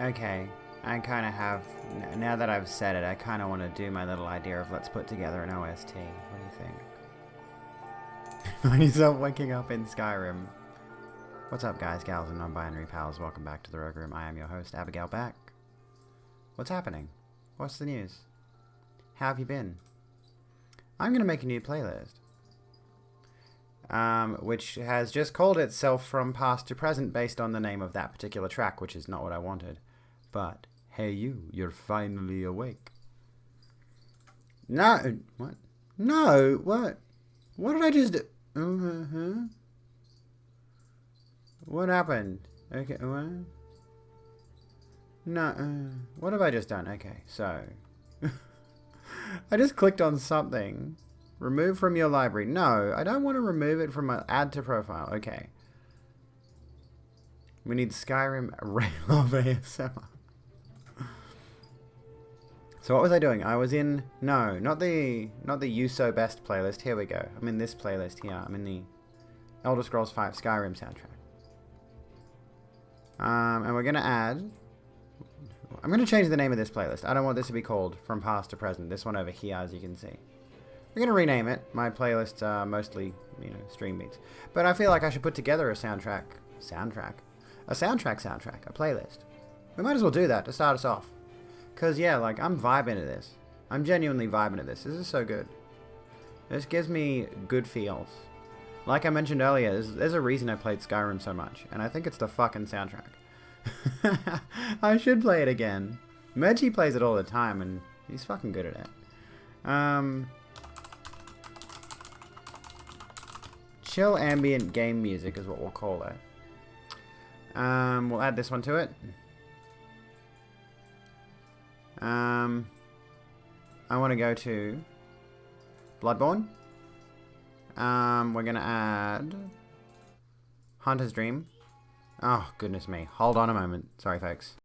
Okay. I kind of have... Now that I've said it, I kind of want to do my little idea of let's put together an OST. What do you think? Find yourself waking up in Skyrim. What's up, guys, gals, and non-binary pals? Welcome back to the Rogue Room. I am your host, Abigail Back. What's happening? What's the news? How have you been? I'm going to make a new playlist. Which has just called itself From Past to Present based on the name of that particular track, which is not what I wanted. But, hey you're finally awake. No! What? No! What? What did I just do? What happened? Okay, what? No, what have I just done? Okay, so... I just clicked on something. Remove from your library. No, I don't want to remove it from my add to profile. Okay. We need Skyrim Rail of ASMR. So what was I doing? I was in... No, not the You So Best playlist. Here we go. I'm in this playlist here. I'm in the Elder Scrolls V Skyrim soundtrack. And we're going to add... I'm going to change the name of this playlist. I don't want this to be called From Past to Present. This one over here, as you can see. We're going to rename it. My playlists are mostly, stream beats. But I feel like I should put together a soundtrack. A playlist. We might as well do that to start us off. Because, yeah, like, I'm vibing to this. I'm genuinely vibing to this. This is so good. This gives me good feels. Like I mentioned earlier, there's a reason I played Skyrim so much. And I think it's the fucking soundtrack. I should play it again. Mergy plays it all the time, and he's fucking good at it. Chill ambient game music is what we'll call it. We'll add this one to it. I want to go to Bloodborne. We're going to add Hunter's Dream. Oh, goodness me. Hold on a moment. Sorry, folks.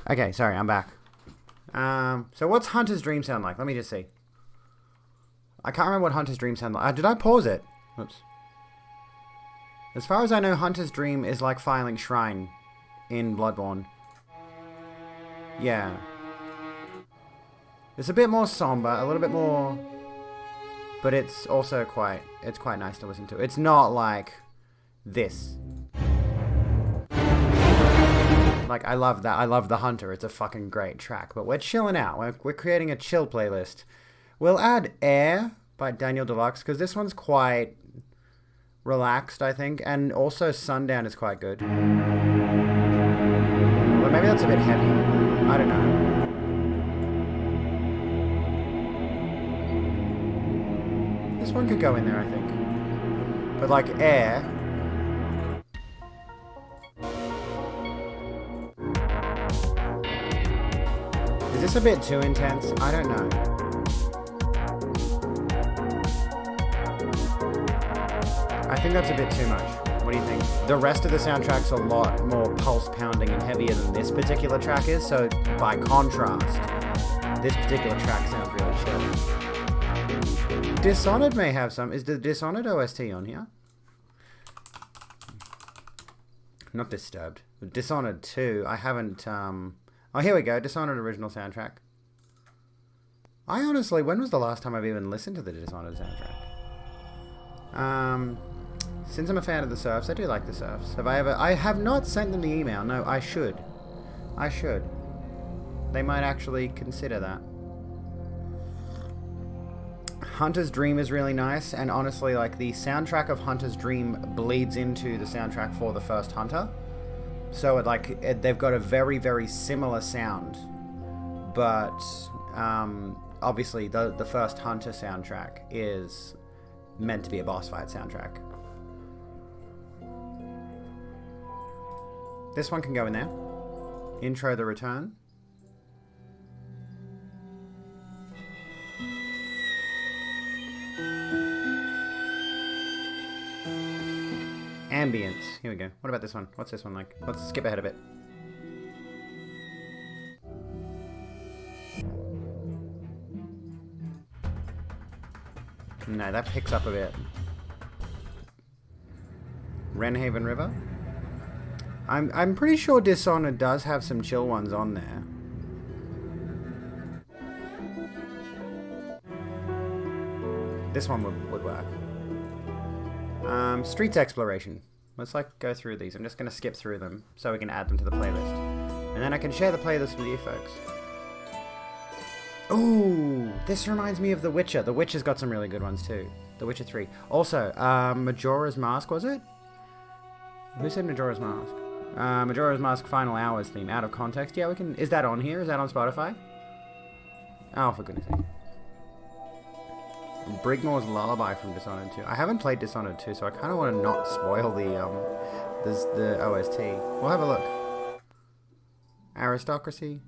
Okay, sorry, I'm back. So what's Hunter's Dream sound like? Let me just see. I can't remember what Hunter's Dream sound like. Did I pause it? Oops. As far as I know, Hunter's Dream is like Filing Shrine in Bloodborne. Yeah. It's a bit more somber, a little bit more... But it's also quite nice to listen to. It's not like this. Like, I love that. I love The Hunter. It's a fucking great track. But we're chilling out. We're creating a chill playlist. We'll add Air by Daniel Deluxe, because this one's quite relaxed, I think. And also Sundown is quite good. But maybe that's a bit heavy. I don't know. This one could go in there, I think. But like Air... Is this a bit too intense? I don't know. I think that's a bit too much. What do you think? The rest of the soundtrack's a lot more pulse pounding and heavier than this particular track is, so by contrast, this particular track sounds really chill. Dishonored may have some. Is the Dishonored OST on here? Not Disturbed. Dishonored 2. I haven't, Oh, here we go. Dishonored original soundtrack. I honestly, when was the last time I've even listened to the Dishonored soundtrack? Since I'm a fan of the Serfs, I do like the Serfs. I have not sent them the email. No, I should. They might actually consider that. Hunter's Dream is really nice, and honestly, like, the soundtrack of Hunter's Dream bleeds into the soundtrack for the first Hunter. So they've got a very, very similar sound, but obviously the first Hunter soundtrack is meant to be a boss fight soundtrack. This one can go in there. Intro the Return. ambience. Here we go. What about this one? What's this one like? Let's skip ahead a bit. No, that picks up a bit. Wrenhaven River. I'm pretty sure Dishonored does have some chill ones on there. This one would work. Streets exploration. Let's like go through these. I'm just gonna skip through them so we can add them to the playlist, and then I can share the playlist with you folks. Ooh, this reminds me of The Witcher. The Witcher's got some really good ones too. The Witcher 3. Also, Majora's Mask, was it? Who said Majora's Mask? Majora's Mask Final Hours theme. Out of context. Yeah, we can... Is that on here? Is that on Spotify? Oh, for goodness sake. Brigmore's Lullaby from Dishonored 2. I haven't played Dishonored 2, so I kind of want to not spoil the OST. We'll have a look. Aristocracy.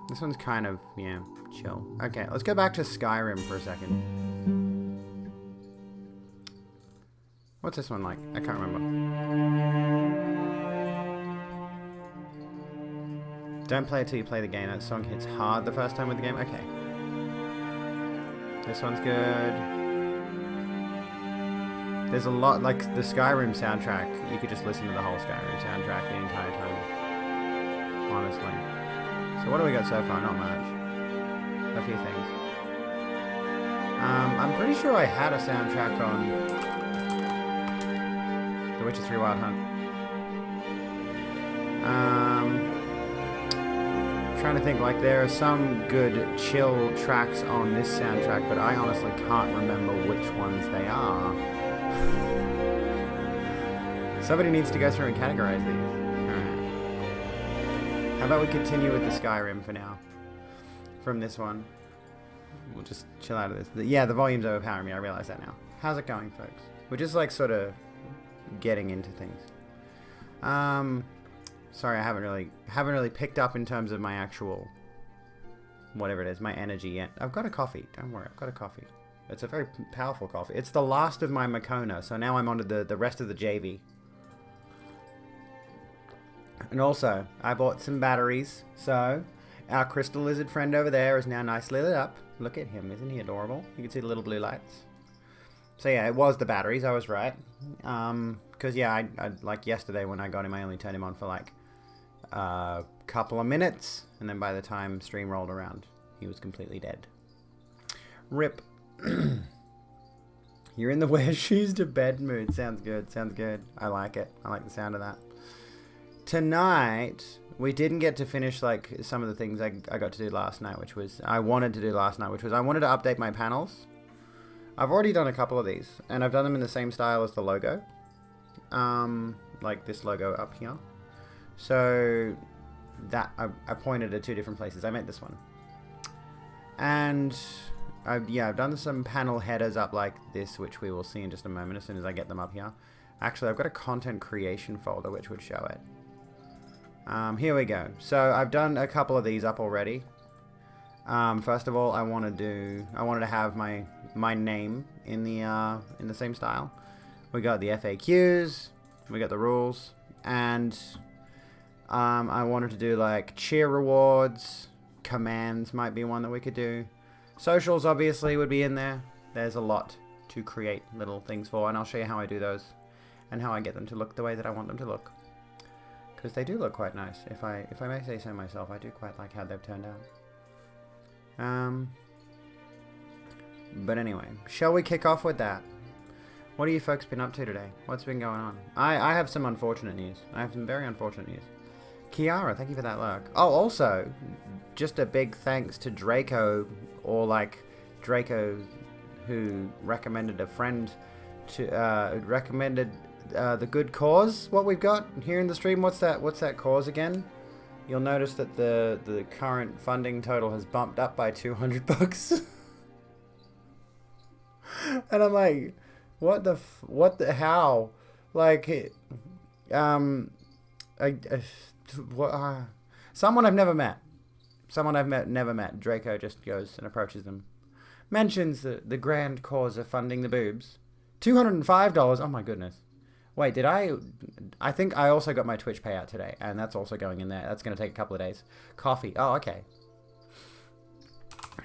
This one's kind of, yeah, chill. Okay, let's go back to Skyrim for a second. What's this one like? I can't remember. Don't play it till you play the game. That song hits hard the first time with the game. Okay. This one's good. There's a lot, like the Skyrim soundtrack. You could just listen to the whole Skyrim soundtrack the entire time. Honestly. So what do we got so far? Not much. A few things. I'm pretty sure I had a soundtrack on The Witcher 3 Wild Hunt. Trying to think, like there are some good chill tracks on this soundtrack, but I honestly can't remember which ones they are. Somebody needs to go through and categorize these. How about we continue with the Skyrim for now? From this one. We'll just chill out of this. Yeah, the volume's overpowering me. I realize that now. How's it going, folks? We're just like sort of getting into things. Sorry, I haven't really picked up in terms of my actual whatever it is, my energy yet. I've got a coffee. Don't worry, I've got a coffee. It's a very powerful coffee. It's the last of my Makona, so now I'm on to the rest of the JV. And also, I bought some batteries, so our crystal lizard friend over there is now nicely lit up. Look at him, isn't he adorable? You can see the little blue lights. So yeah, it was the batteries, I was right. Because yeah, I like yesterday when I got him, I only turned him on for like a couple of minutes, and then by the time stream rolled around, he was completely dead. RIP. You're in the wear shoes to bed mood. Sounds good, sounds good. I like it. I like the sound of that. Tonight, we didn't get to finish like some of the things I got to do last night, which was, I wanted to update my panels. I've already done a couple of these, and I've done them in the same style as the logo. Like this logo up here. So, that, I pointed at two different places. I meant this one. And, I've done some panel headers up like this, which we will see in just a moment as soon as I get them up here. Actually, I've got a content creation folder which would show it. Here we go. So I've done a couple of these up already. First of all, I wanted to have my name in the same style. We got the FAQs, we got the rules, and I wanted to do like cheer rewards, commands might be one that we could do. Socials obviously would be in there. There's a lot to create little things for, and I'll show you how I do those and how I get them to look the way that I want them to look. Because they do look quite nice. If I may say so myself, I do quite like how they've turned out. But anyway, shall we kick off with that? What have you folks been up to today? What's been going on? I have some unfortunate news. I have some very unfortunate news. Kiara, thank you for that lurk. Oh, also, just a big thanks to Draco, or like Draco, who recommended a friend to recommended the good cause. What we've got here in the stream. What's that cause again? You'll notice that the current funding total has bumped up by $200. And I'm like, how? Like, someone I've never met Someone I've never met. Draco just goes and approaches them. Mentions the grand cause of funding the boobs. $205. Oh my goodness. Wait, did I think I also got my Twitch payout today, and that's also going in there. That's going to take a couple of days. Coffee. Oh, okay.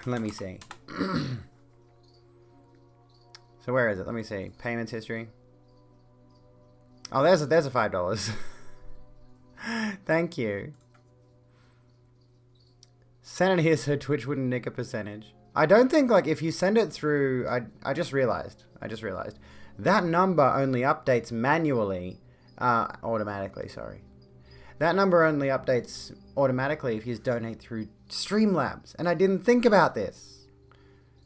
Let me see. So where is it? Let me see. Payments history. Oh, there's a $5. Thank you. Send it here so Twitch wouldn't nick a percentage. I don't think, like, if you send it through... I just realized. That number only updates manually. Automatically, sorry. That number only updates automatically if you donate through Streamlabs. And I didn't think about this.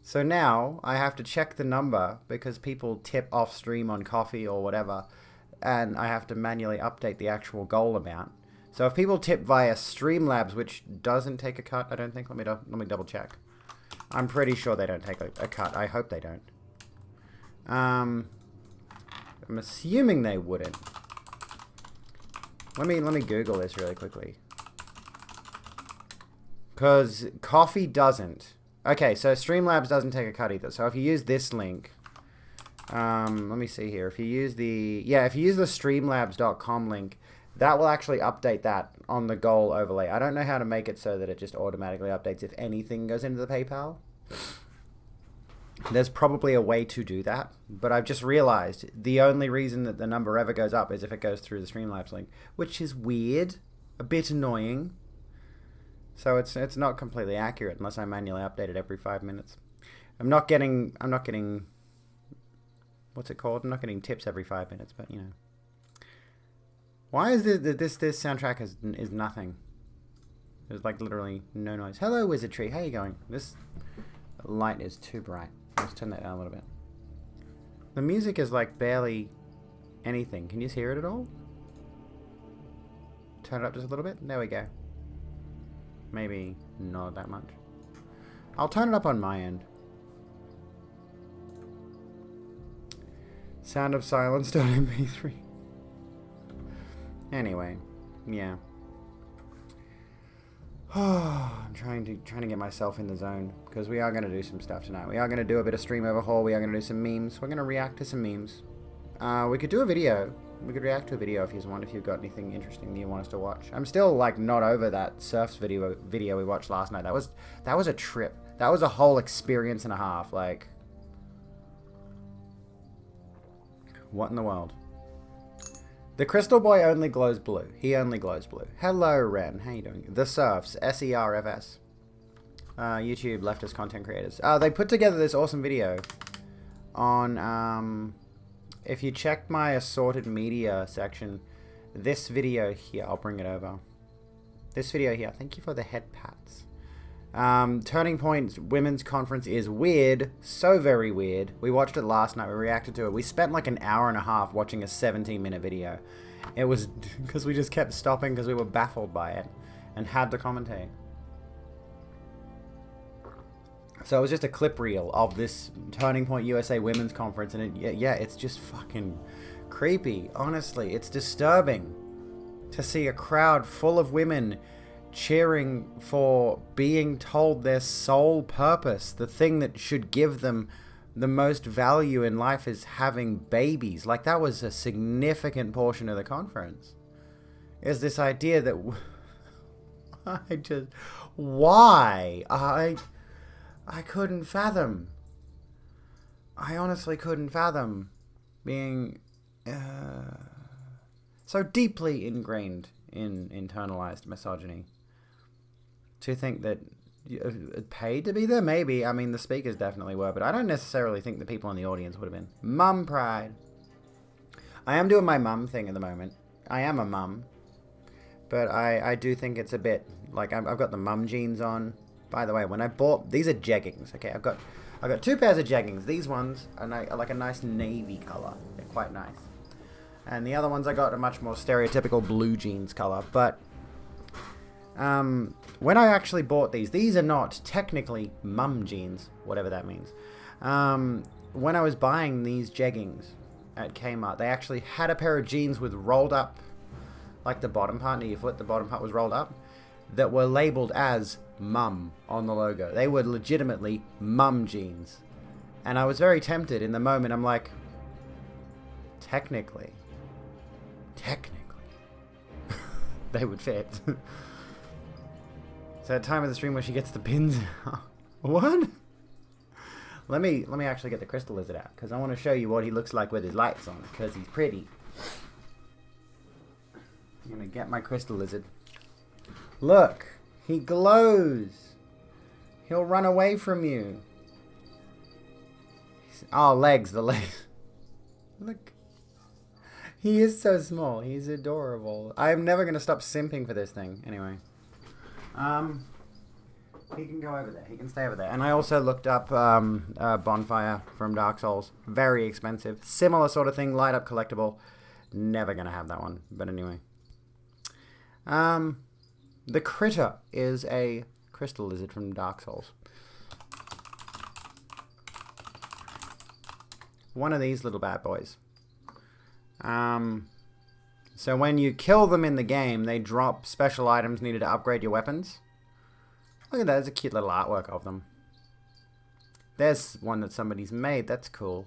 So now I have to check the number because people tip off stream on coffee or whatever. And I have to manually update the actual goal amount. So if people tip via Streamlabs, which doesn't take a cut, I don't think. Let me double check. I'm pretty sure they don't take a cut. I hope they don't. I'm assuming they wouldn't. Let me Google this really quickly. Because coffee doesn't. Okay, so Streamlabs doesn't take a cut either. So if you use this link, let me see here. If you use the streamlabs.com link, that will actually update that on the goal overlay. I don't know how to make it so that it just automatically updates if anything goes into the PayPal. There's probably a way to do that, but I've just realized the only reason that the number ever goes up is if it goes through the Streamlabs link, which is weird, a bit annoying. So it's not completely accurate unless I manually update it every 5 minutes. I'm not getting what's it called? I'm not getting tips every 5 minutes, but you know. Why is this soundtrack is nothing? There's like literally no noise. Hello, Wizardtree. How you going? This light is too bright. Let's turn that down a little bit. The music is like barely anything. Can you hear it at all? Turn it up just a little bit. There we go. Maybe not that much. I'll turn it up on my end. Sound of silence.mp3. Anyway, yeah. I'm trying to get myself in the zone because we are going to do some stuff tonight. We are going to do a bit of stream overhaul. We are going to do some memes. We're going to react to some memes. We could do a video. We could react to a video if you want. If you've got anything interesting that you want us to watch. I'm still like not over that surfs video we watched last night. That was a trip. That was a whole experience and a half. Like, what in the world? The Crystal Boy only glows blue. He only glows blue. Hello, Ren. How you doing? The Surfs. SERFS. YouTube leftist content creators. They put together this awesome video on, if you check my assorted media section, this video here, I'll bring it over. This video here, thank you for the head pats. Turning Point Women's Conference is weird. So very weird. We watched it last night. We reacted to it. We spent like an hour and a half watching a 17-minute video. It was because we just kept stopping because we were baffled by it and had to commentate. So it was just a clip reel of this Turning Point USA Women's Conference, and it's just fucking creepy. Honestly, it's disturbing to see a crowd full of women cheering for being told their sole purpose, the thing that should give them the most value in life, is having babies. Like, that was a significant portion of the conference. Is this idea that I couldn't fathom. I honestly couldn't fathom being so deeply ingrained in internalized misogyny. To think that paid to be there? Maybe. I mean, the speakers definitely were, but I don't necessarily think the people in the audience would have been. Mum pride. I am doing my mum thing at the moment. I am a mum. But I do think it's a bit, like, I've got the mum jeans on. By the way, when I bought, these are jeggings, okay? I've got 2 pairs of jeggings. These ones are like a nice navy color. They're quite nice. And the other ones I got a much more stereotypical blue jeans color, but when I actually bought these are not technically mum jeans, whatever that means. When I was buying these jeggings at Kmart, they actually had a pair of jeans with rolled up, like the bottom part near your foot, the bottom part was rolled up, that were labeled as mum on the logo. They were legitimately mum jeans. And I was very tempted in the moment. I'm like, technically, they would fit. It's that time of the stream where she gets the pins out. What? Let me actually get the crystal lizard out, because I want to show you what he looks like with his lights on, because he's pretty. I'm going to get my crystal lizard. Look, he glows. He'll run away from you. Oh, legs, the legs. Look. He is so small. He's adorable. I'm never going to stop simping for this thing. Anyway. He can go over there. He can stay over there. And I also looked up Bonfire from Dark Souls. Very expensive. Similar sort of thing. Light up collectible. Never going to have that one. But anyway. The Critter is a crystal lizard from Dark Souls. One of these little bad boys. So when you kill them in the game, they drop special items needed to upgrade your weapons. Look at that, there's a cute little artwork of them. There's one that somebody's made, that's cool.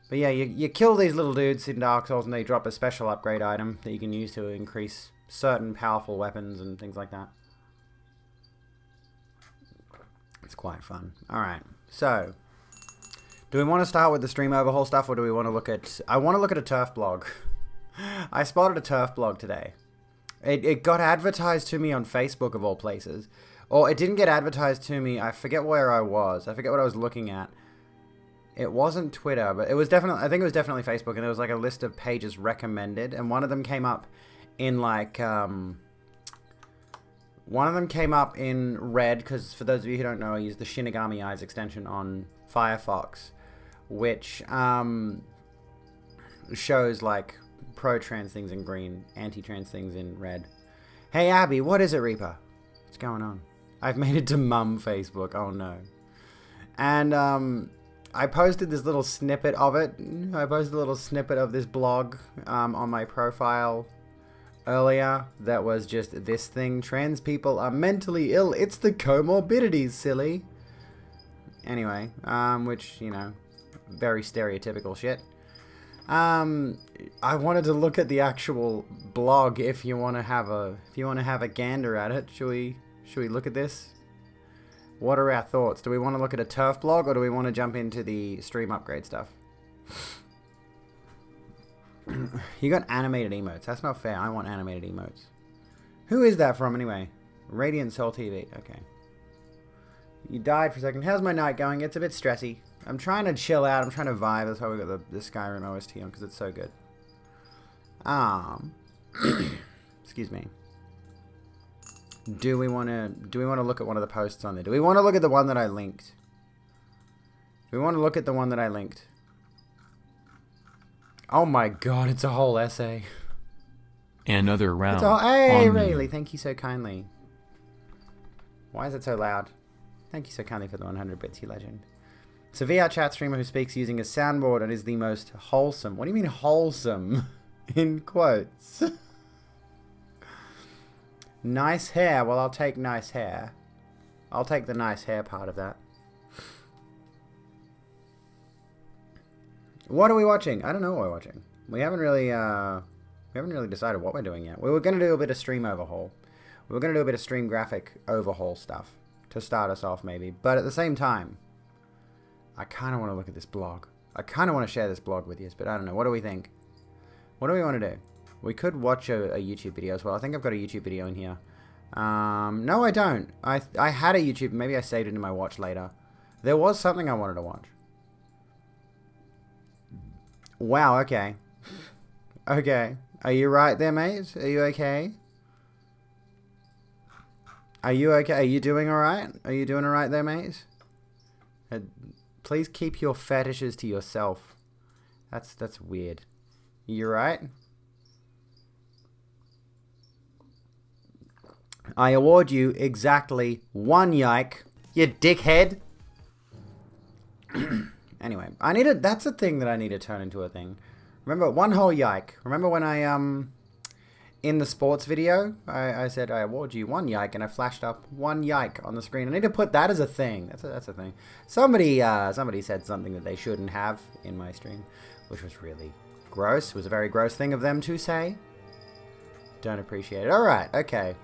But yeah, you kill these little dudes in Dark Souls and they drop a special upgrade item that you can use to increase certain powerful weapons and things like that. It's quite fun. Alright, so do we want to start with the stream overhaul stuff, or do we want to look at... I want to look at a turf blog. I spotted a turf blog today. It got advertised to me on Facebook, of all places. Or it didn't get advertised to me. I forget where I was. I forget what I was looking at. It wasn't Twitter, but it was definitely... I think it was definitely Facebook, and there was like a list of pages recommended, and one of them came up in like... one of them came up in red, because for those of you who don't know, I use the Shinigami Eyes extension on Firefox, which shows like pro-trans things in green, anti-trans things in red. Hey Abby, what is it, Reaper? What's going on? I've made it to mum Facebook. Oh no. And I posted this little snippet of it. I posted a little snippet of this blog on my profile earlier that was just this thing: trans people are mentally ill. It's the comorbidities, silly. Anyway, which, you know, very stereotypical shit. I wanted to look at the actual blog if you want to have a gander at it. Should we look at this? What are our thoughts? Do we want to look at a turf blog, or do we want to jump into the stream upgrade stuff? You got animated emotes. That's not fair. I want animated emotes. Who is that from anyway? Radiant Soul TV. Okay. You died for a second. How's my night going? It's a bit stressy. I'm trying to chill out. I'm trying to vibe. That's why we got the Skyrim OST on, because it's so good. Excuse me. Do we want to look at one of the posts on there? Do we want to look at the one that I linked? Do we want to look at the one that I linked? Oh my god, it's a whole essay. Another round. Hey, Rayleigh, thank you so kindly. Why is it so loud? Thank you so kindly for the 100 bits, you legend. It's a VR chat streamer who speaks using a soundboard and is the most wholesome. What do you mean wholesome? In quotes. Nice hair. Well, I'll take nice hair. I'll take the nice hair part of that. What are we watching? I don't know what we're watching. We haven't really decided what we're doing yet. We were going to do a bit of stream overhaul. We were going to do a bit of stream graphic overhaul stuff to start us off, maybe. But at the same time, I kind of want to look at this blog. I kind of want to share this blog with you, but I don't know. What do we think? What do we want to do? We could watch a YouTube video as well. I think I've got a YouTube video in here. No, I don't. I had a YouTube. Maybe I saved it in my watch later. There was something I wanted to watch. Wow, okay. Okay. Are you right there, mate? Are you okay? Are you okay? Are you doing alright? Are you doing alright there, mate? Please keep your fetishes to yourself. That's weird. You right? I award you exactly 1 yike, you dickhead. Anyway, that's a thing that I need to turn into a thing. Remember, 1 whole yike. Remember when I in the sports video, I said I award you 1 yike, and I flashed up 1 yike on the screen. I need to put that as a thing. That's a thing. Somebody said something that they shouldn't have in my stream, which was really gross. It was a very gross thing of them to say. Don't appreciate it. All right, okay.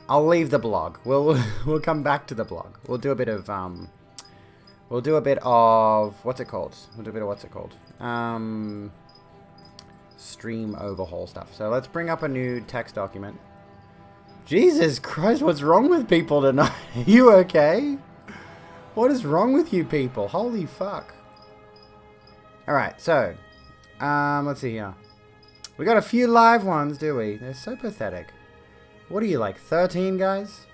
I'll leave the blog. We'll come back to the blog. We'll do a bit of what's it called? Stream overhaul stuff. So let's bring up a new text document. Jesus Christ, what's wrong with people tonight? Are you okay? What is wrong with you people? Holy fuck. Alright, so let's see here. We got a few live ones, do we? They're so pathetic. What are you, like 13 guys?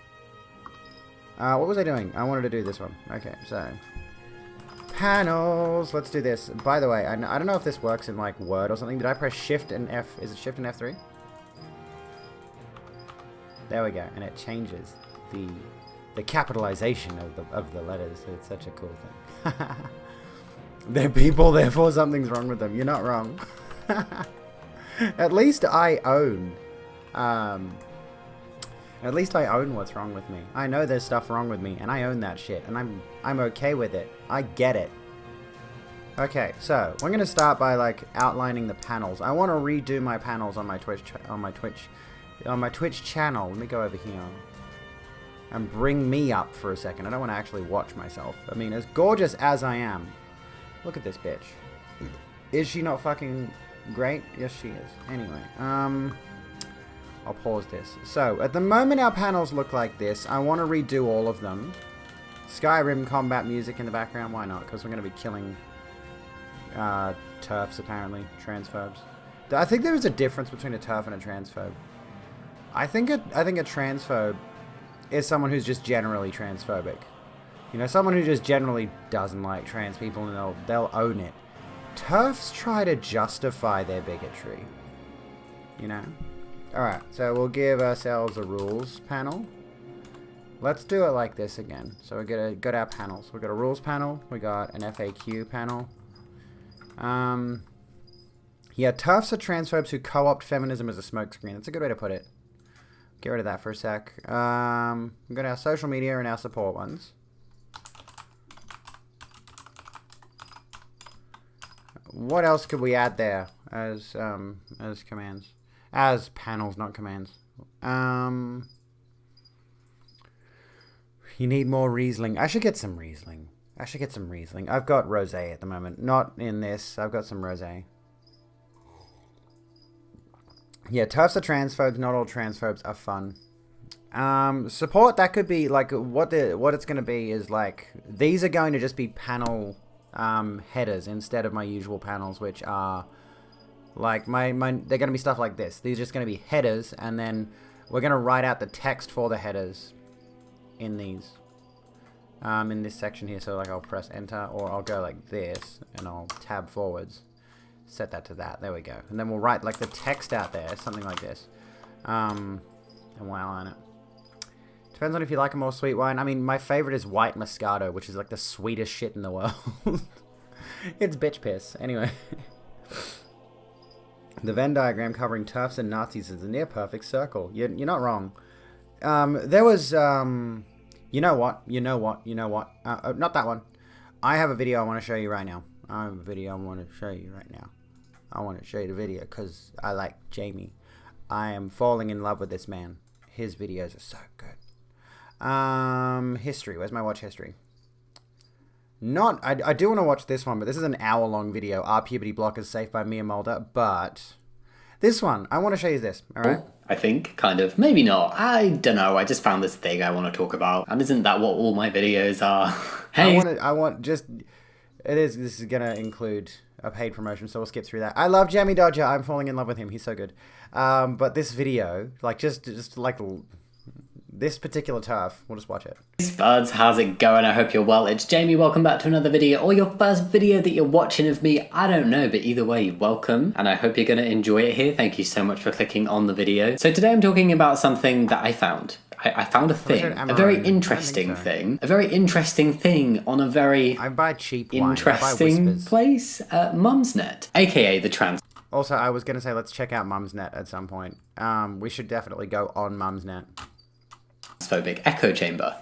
What was I doing? I wanted to do this one. Okay, so panels. Let's do this. By the way, I don't know if this works in like Word or something. Did I press Shift and F? Is it Shift and F3? There we go, and it changes the capitalization of the letters. It's such a cool thing. They're people, therefore something's wrong with them. You're not wrong. At least I own. At least I own what's wrong with me. I know there's stuff wrong with me, and I own that shit, and I'm okay with it. I get it. Okay, so we're gonna start by like outlining the panels. I want to redo my panels on my Twitch channel. Let me go over here and bring me up for a second. I don't want to actually watch myself. I mean, as gorgeous as I am, look at this bitch. Is she not fucking great? Yes, she is. Anyway, I'll pause this. So, at the moment our panels look like this. I want to redo all of them. Skyrim combat music in the background. Why not? Because we're going to be killing terfs, apparently. Transphobes. I think there is a difference between a terf and a transphobe. I think a transphobe is someone who's just generally transphobic. You know, someone who just generally doesn't like trans people, and they'll own it. Terfs try to justify their bigotry. You know? Alright, so we'll give ourselves a rules panel. Let's do it like this again. So we got our panels. We got a rules panel. We got an FAQ panel. Yeah, TERFs are transphobes who co-opt feminism as a smokescreen. That's a good way to put it. Get rid of that for a sec. We've got our social media and our support ones. What else could we add there as commands? As panels, not commands. You need more Riesling. I should get some Riesling. I've got rosé at the moment. Not in this. I've got some rosé. Yeah, TERFs are transphobes. Not all transphobes are fun. Support, that could be like what it's going to be is like these are going to just be panel headers instead of my usual panels, which are like they're going to be stuff like this. These are just going to be headers, and then we're going to write out the text for the headers in these in this section here. So like I'll press enter, or I'll go like this and I'll tab forwards, set that to that. There we go. And then we'll write like the text out there, something like this, and we'll outline it. Depends on if you like a more sweet wine. I mean, my favorite is white Moscato, which is like the sweetest shit in the world. It's bitch piss. Anyway. The Venn diagram covering TERFs and Nazis is a near perfect circle. You're not wrong. There was, you know what? Not that one. I have a video I want to show you right now. I want to show you the video because I like Jamie. I am falling in love with this man. His videos are so good. History. Where's my watch history? I do want to watch this one, but this is an hour-long video. Are puberty blockers safe by Mia Mulder? But this one, I want to show you this. All right. I think, kind of. Maybe not. I don't know. I just found this thing I want to talk about. And isn't that what all my videos are? Hey. This is going to include a paid promotion, so we'll skip through that. I love Jamie Dodger. I'm falling in love with him. He's so good. But this video, like just like this particular TERF, we'll just watch it. Spuds, how's it going? I hope you're well. It's Jamie, welcome back to another video, or your first video that you're watching of me. I don't know, but either way, welcome, and I hope you're going to enjoy it here. Thank you so much for clicking on the video. So today I'm talking about something that I found. I found a thing, a very interesting thing, a very interesting thing on a very I buy cheap wine. interesting place, Mumsnet, aka the trans. Also, I was going to say, let's check out Mumsnet at some point. We should definitely go on Mumsnet. Transphobic echo chamber.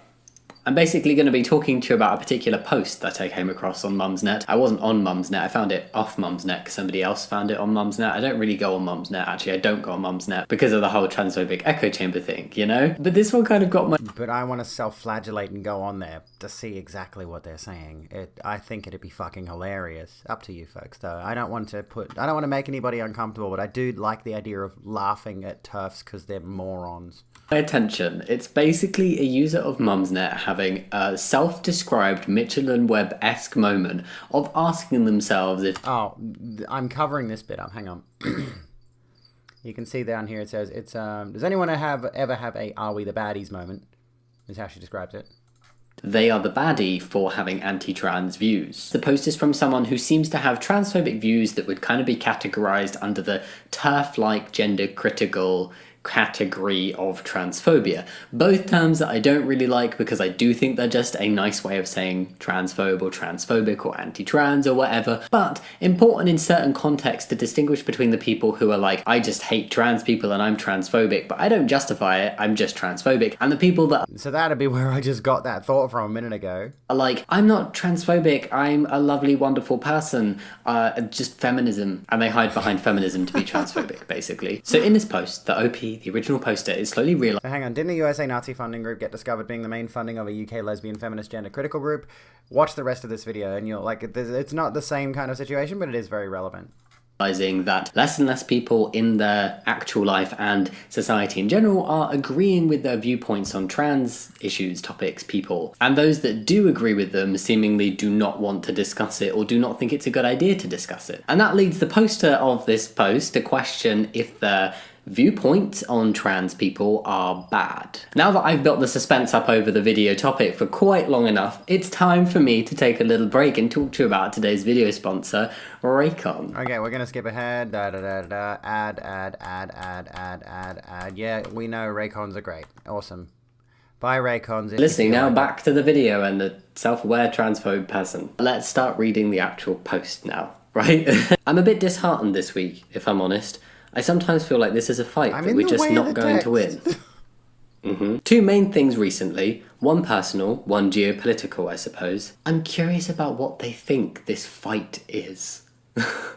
I'm basically going to be talking to you about a particular post that I came across on Mumsnet. I wasn't on Mumsnet, I found it off Mumsnet because somebody else found it on Mumsnet. I don't really go on Mumsnet, actually, I don't go on Mumsnet because of the whole transphobic echo chamber thing, you know? But this one kind of got my... But I want to self-flagellate and go on there to see exactly what they're saying. I think it'd be fucking hilarious. Up to you folks, though. I don't want to make anybody uncomfortable, but I do like the idea of laughing at TERFs because they're morons. Attention, it's basically a user of Mumsnet having a self-described Mitchell and Webb-esque moment of asking themselves if... Oh, I'm covering this bit up, hang on. You can see down here it says, it's does anyone ever have a "are we the baddies" moment? Is how she describes it. They are the baddie for having anti-trans views. The post is from someone who seems to have transphobic views that would kind of be categorized under the TERF-like gender-critical category of transphobia. Both terms that I don't really like because I do think they're just a nice way of saying transphobe or transphobic or anti-trans or whatever, but important in certain contexts to distinguish between the people who are like, I just hate trans people and I'm transphobic, but I don't justify it, I'm just transphobic, and the people that... So that'd be where I just got that thought from a minute ago. Are like, I'm not transphobic, I'm a lovely, wonderful person, just feminism, and they hide behind feminism to be transphobic, basically. So in this post, the OP, the original poster, is slowly realizing... So hang on, didn't the USA Nazi funding group get discovered being the main funding of a UK lesbian feminist gender critical group? Watch the rest of this video and you'll like, it's not the same kind of situation, but it is very relevant. That less and less people in their actual life and society in general are agreeing with their viewpoints on trans issues, topics, people. And those that do agree with them seemingly do not want to discuss it or do not think it's a good idea to discuss it. And that leads the poster of this post to question if their viewpoints on trans people are bad. Now that I've built the suspense up over the video topic for quite long enough, it's time for me to take a little break and talk to you about today's video sponsor, Raycon. Okay, we're gonna skip ahead. Add. Yeah, we know Raycons are great. Awesome. Buy Raycons. Listening now, back to the video and the self-aware transphobe person. Let's start reading the actual post now, right? I'm a bit disheartened this week, if I'm honest. I sometimes feel like this is a fight that we're just not going to win. Two main things recently, one personal, one geopolitical, I suppose. I'm curious about what they think this fight is.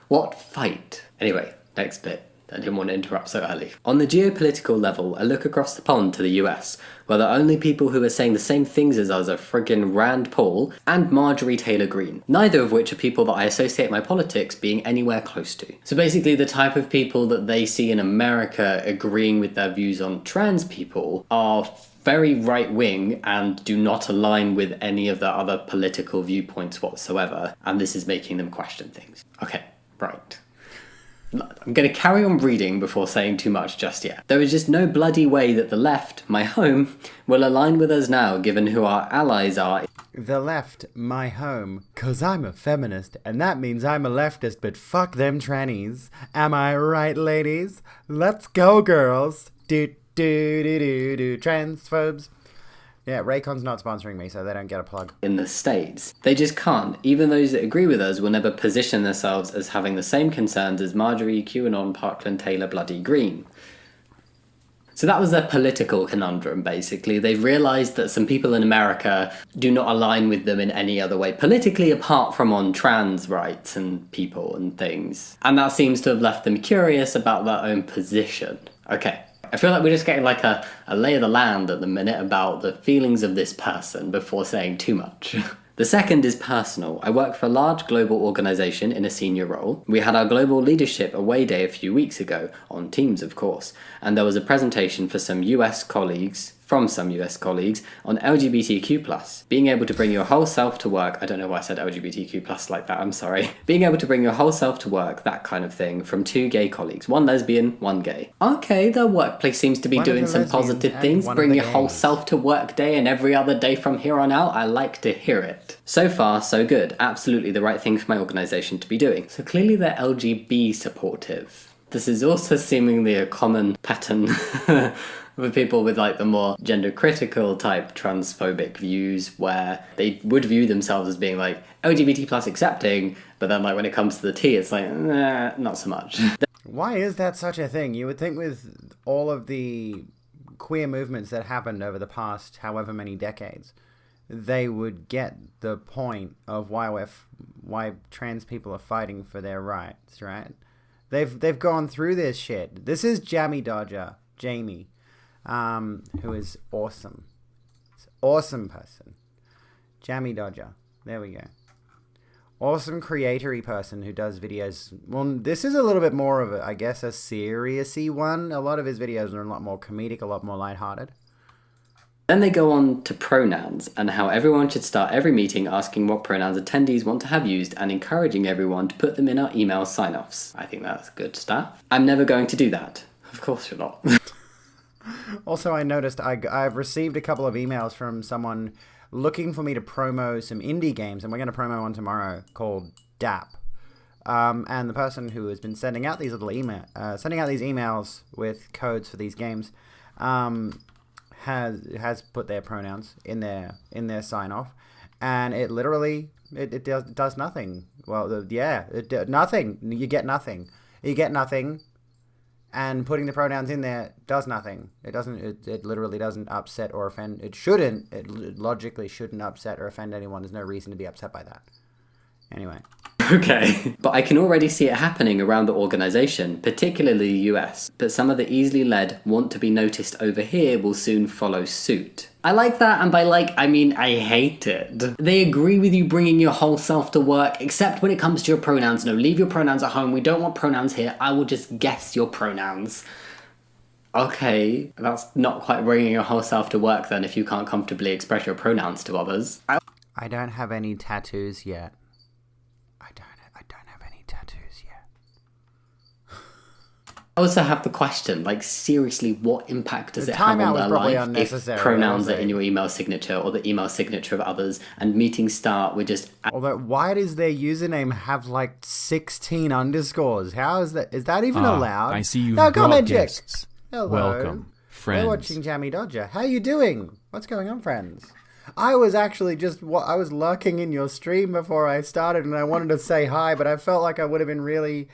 What fight? Anyway, next bit. I didn't want to interrupt so early. On the geopolitical level, a look across the pond to the US, where the only people who are saying the same things as us are friggin' Rand Paul and Marjorie Taylor Greene, neither of which are people that I associate my politics being anywhere close to. So basically the type of people that they see in America agreeing with their views on trans people are very right-wing and do not align with any of their other political viewpoints whatsoever, and this is making them question things. Okay, right. I'm going to carry on reading before saying too much just yet. There is just no bloody way that the left, my home, will align with us now given who our allies are. The left, my home, 'cause I'm a feminist, and that means I'm a leftist, but fuck them trannies. Am I right, ladies? Let's go, girls. Do, transphobes. Yeah, Raycon's not sponsoring me, so they don't get a plug. In the States. They just can't. Even those that agree with us will never position themselves as having the same concerns as Marjorie, QAnon, Parkland, Taylor, bloody Green. So that was their political conundrum, basically. They've realised that some people in America do not align with them in any other way, politically apart from on trans rights and people and things. And that seems to have left them curious about their own position. Okay. I feel like we're just getting like a lay of the land at the minute about the feelings of this person before saying too much. The second is personal. I work for a large global organisation in a senior role. We had our global leadership away day a few weeks ago, on Teams of course, and there was a presentation for some US colleagues on LGBTQ+. Being able to bring your whole self to work, I don't know why I said LGBTQ+ like that, I'm sorry. Being able to bring your whole self to work, that kind of thing, from two gay colleagues, one lesbian, one gay. Okay, their workplace seems to be doing some positive things, bring your whole self to work day and every other day from here on out, I like to hear it. So far, so good, absolutely the right thing for my organisation to be doing. So clearly they're LGBT supportive. This is also seemingly a common pattern with people with like the more gender critical type transphobic views where they would view themselves as being like LGBT plus accepting, but then like when it comes to the T, it's like, nah, not so much. Why is that such a thing? You would think with all of the queer movements that happened over the past however many decades, they would get the point of why trans people are fighting for their rights, right? They've gone through this shit. This is Jamie Dodger, Jamie, who is awesome. It's an awesome person. Jamie Dodger. There we go. Awesome creatory person who does videos. Well, this is a little bit more of I guess, a serious-y one. A lot of his videos are a lot more comedic, a lot more lighthearted. Then they go on to pronouns and how everyone should start every meeting asking what pronouns attendees want to have used and encouraging everyone to put them in our email sign-offs. I think that's good stuff. I'm never going to do that. Of course you're not. Also, I noticed I've received a couple of emails from someone looking for me to promo some indie games, and we're going to promo one tomorrow called DAP. And the person who has been sending out these emails with codes for these games, has put their pronouns in their sign off, and it literally it does nothing. Well, nothing. You get nothing. And putting the pronouns in there does nothing. It doesn't. It literally doesn't upset or offend. It shouldn't. It logically shouldn't upset or offend anyone. There's no reason to be upset by that. Anyway. Okay. But I can already see it happening around the organisation, particularly the US. But some of the easily led want to be noticed over here will soon follow suit. I like that, and by like, I mean I hate it. They agree with you bringing your whole self to work, except when it comes to your pronouns. No, leave your pronouns at home. We don't want pronouns here. I will just guess your pronouns. Okay, that's not quite bringing your whole self to work then if you can't comfortably express your pronouns to others. I don't have any tattoos yet. I don't have any tattoos yet. I also have the question, like, seriously, what impact does it have on their life if pronouns are in your email signature or the email signature of others and meetings start with just... Although, why does their username have, like, 16 underscores? How is that? Is that even allowed? I see you brought guests. Hello. Welcome, friends. We're watching Jamie Dodger. How you doing? What's going on, friends? I was actually I was lurking in your stream before I started, and I wanted to say hi, but I felt like I would have been really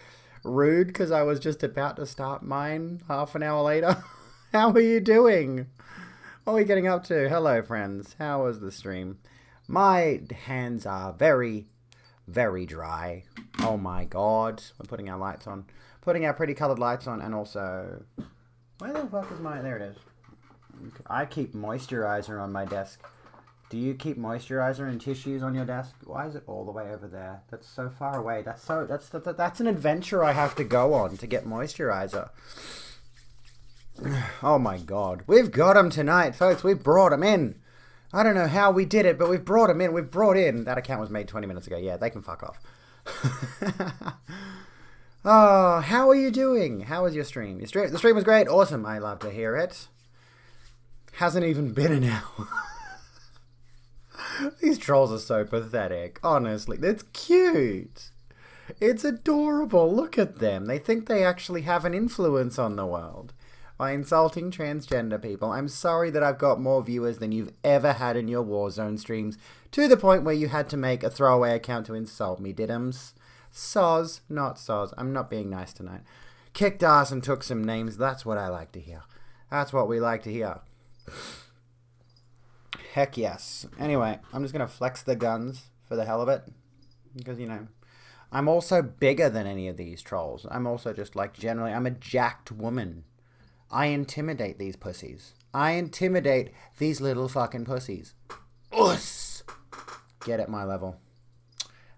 rude because I was just about to start mine half an hour later. How are you doing? What are we getting up to? Hello, friends. How was the stream? My hands are very, very dry. Oh my god. We're putting our lights on. Putting our pretty colored lights on, and also... Where the fuck is my... There it is. I keep moisturizer on my desk. Do you keep moisturizer and tissues on your desk? Why is it all the way over there? That's so far away. That's an adventure I have to go on to get moisturizer. Oh my god. We've got them tonight, folks. We've brought them in. I don't know how we did it, but we've brought them in. We've brought in... That account was made 20 minutes ago. Yeah, they can fuck off. Oh, how are you doing? How was your stream? The stream was great. Awesome. I love to hear it. Hasn't even been an hour. These trolls are so pathetic. Honestly, it's cute. It's adorable. Look at them. They think they actually have an influence on the world by insulting transgender people. I'm sorry that I've got more viewers than you've ever had in your Warzone streams, to the point where you had to make a throwaway account to insult me, Diddums. Soz, not soz. I'm not being nice tonight. Kicked ass and took some names. That's what I like to hear. That's what we like to hear. Heck yes. Anyway, I'm just going to flex the guns for the hell of it. Because, you know, I'm also bigger than any of these trolls. I'm also just, like, generally, I'm a jacked woman. I intimidate these pussies. I intimidate these little fucking pussies. Us! Get at my level.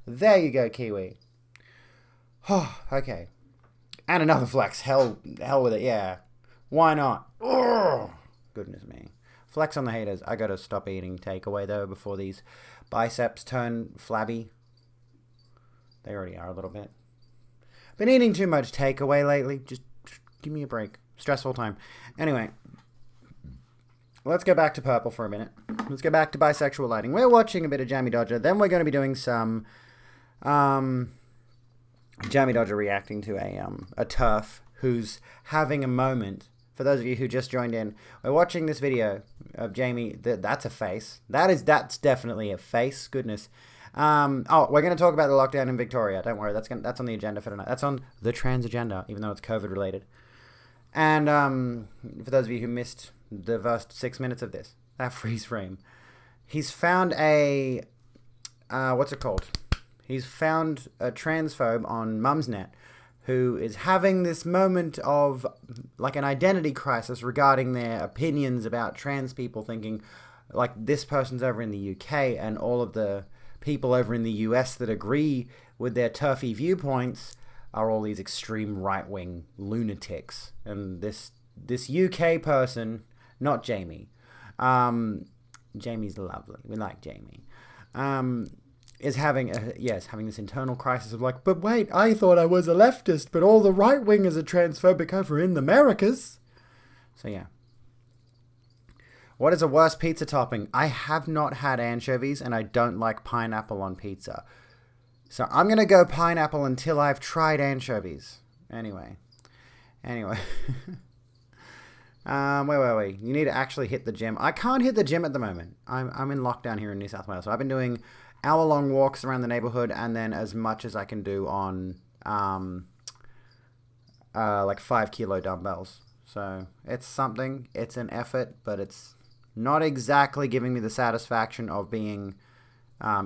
There you go, Kiwi. Oh, okay. And another flex. Hell with it, yeah. Why not? Oh, goodness me. Flex on the haters. I gotta stop eating takeaway, though, before these biceps turn flabby. They already are a little bit. Been eating too much takeaway lately. Just give me a break. Stressful time. Anyway. Let's go back to purple for a minute. Let's go back to bisexual lighting. We're watching a bit of Jamie Dodger. Then we're going to be doing some... Jamie Dodger reacting to a terf who's having a moment for those of you who just joined in, we're watching this video of Jamie. That's a face. That's definitely a face. Goodness. We're going to talk about the lockdown in Victoria. Don't worry, that's on the agenda for tonight. That's on the trans agenda, even though it's COVID related. And for those of you who missed the first 6 minutes of this, that freeze frame, he's found a what's it called? He's found a transphobe on Mumsnet who is having this moment of like an identity crisis regarding their opinions about trans people, thinking like this person's over in the UK and all of the people over in the US that agree with their turfy viewpoints are all these extreme right-wing lunatics. And this UK person, not Jamie, Jamie's lovely, we like Jamie, is having this internal crisis of like, but wait, I thought I was a leftist, but all the right-wingers are transphobic over in the Americas. So yeah. What is a worse pizza topping? I have not had anchovies, and I don't like pineapple on pizza. So I'm going to go pineapple until I've tried anchovies. Anyway. Where were we? You need to actually hit the gym. I can't hit the gym at the moment. I'm in lockdown here in New South Wales. So I've been doing hour-long walks around the neighborhood, and then as much as I can do on like 5-kilo dumbbells. So it's something. It's an effort, but it's not exactly giving me the satisfaction of being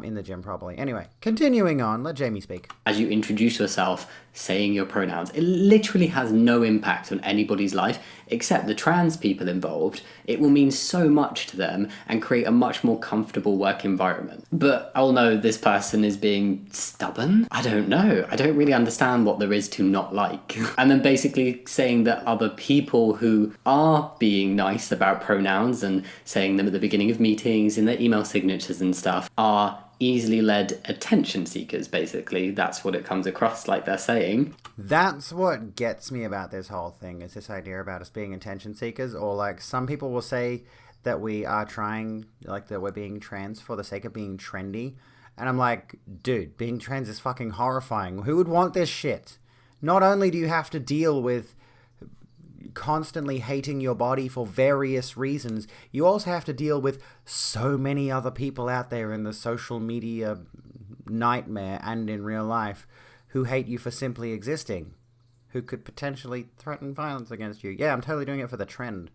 in the gym properly. Anyway, continuing on, let Jamie speak. As you introduce yourself, saying your pronouns, it literally has no impact on anybody's life except the trans people involved. It will mean so much to them and create a much more comfortable work environment. But I'll know this person is being stubborn? I don't know. I don't really understand what there is to not like. And then basically saying that other people who are being nice about pronouns and saying them at the beginning of meetings, in their email signatures and stuff, are easily led attention seekers, basically. That's what it comes across like they're saying. That's what gets me about this whole thing, is this idea about us being attention seekers, or like some people will say that we are trying, like that we're being trans for the sake of being trendy. And I'm like, dude, being trans is fucking horrifying. Who would want this shit? Not only do you have to deal with constantly hating your body for various reasons, you also have to deal with so many other people out there in the social media nightmare and in real life who hate you for simply existing, who could potentially threaten violence against you. Yeah, I'm totally doing it for the trend.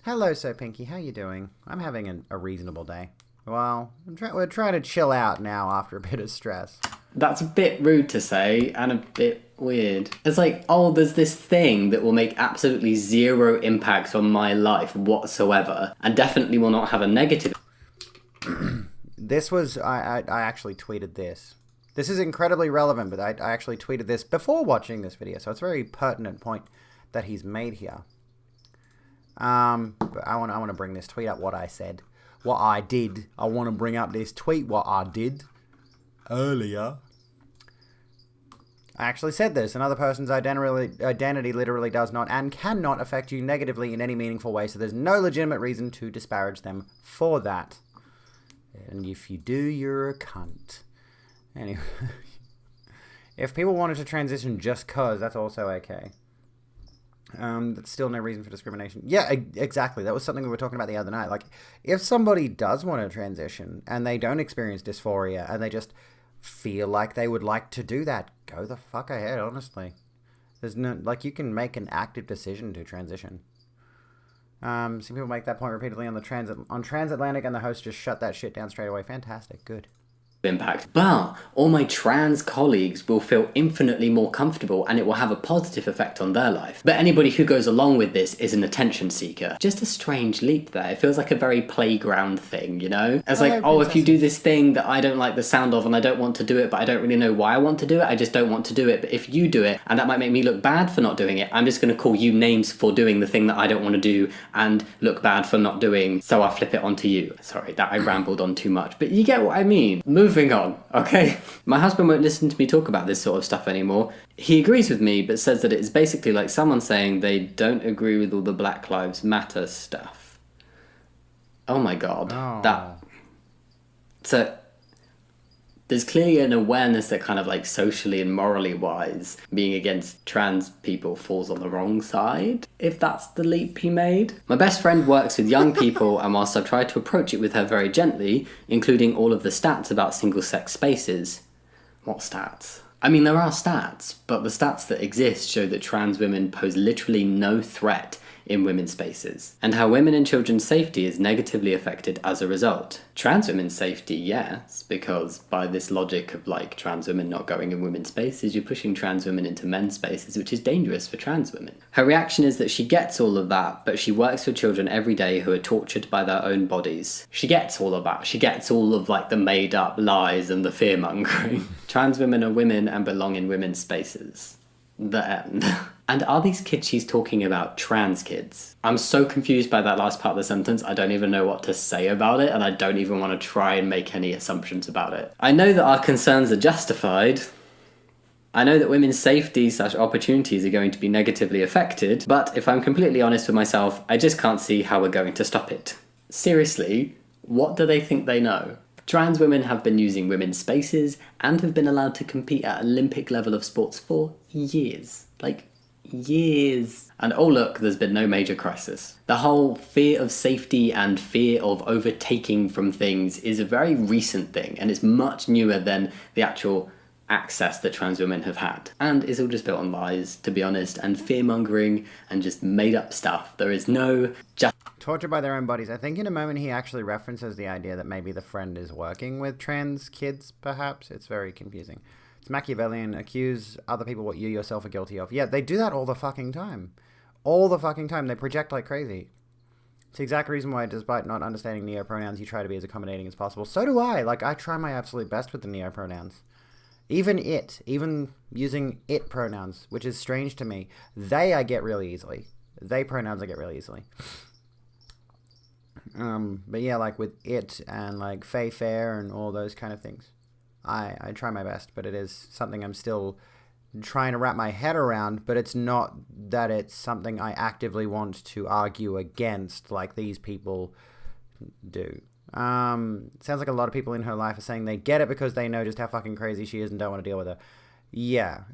Hello, So Pinky, how you doing? I'm having a reasonable day. Well, we're trying to chill out now after a bit of stress. That's a bit rude to say, and a bit weird. It's like, oh, there's this thing that will make absolutely zero impact on my life whatsoever, and definitely will not have a negative. This was, I actually tweeted this. This is incredibly relevant, but I actually tweeted this before watching this video, so it's a very pertinent point that he's made here. But I want to bring this tweet up, what I said. What I did. I want to bring up this tweet, what I did earlier. I actually said this. Another person's identity literally does not and cannot affect you negatively in any meaningful way, so there's no legitimate reason to disparage them for that. And if you do, you're a cunt. Anyway. If people wanted to transition just cause, that's also okay. That's still no reason for discrimination. Yeah, exactly. That was something we were talking about the other night. Like, if somebody does want to transition and they don't experience dysphoria and they just feel like they would like to do that, go the fuck ahead, honestly. There's no, like, you can make an active decision to transition. Some people make that point repeatedly on Transatlantic, and the host just shut that shit down straight away. Fantastic. Good. Impact, but all my trans colleagues will feel infinitely more comfortable and it will have a positive effect on their life. But anybody who goes along with this is an attention seeker. Just a strange leap there. It feels like a very playground thing, you know? It's like, oh, if you do this thing that I don't like the sound of and I don't want to do it, but I don't really know why I want to do it, I just don't want to do it. But if you do it, and that might make me look bad for not doing it, I'm just going to call you names for doing the thing that I don't want to do and look bad for not doing, so I flip it onto you. Sorry, that I rambled on too much, but you get what I mean. Moving on, okay? My husband won't listen to me talk about this sort of stuff anymore. He agrees with me, but says that it is basically like someone saying they don't agree with all the Black Lives Matter stuff. Oh my god. Oh. That... So... There's clearly an awareness that kind of like socially and morally wise, being against trans people falls on the wrong side, if that's the leap he made. My best friend works with young people, and whilst I've tried to approach it with her very gently, including all of the stats about single-sex spaces... What stats? I mean, there are stats, but the stats that exist show that trans women pose literally no threat in women's spaces, and how women and children's safety is negatively affected as a result. Trans women's safety, yes, because by this logic of like trans women not going in women's spaces, you're pushing trans women into men's spaces, which is dangerous for trans women. Her reaction is that she gets all of that, but she works with children every day who are tortured by their own bodies. She gets all of that. She gets all of like the made up lies and the fear mongering. Trans women are women and belong in women's spaces. The end. And are these kids she's talking about trans kids? I'm so confused by that last part of the sentence, I don't even know what to say about it, and I don't even want to try and make any assumptions about it. I know that our concerns are justified. I know that women's safety/opportunities are going to be negatively affected, but if I'm completely honest with myself, I just can't see how we're going to stop it. Seriously, what do they think they know? Trans women have been using women's spaces and have been allowed to compete at Olympic level of sports for years. Like, years. And oh look, there's been no major crisis. The whole fear of safety and fear of overtaking from things is a very recent thing, and it's much newer than the actual access that trans women have had. And it's all just built on lies, to be honest, and fear-mongering and just made up stuff. There is no tortured by their own bodies. I think in a moment he actually references the idea that maybe the friend is working with trans kids, perhaps. It's very confusing. It's Machiavellian. Accuse other people what you yourself are guilty of. Yeah, they do that all the fucking time. All the fucking time. They project like crazy. It's the exact reason why, despite not understanding neopronouns, you try to be as accommodating as possible. So do I. Like, I try my absolute best with the neopronouns. Even using it pronouns, which is strange to me. I get really easily. They pronouns I get really easily. But yeah, like with it and like fey fair and all those kind of things. I try my best, but it is something I'm still trying to wrap my head around, but it's not that it's something I actively want to argue against like these people do. Sounds like a lot of people in her life are saying they get it because they know just how fucking crazy she is and don't want to deal with her. Yeah,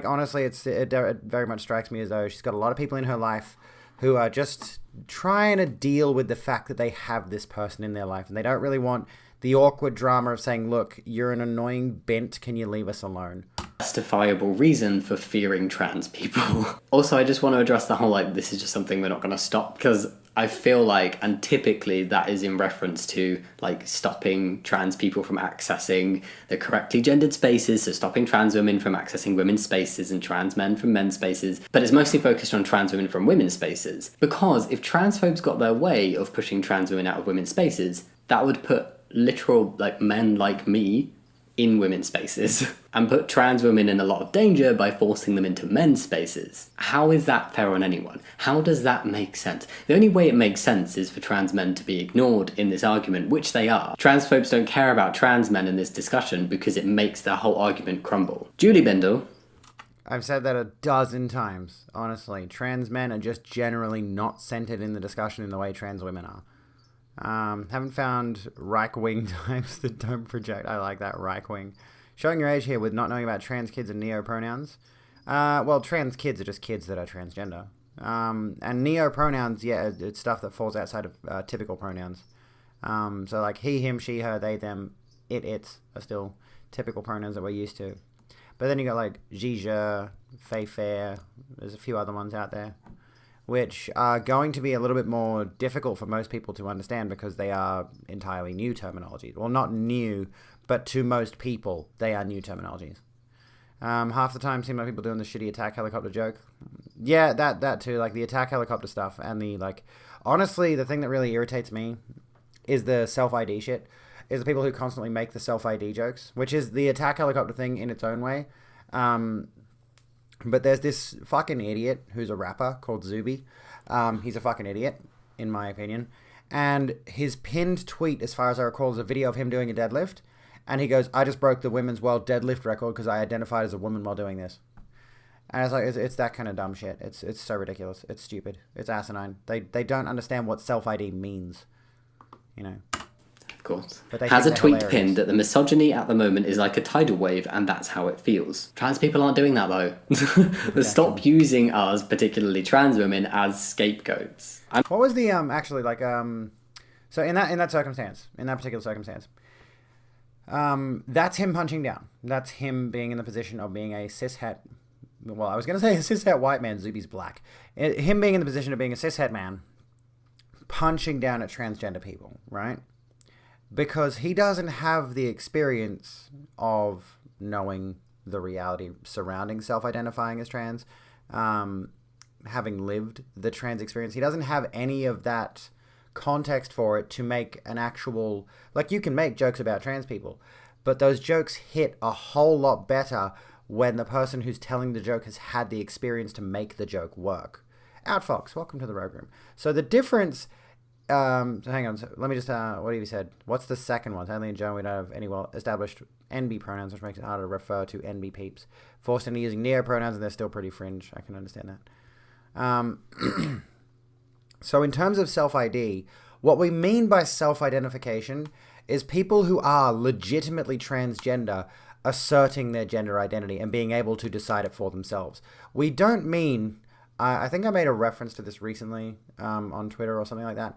honestly, it very much strikes me as though she's got a lot of people in her life who are just trying to deal with the fact that they have this person in their life, and they don't really want the awkward drama of saying, look, you're an annoying bent, can you leave us alone? Justifiable reason for fearing trans people. Also, I just want to address the whole, like, this is just something we're not going to stop, because I feel like, and typically that is in reference to, like, stopping trans people from accessing the correctly gendered spaces, so stopping trans women from accessing women's spaces and trans men from men's spaces, but it's mostly focused on trans women from women's spaces. Because if transphobes got their way of pushing trans women out of women's spaces, that would put literal, like, men like me in women's spaces and put trans women in a lot of danger by forcing them into men's spaces. How is that fair on anyone? How does that make sense? The only way it makes sense is for trans men to be ignored in this argument, which they are. Transphobes don't care about trans men in this discussion because it makes their whole argument crumble. Julie Bindle. I've said that 12 times, honestly. Trans men are just generally not centered in the discussion in the way trans women are. Haven't found right-wing types that don't project. I like that, right-wing. Showing your age here with not knowing about trans kids and neo-pronouns. Well, trans kids are just kids that are transgender. And neo-pronouns, yeah, it's stuff that falls outside of typical pronouns. So like he, him, she, her, they, them, it's are still typical pronouns that we're used to. But then you got like Zizha, Fei Fair, there's a few other ones out there, which are going to be a little bit more difficult for most people to understand because they are entirely new terminologies. Well, not new, but to most people, they are new terminologies. Half the time, seem like people doing the shitty attack helicopter joke. Yeah, that too, like the attack helicopter stuff, and the, like, honestly, the thing that really irritates me is the self-ID shit, is the people who constantly make the self-ID jokes, which is the attack helicopter thing in its own way. But there's this fucking idiot who's a rapper called Zuby. He's a fucking idiot, in my opinion. And his pinned tweet, as far as I recall, is a video of him doing a deadlift. And he goes, I just broke the women's world deadlift record because I identified as a woman while doing this. And it's like, it's that kind of dumb shit. It's so ridiculous. It's stupid. It's asinine. They don't understand what self-ID means. You know. course. But they Has a think tweet they're pinned hilarious. that the misogyny at the moment is like a tidal wave and that's how it feels. Trans people aren't doing that though. Stop using us, particularly trans women, as scapegoats. What was the actually like so in that circumstance, in that particular circumstance, that's him punching down. That's him being in the position of being a cishet. Well, I was going to say a cishet white man. Zuby's black. Him being in the position of being a cishet man, punching down at transgender people, right? Because he doesn't have the experience of knowing the reality surrounding self-identifying as trans, having lived the trans experience. He doesn't have any of that context for it to make an actual... Like, you can make jokes about trans people, but those jokes hit a whole lot better when the person who's telling the joke has had the experience to make the joke work. Outfox, welcome to the Rogue Room. So the difference... so hang on, so let me just, what have you said? What's the second one? Totally and Joan, we don't have any well-established NB pronouns, which makes it harder to refer to NB peeps. Forced into using neo pronouns, and they're still pretty fringe. I can understand that. So in terms of self-ID, what we mean by self-identification is people who are legitimately transgender asserting their gender identity and being able to decide it for themselves. We don't mean... I think I made a reference to this recently on Twitter or something like that.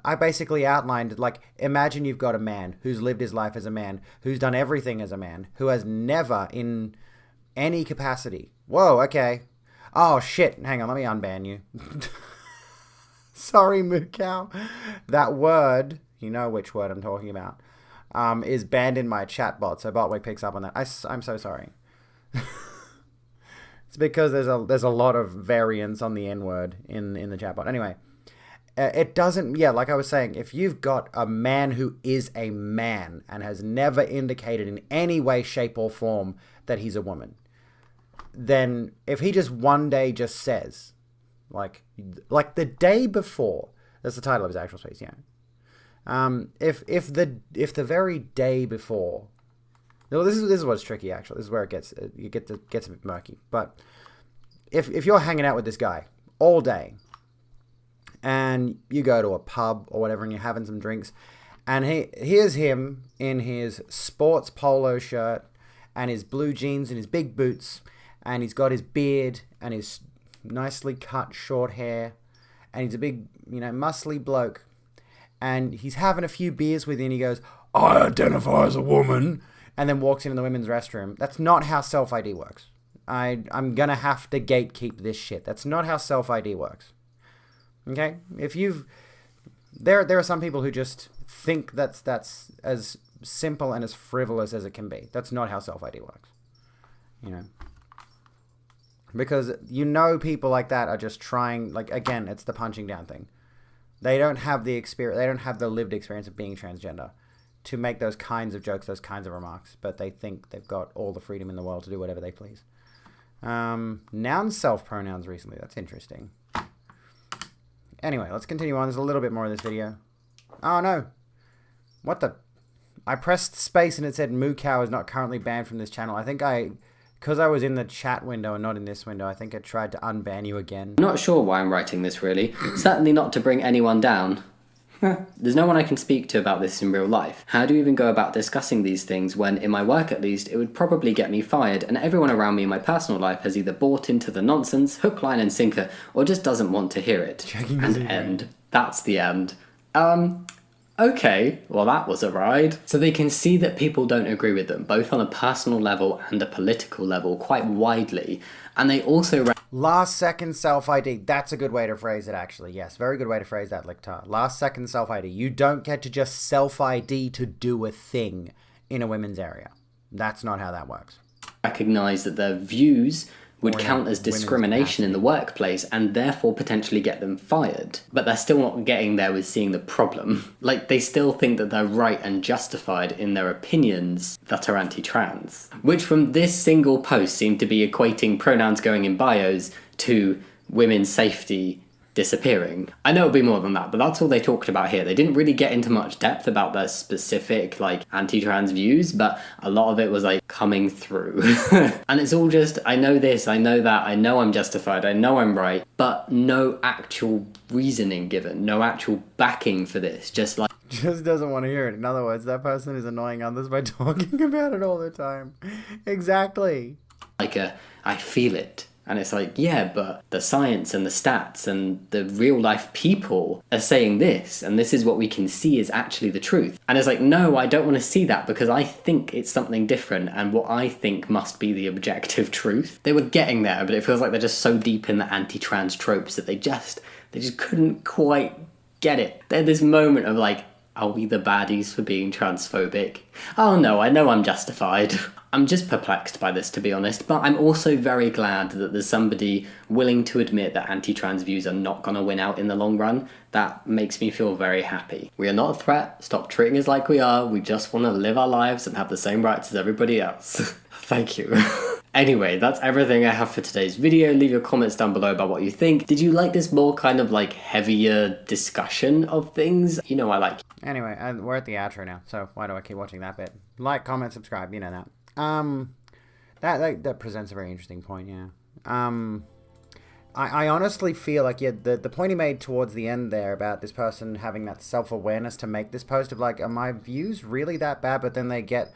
I basically outlined, like, imagine you've got a man who's lived his life as a man, who's done everything as a man, who has never in any capacity... Whoa, okay. Oh, shit. Hang on, let me unban you. Sorry, Moo Cow. That word, you know which word I'm talking about, is banned in my chatbot, so Botwig picks up on that. I'm so sorry. It's because there's a lot of variance on the N-word in the chatbot. Anyway, it doesn't... Yeah, like I was saying, if you've got a man who is a man and has never indicated in any way, shape, or form that he's a woman, then if he just one day just says, like the day before... That's the title of his actual piece, yeah. If the very day before... No, this is what's tricky, actually. This is where it gets a bit murky. But if you're hanging out with this guy all day, and you go to a pub or whatever, and you're having some drinks, and here's him in his sports polo shirt, and his blue jeans, and his big boots, and he's got his beard, and his nicely cut short hair, and he's a big, muscly bloke, and he's having a few beers with you, and he goes, "I identify as a woman," and then walks into the women's restroom. That's not how self-ID works. I'm gonna have to gatekeep this shit. That's not how self-ID works. Okay? There are some people who just think that's as simple and as frivolous as it can be. That's not how self-ID works. Because people like that are just trying, like, again, it's the punching down thing. They don't have the experience, they don't have the lived experience of being transgender to make those kinds of jokes, those kinds of remarks, but they think they've got all the freedom in the world to do whatever they please. Noun self-pronouns recently, that's interesting. Anyway, let's continue on. There's a little bit more of this video. Oh no. What the... I pressed space and it said Moo Cow is not currently banned from this channel. I think because I was in the chat window and not in this window, I think it tried to unban you again. I'm not sure why I'm writing this, really. Certainly not to bring anyone down. There's no one I can speak to about this in real life. How do you even go about discussing these things when, in my work at least, it would probably get me fired, and everyone around me in my personal life has either bought into the nonsense, hook, line and sinker, or just doesn't want to hear it. And end. That's the end. Okay, well that was a ride. So they can see that people don't agree with them, both on a personal level and a political level, quite widely. And they also... Last second self-ID. That's a good way to phrase it, actually. Yes, very good way to phrase that, Lictar. Last second self-ID. You don't get to just self-ID to do a thing in a women's area. That's not how that works. Recognise that their views would count as discrimination in the workplace and therefore potentially get them fired. But they're still not getting there with seeing the problem. Like, they still think that they're right and justified in their opinions that are anti-trans. Which from this single post seemed to be equating pronouns going in bios to women's safety disappearing. I know it'll be more than that, but that's all they talked about here. They didn't really get into much depth about their specific like anti-trans views, but a lot of it was like coming through. And it's all just, I know this, I know that, I know I'm justified, I know I'm right, but no actual reasoning given, no actual backing for this. Just doesn't want to hear it. In other words, that person is annoying others by talking about it all the time. Exactly. Like I feel it. And it's like, yeah, but the science and the stats and the real life people are saying this, and this is what we can see is actually the truth. And it's like, no, I don't want to see that because I think it's something different and what I think must be the objective truth. They were getting there, but it feels like they're just so deep in the anti-trans tropes that they just couldn't quite get it. They're this moment of like, are we the baddies for being transphobic? Oh no, I know I'm justified. I'm just perplexed by this, to be honest, but I'm also very glad that there's somebody willing to admit that anti-trans views are not going to win out in the long run. That makes me feel very happy. We are not a threat. Stop treating us like we are. We just want to live our lives and have the same rights as everybody else. Thank you. Anyway, that's everything I have for today's video. Leave your comments down below about what you think. Did you like this more kind of like heavier discussion of things? You know I like. Anyway, we're at the outro now, so why do I keep watching that bit? Like, comment, subscribe, you know that. That presents a very interesting point, yeah. I honestly feel like, yeah, the point he made towards the end there about this person having that self-awareness to make this post of like, are my views really that bad? But then they get,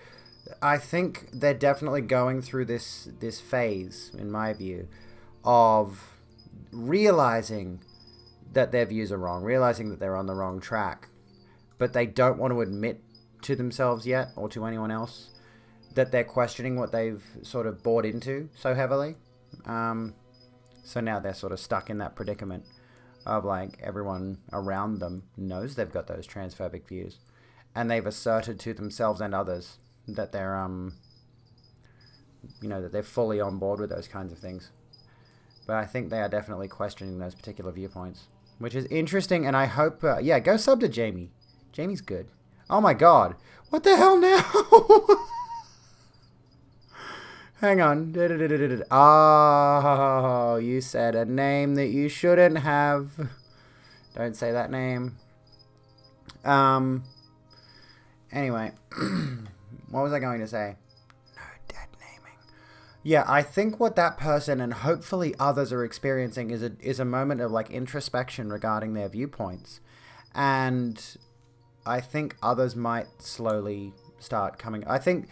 I think they're definitely going through this phase, in my view, of realizing that their views are wrong, realizing that they're on the wrong track, but they don't want to admit to themselves yet, or to anyone else, that they're questioning what they've sort of bought into so heavily. So now they're sort of stuck in that predicament of like everyone around them knows they've got those transphobic views, and they've asserted to themselves and others that they're that they're fully on board with those kinds of things. But I think they are definitely questioning those particular viewpoints, which is interesting. And I hope yeah, go sub to Jamie. Jamie's good. Oh my god, what the hell now? Hang on. Oh, you said a name that you shouldn't have. Don't say that name. Anyway. What was I going to say? No dead naming. Yeah, I think what that person and hopefully others are experiencing is a moment of like introspection regarding their viewpoints. And I think others might slowly start coming. I think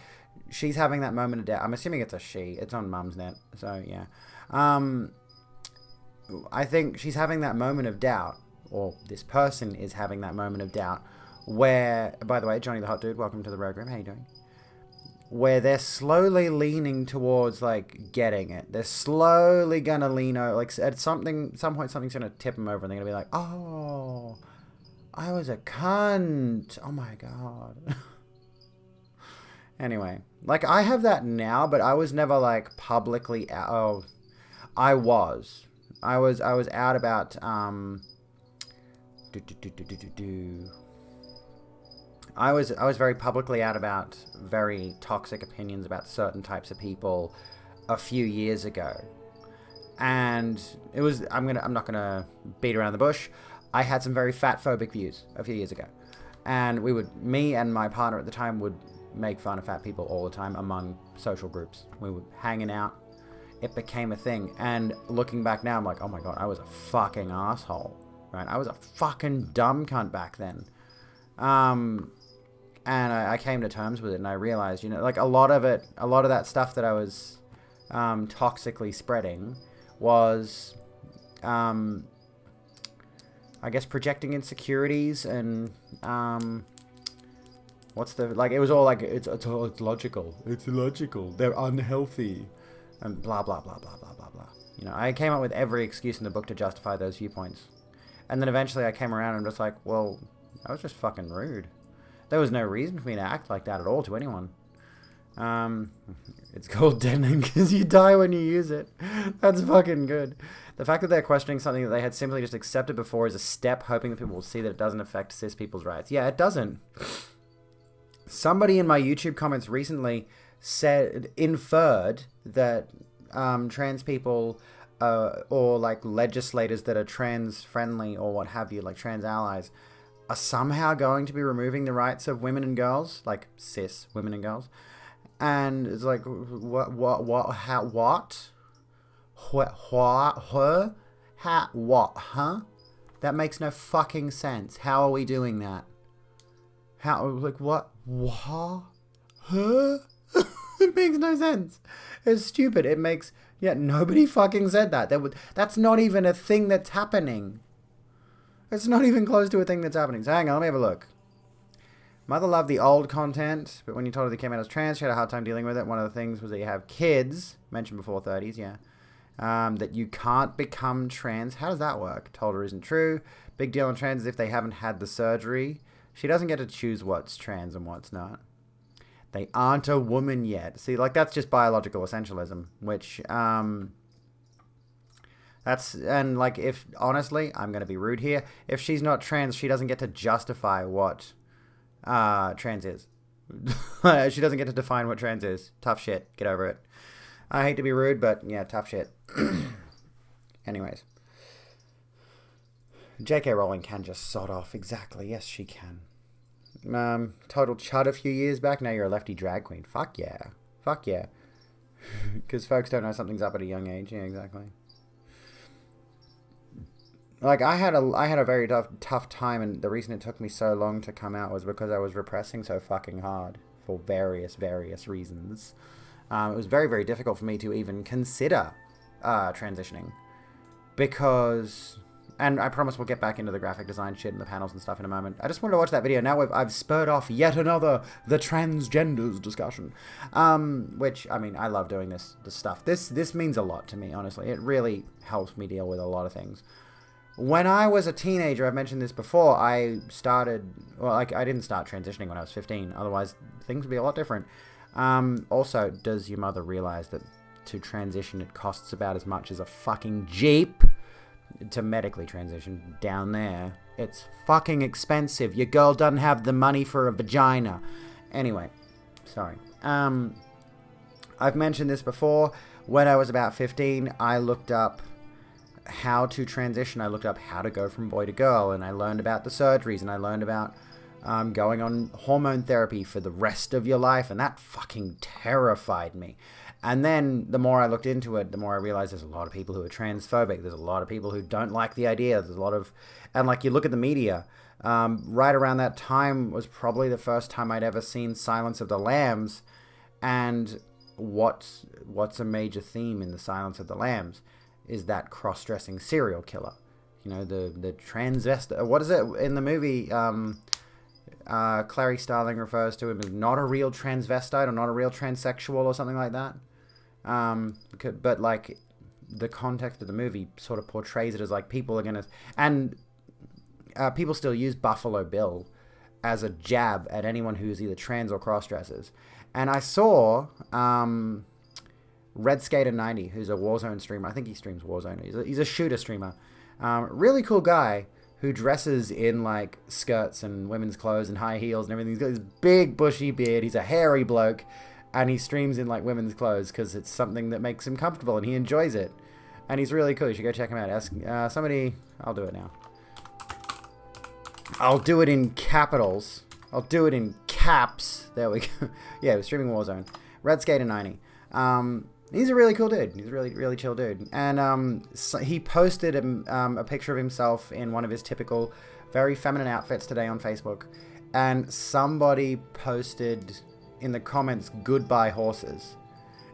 she's having that moment of doubt. I'm assuming it's a she. It's on Mumsnet. So, yeah. I think she's having that moment of doubt, or this person is having that moment of doubt, where, by the way, Johnny the Hot Dude, welcome to the Road Room. How you doing? Where they're slowly leaning towards, like, getting it. They're slowly going to lean over. Like, at some point, something's going to tip them over, and they're going to be like, oh, I was a cunt. Oh, my God. Anyway, like, I have that now, but I was never, like, publicly out. Oh, I was out about, I was very publicly out about very toxic opinions about certain types of people a few years ago. And it was, I'm not gonna beat around the bush. I had some very fat-phobic views a few years ago. And me and my partner at the time would make fun of fat people all the time among social groups. We were hanging out. It became a thing. And looking back now, I'm like, oh my god, I was a fucking asshole. Right? I was a fucking dumb cunt back then. And I came to terms with it, and I realized, like a lot of that stuff that I was toxically spreading was, I guess, projecting insecurities and it was all like, it's logical. It's illogical. They're unhealthy. And blah, blah, blah, blah, blah, blah, blah. I came up with every excuse in the book to justify those viewpoints. And then eventually I came around and just like, well, that was just fucking rude. There was no reason for me to act like that at all to anyone. It's called deadening because you die when you use it. That's fucking good. The fact that they're questioning something that they had simply just accepted before is a step, hoping that people will see that it doesn't affect cis people's rights. Yeah, it doesn't. Somebody in my YouTube comments recently inferred that trans people or like legislators that are trans friendly or what have you, like trans allies, are somehow going to be removing the rights of women and girls, like cis women and girls. And it's like, huh? That makes no fucking sense. How are we doing that? How, like, what? Huh? It makes no sense. It's stupid. It makes, yeah, nobody fucking said that. That's not even a thing that's happening. It's not even close to a thing that's happening. So hang on, let me have a look. Mother loved the old content, but when you told her they came out as trans, she had a hard time dealing with it. One of the things was that you have kids, mentioned before 30s, yeah, that you can't become trans. How does that work? Told her isn't true. Big deal on trans is if they haven't had the surgery. She doesn't get to choose what's trans and what's not. They aren't a woman yet. See, like, that's just biological essentialism, which, and like, if, honestly, I'm going to be rude here, if she's not trans, she doesn't get to justify what trans is. She doesn't get to define what trans is. Tough shit. Get over it. I hate to be rude, but yeah, tough shit. Anyways. J.K. Rowling can just sod off. Exactly. Yes, she can. Total chud a few years back. Now you're a lefty drag queen. Fuck yeah. Fuck yeah. Because folks don't know something's up at a young age. Yeah, exactly. Like, I had a very tough time, and the reason it took me so long to come out was because I was repressing so fucking hard for various reasons. It was very, very difficult for me to even consider transitioning because, and I promise we'll get back into the graphic design shit and the panels and stuff in a moment. I just wanted to watch that video. Now I've spurred off yet another the transgenders discussion, which, I mean, I love doing this stuff. This means a lot to me, honestly. It really helps me deal with a lot of things. When I was a teenager, I've mentioned this before, I didn't start transitioning when I was 15. Otherwise, things would be a lot different. Also, does your mother realize that to transition, it costs about as much as a fucking Jeep to medically transition down there? It's fucking expensive. Your girl doesn't have the money for a vagina. Anyway, sorry. I've mentioned this before. When I was about 15, I looked up how to transition. I looked up how to go from boy to girl, and I learned about the surgeries, and I learned about going on hormone therapy for the rest of your life, and that fucking terrified me. And then the more I looked into it, the more I realized there's a lot of people who are transphobic. There's a lot of people who don't like the idea. There's a lot of, and like, you look at the media, right around that time was probably the first time I'd ever seen Silence of the Lambs. And what's a major theme in the Silence of the Lambs is that cross-dressing serial killer. You know, the transvestite. What is it in the movie? Clary Starling refers to him as not a real transvestite or not a real transsexual or something like that. But like, the context of the movie sort of portrays it as like people are gonna, and people still use Buffalo Bill as a jab at anyone who's either trans or cross-dressers. And I saw Red Skater 90, who's a Warzone streamer. I think he streams Warzone. He's a shooter streamer. Really cool guy who dresses in like skirts and women's clothes and high heels and everything. He's got this big bushy beard. He's a hairy bloke, and he streams in like women's clothes because it's something that makes him comfortable and he enjoys it. And he's really cool. You should go check him out. Ask somebody. I'll do it now. I'll do it in capitals. I'll do it in caps. There we go. Yeah, we're streaming Warzone. Red Skater 90. He's a really cool dude. He's a really chill dude. And so he posted a picture of himself in one of his typical, very feminine outfits today on Facebook. And somebody posted in the comments, "Goodbye horses."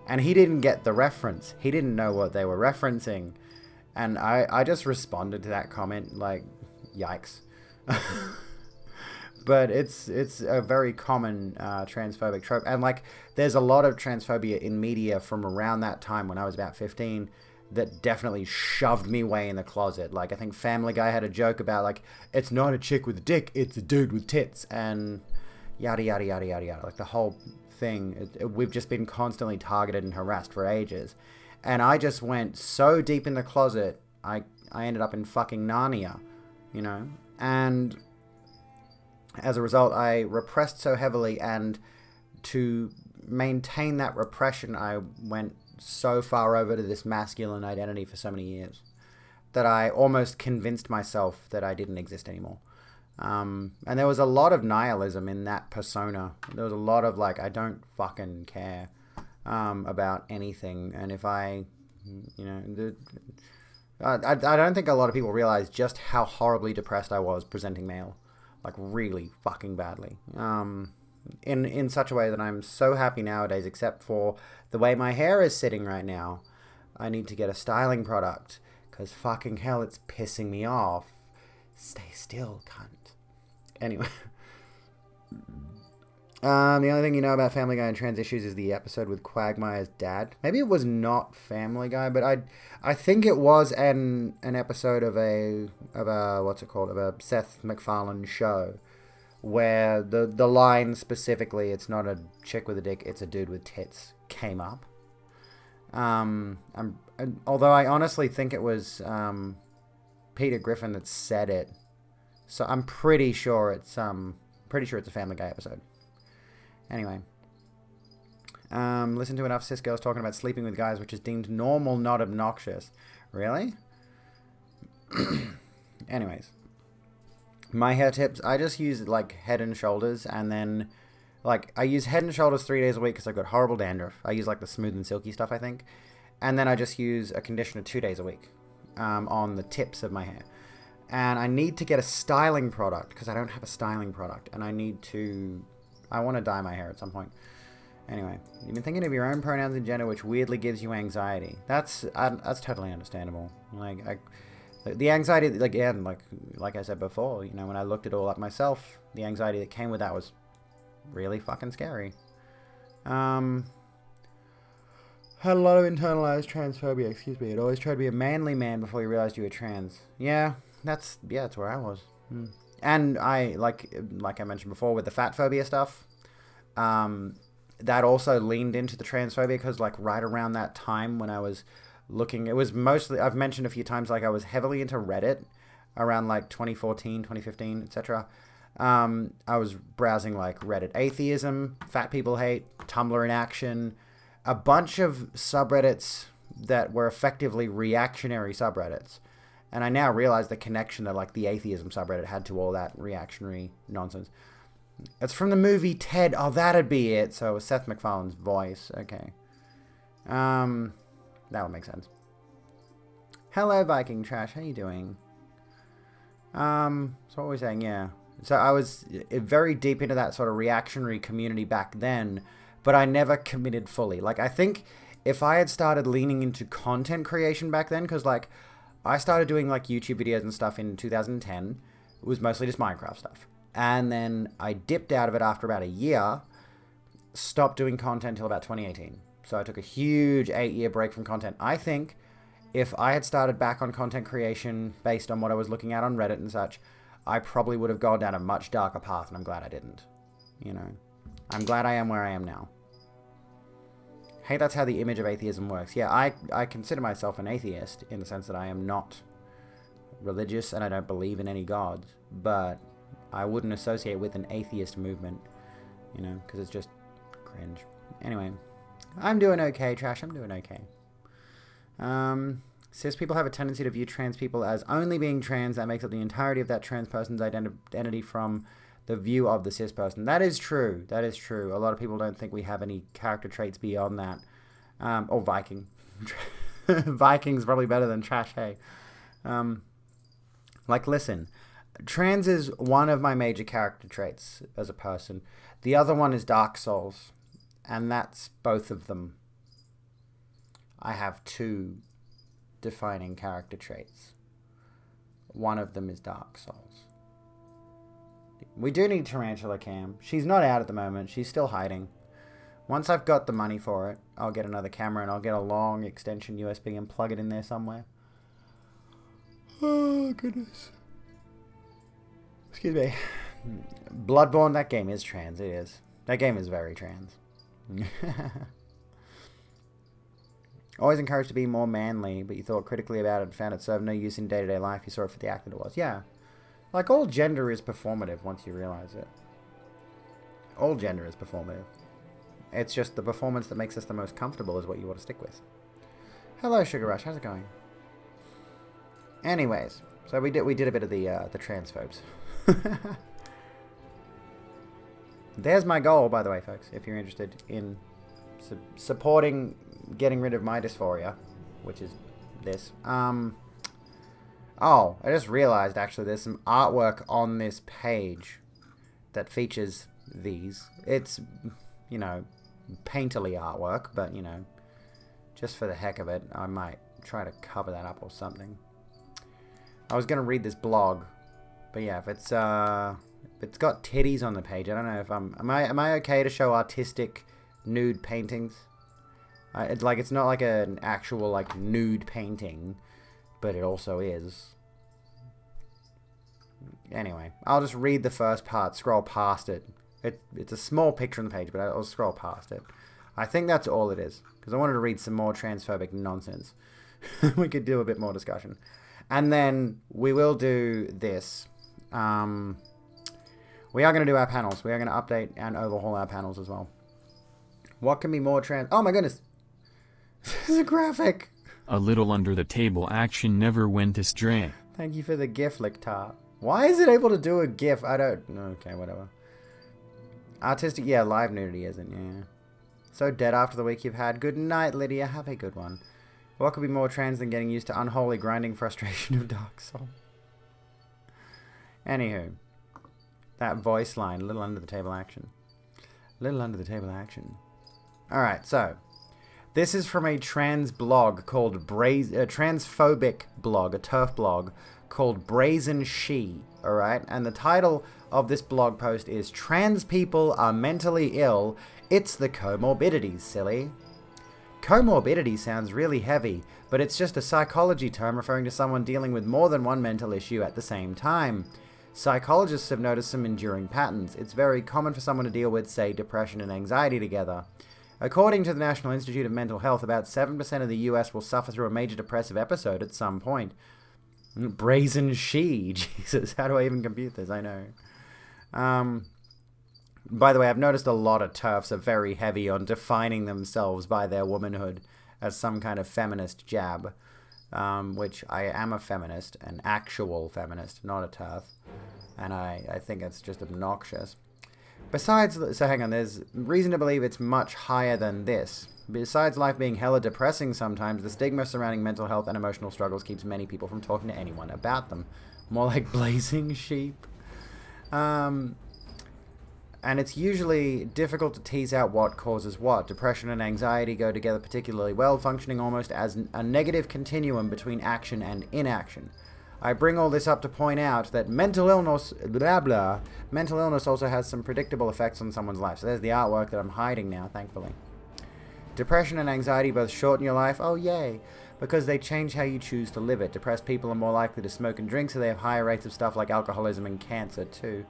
And he didn't get the reference. He didn't know what they were referencing. And I just responded to that comment like, yikes. But it's a very common transphobic trope. And like, there's a lot of transphobia in media from around that time when I was about 15 that definitely shoved me way in the closet. Like, I think Family Guy had a joke about like, it's not a chick with a dick, it's a dude with tits, and yada yada yada yada yada. Like, the whole thing, we've just been constantly targeted and harassed for ages. And I just went so deep in the closet, I ended up in fucking Narnia, you know? And as a result, I repressed so heavily, and to maintain that repression, I went so far over to this masculine identity for so many years that I almost convinced myself that I didn't exist anymore. And there was a lot of nihilism in that persona. There was a lot of like, I don't fucking care about anything. And if I, I don't think a lot of people realize just how horribly depressed I was presenting male. Like really fucking badly. In such a way that I'm so happy nowadays, except for the way my hair is sitting right now. I need to get a styling product, because fucking hell, it's pissing me off. Stay still, cunt. Anyway. The only thing you know about Family Guy and trans issues is the episode with Quagmire's dad. Maybe it was not Family Guy, but I think it was an episode of a what's it called, of a Seth MacFarlane show, where the line specifically, it's not a chick with a dick, it's a dude with tits, came up. Although I honestly think it was Peter Griffin that said it, so I'm pretty sure it's a Family Guy episode. Anyway, listen to enough cis girls talking about sleeping with guys, which is deemed normal, not obnoxious. Really? Anyways, my hair tips, I just use like Head and Shoulders, and then like I use Head and Shoulders 3 days a week because I've got horrible dandruff. I use like the smooth and silky stuff, I think, and then I just use a conditioner 2 days a week on the tips of my hair. And I need to get a styling product because I don't have a styling product, and I want to dye my hair at some point. Anyway, you've been thinking of your own pronouns and gender, which weirdly gives you anxiety. That's totally understandable. Like, the anxiety, again, like I said before, when I looked it all up myself, the anxiety that came with that was really fucking scary. Had a lot of internalized transphobia, excuse me. It always tried to be a manly man before you realized you were trans. Yeah, that's where I was. And I, like I mentioned before with the fat phobia stuff, that also leaned into the transphobia because like right around that time when I was looking, it was mostly, I've mentioned a few times, like I was heavily into Reddit around like 2014, 2015, etc. I was browsing like Reddit atheism, fat people hate, Tumblr in action, a bunch of subreddits that were effectively reactionary subreddits. And I now realize the connection that like the atheism subreddit had to all that reactionary nonsense. It's from the movie Ted. Oh, that'd be it. So it was Seth MacFarlane's voice. Okay. That would make sense. Hello, Viking Trash. How you doing? So what were we saying? Yeah. So I was very deep into that sort of reactionary community back then, but I never committed fully. Like, I think if I had started leaning into content creation back then, because like, I started doing like YouTube videos and stuff in 2010. It was mostly just Minecraft stuff. And then I dipped out of it after about a year, stopped doing content until about 2018. So I took a huge 8-year break from content. I think if I had started back on content creation based on what I was looking at on Reddit and such, I probably would have gone down a much darker path, and I'm glad I didn't. I'm glad I am where I am now. Hey, that's how the image of atheism works. Yeah, I consider myself an atheist in the sense that I am not religious and I don't believe in any gods, but I wouldn't associate with an atheist movement, because it's just cringe. Anyway, I'm doing okay, Trash. I'm doing okay. Cis people have a tendency to view trans people as only being trans. That makes up the entirety of that trans person's identity from the view of the cis person. That is true. That is true. A lot of people don't think we have any character traits beyond that. Or Viking. Viking's probably better than Trash, hey. Listen. Trans is one of my major character traits as a person. The other one is Dark Souls. And that's both of them. I have 2 defining character traits. One of them is Dark Souls. We do need Tarantula Cam. She's not out at the moment. She's still hiding. Once I've got the money for it, I'll get another camera and I'll get a long extension USB and plug it in there somewhere. Oh, goodness. Excuse me. Bloodborne, that game is trans. It is. That game is very trans. Always encouraged to be more manly, but you thought critically about it and found it served no use in day-to-day life. You saw it for the act that it was. Yeah. Like, all gender is performative once you realize it. All gender is performative. It's just the performance that makes us the most comfortable is what you want to stick with. Hello, Sugar Rush. How's it going? Anyways, so we did a bit of the transphobes. There's my goal, by the way, folks. If you're interested in supporting getting rid of my dysphoria, which is this. Oh, I just realized actually there's some artwork on this page that features these. It's, you know, painterly artwork, but, you know, just for the heck of it, I might try to cover that up or something. I was gonna read this blog, but yeah, if it's got titties on the page, I don't know if am I okay to show artistic nude paintings? It's not like an actual like nude painting, but it also is. Anyway, I'll just read the first part, scroll past it. It's a small picture on the page, but I'll scroll past it. I think that's all it is, because I wanted to read some more transphobic nonsense. We could do a bit more discussion. And then we will do this. We are going to do our panels. We are going to update and overhaul our panels as well. What can be more Oh my goodness! This is a graphic! A little under the table action never went astray. Thank you for the GIF, Lictar. Why is it able to do a GIF? I don't... Okay, whatever. Artistic... Yeah, live nudity isn't, yeah. So dead after the week you've had. Good night, Lydia. Have a good one. What could be more trans than getting used to unholy grinding frustration of Dark Soul? Anywho. That voice line, a little under the table action. Little under the table action. Alright, so... This is from a trans blog called a transphobic blog, a TERF blog, called Brazen She, alright? And the title of this blog post is Trans People Are Mentally Ill, It's the Comorbidities, Silly. Comorbidity sounds really heavy, but it's just a psychology term referring to someone dealing with more than one mental issue at the same time. Psychologists have noticed some enduring patterns. It's very common for someone to deal with, say, depression and anxiety together. According to the National Institute of Mental Health, about 7% of the US will suffer through a major depressive episode at some point. Brazen She. Jesus, how do I even compute this? I know. By the way, I've noticed a lot of TERFs are very heavy on defining themselves by their womanhood as some kind of feminist jab, which I am a feminist, an actual feminist, not a TERF, and I think it's just obnoxious. Besides, so hang on, there's reason to believe it's much higher than this. Besides life being hella depressing sometimes, the stigma surrounding mental health and emotional struggles keeps many people from talking to anyone about them. More like blazing sheep. And it's usually difficult to tease out what causes what. Depression and anxiety go together particularly well, functioning almost as a negative continuum between action and inaction. I bring all this up to point out that mental illness also has some predictable effects on someone's life. So there's the artwork that I'm hiding now, thankfully. Depression and anxiety both shorten your life, oh yay, because they change how you choose to live it. Depressed people are more likely to smoke and drink, so they have higher rates of stuff like alcoholism and cancer too.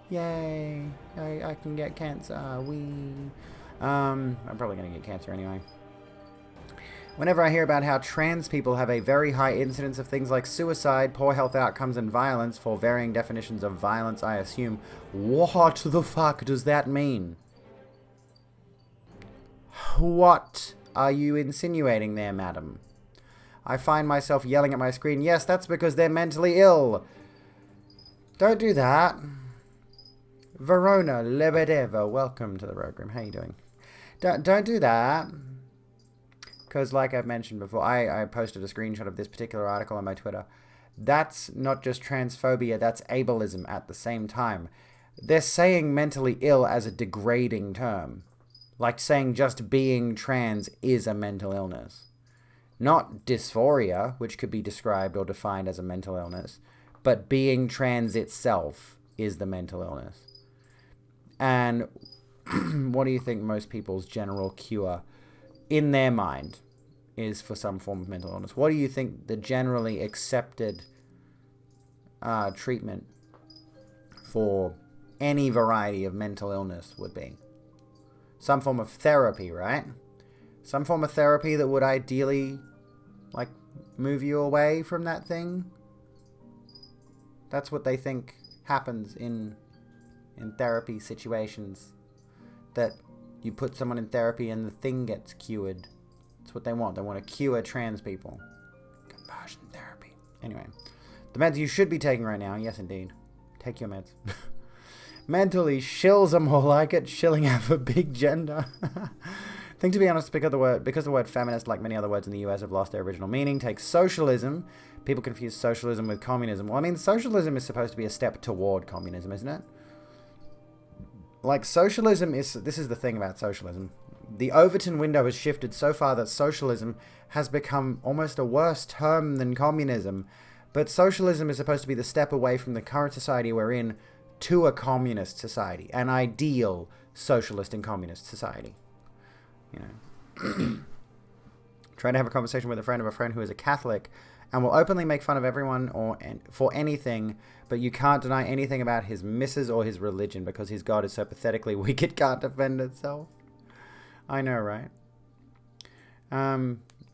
Yay, I can get cancer, I'm probably going to get cancer anyway. Whenever I hear about how trans people have a very high incidence of things like suicide, poor health outcomes, and violence, for varying definitions of violence, I assume, what the fuck does that mean? What are you insinuating there, madam? I find myself yelling at my screen, yes, that's because they're mentally ill. Don't do that. Verona Lebedeva, welcome to the Rogue Room. How you doing? Don't do that. Because like I've mentioned before, I posted a screenshot of this particular article on my Twitter. That's not just transphobia, that's ableism at the same time. They're saying mentally ill as a degrading term. Like saying just being trans is a mental illness. Not dysphoria, which could be described or defined as a mental illness, but being trans itself is the mental illness. And what do you think most people's general cure in their mind is for some form of mental illness? What do you think the generally accepted treatment for any variety of mental illness would be? Some form of therapy, right? Some form of therapy that would ideally, like, move you away from that thing. That's what they think happens in therapy situations that you put someone in therapy and the thing gets cured. That's what they want. They want to cure trans people. Conversion therapy. Anyway, the meds you should be taking right now. Yes, indeed. Take your meds. Mentally, shills are more like it. Shilling have a big gender. I think, to be honest, because the word feminist, like many other words in the US, have lost their original meaning. Take socialism. People confuse socialism with communism. Well, I mean, socialism is supposed to be a step toward communism, isn't it? Like, socialism is... This is the thing about socialism. The Overton window has shifted so far that socialism has become almost a worse term than communism. But socialism is supposed to be the step away from the current society we're in to a communist society. An ideal socialist and communist society. You know. Trying to have a conversation with a friend who is a Catholic and will openly make fun of everyone for anything, but you can't deny anything about his missus or his religion because his God is so pathetically weak it can't defend itself. I know, right?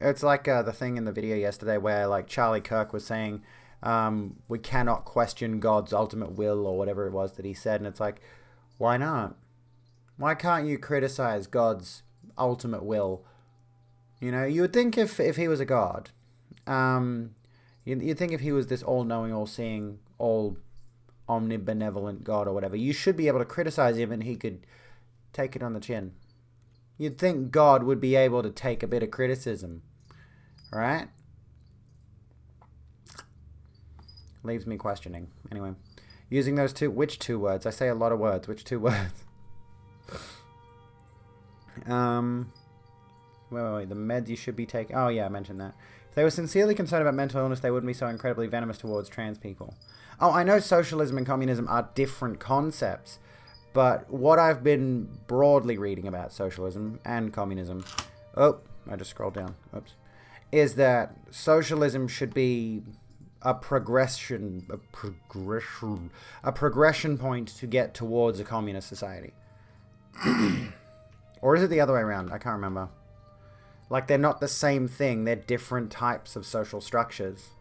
It's like the thing in the video yesterday where like Charlie Kirk was saying we cannot question God's ultimate will or whatever it was that he said, and it's like, why not? Why can't you criticize God's ultimate will? You know, you would think if he was a god, you'd think if he was this all-knowing, all-seeing, all-omnibenevolent God or whatever, you should be able to criticize him and he could take it on the chin. You'd think God would be able to take a bit of criticism, right? Leaves me questioning. Anyway, using those which two words? I say a lot of words. Which two words? Wait, the meds you should be taking. Oh, yeah, I mentioned that. If they were sincerely concerned about mental illness, they wouldn't be so incredibly venomous towards trans people. Oh, I know socialism and communism are different concepts, but what I've been broadly reading about socialism and communism, oh, I just scrolled down, oops, is that socialism should be a progression point to get towards a communist society. Or is it the other way around? I can't remember. Like, they're not the same thing. They're different types of social structures.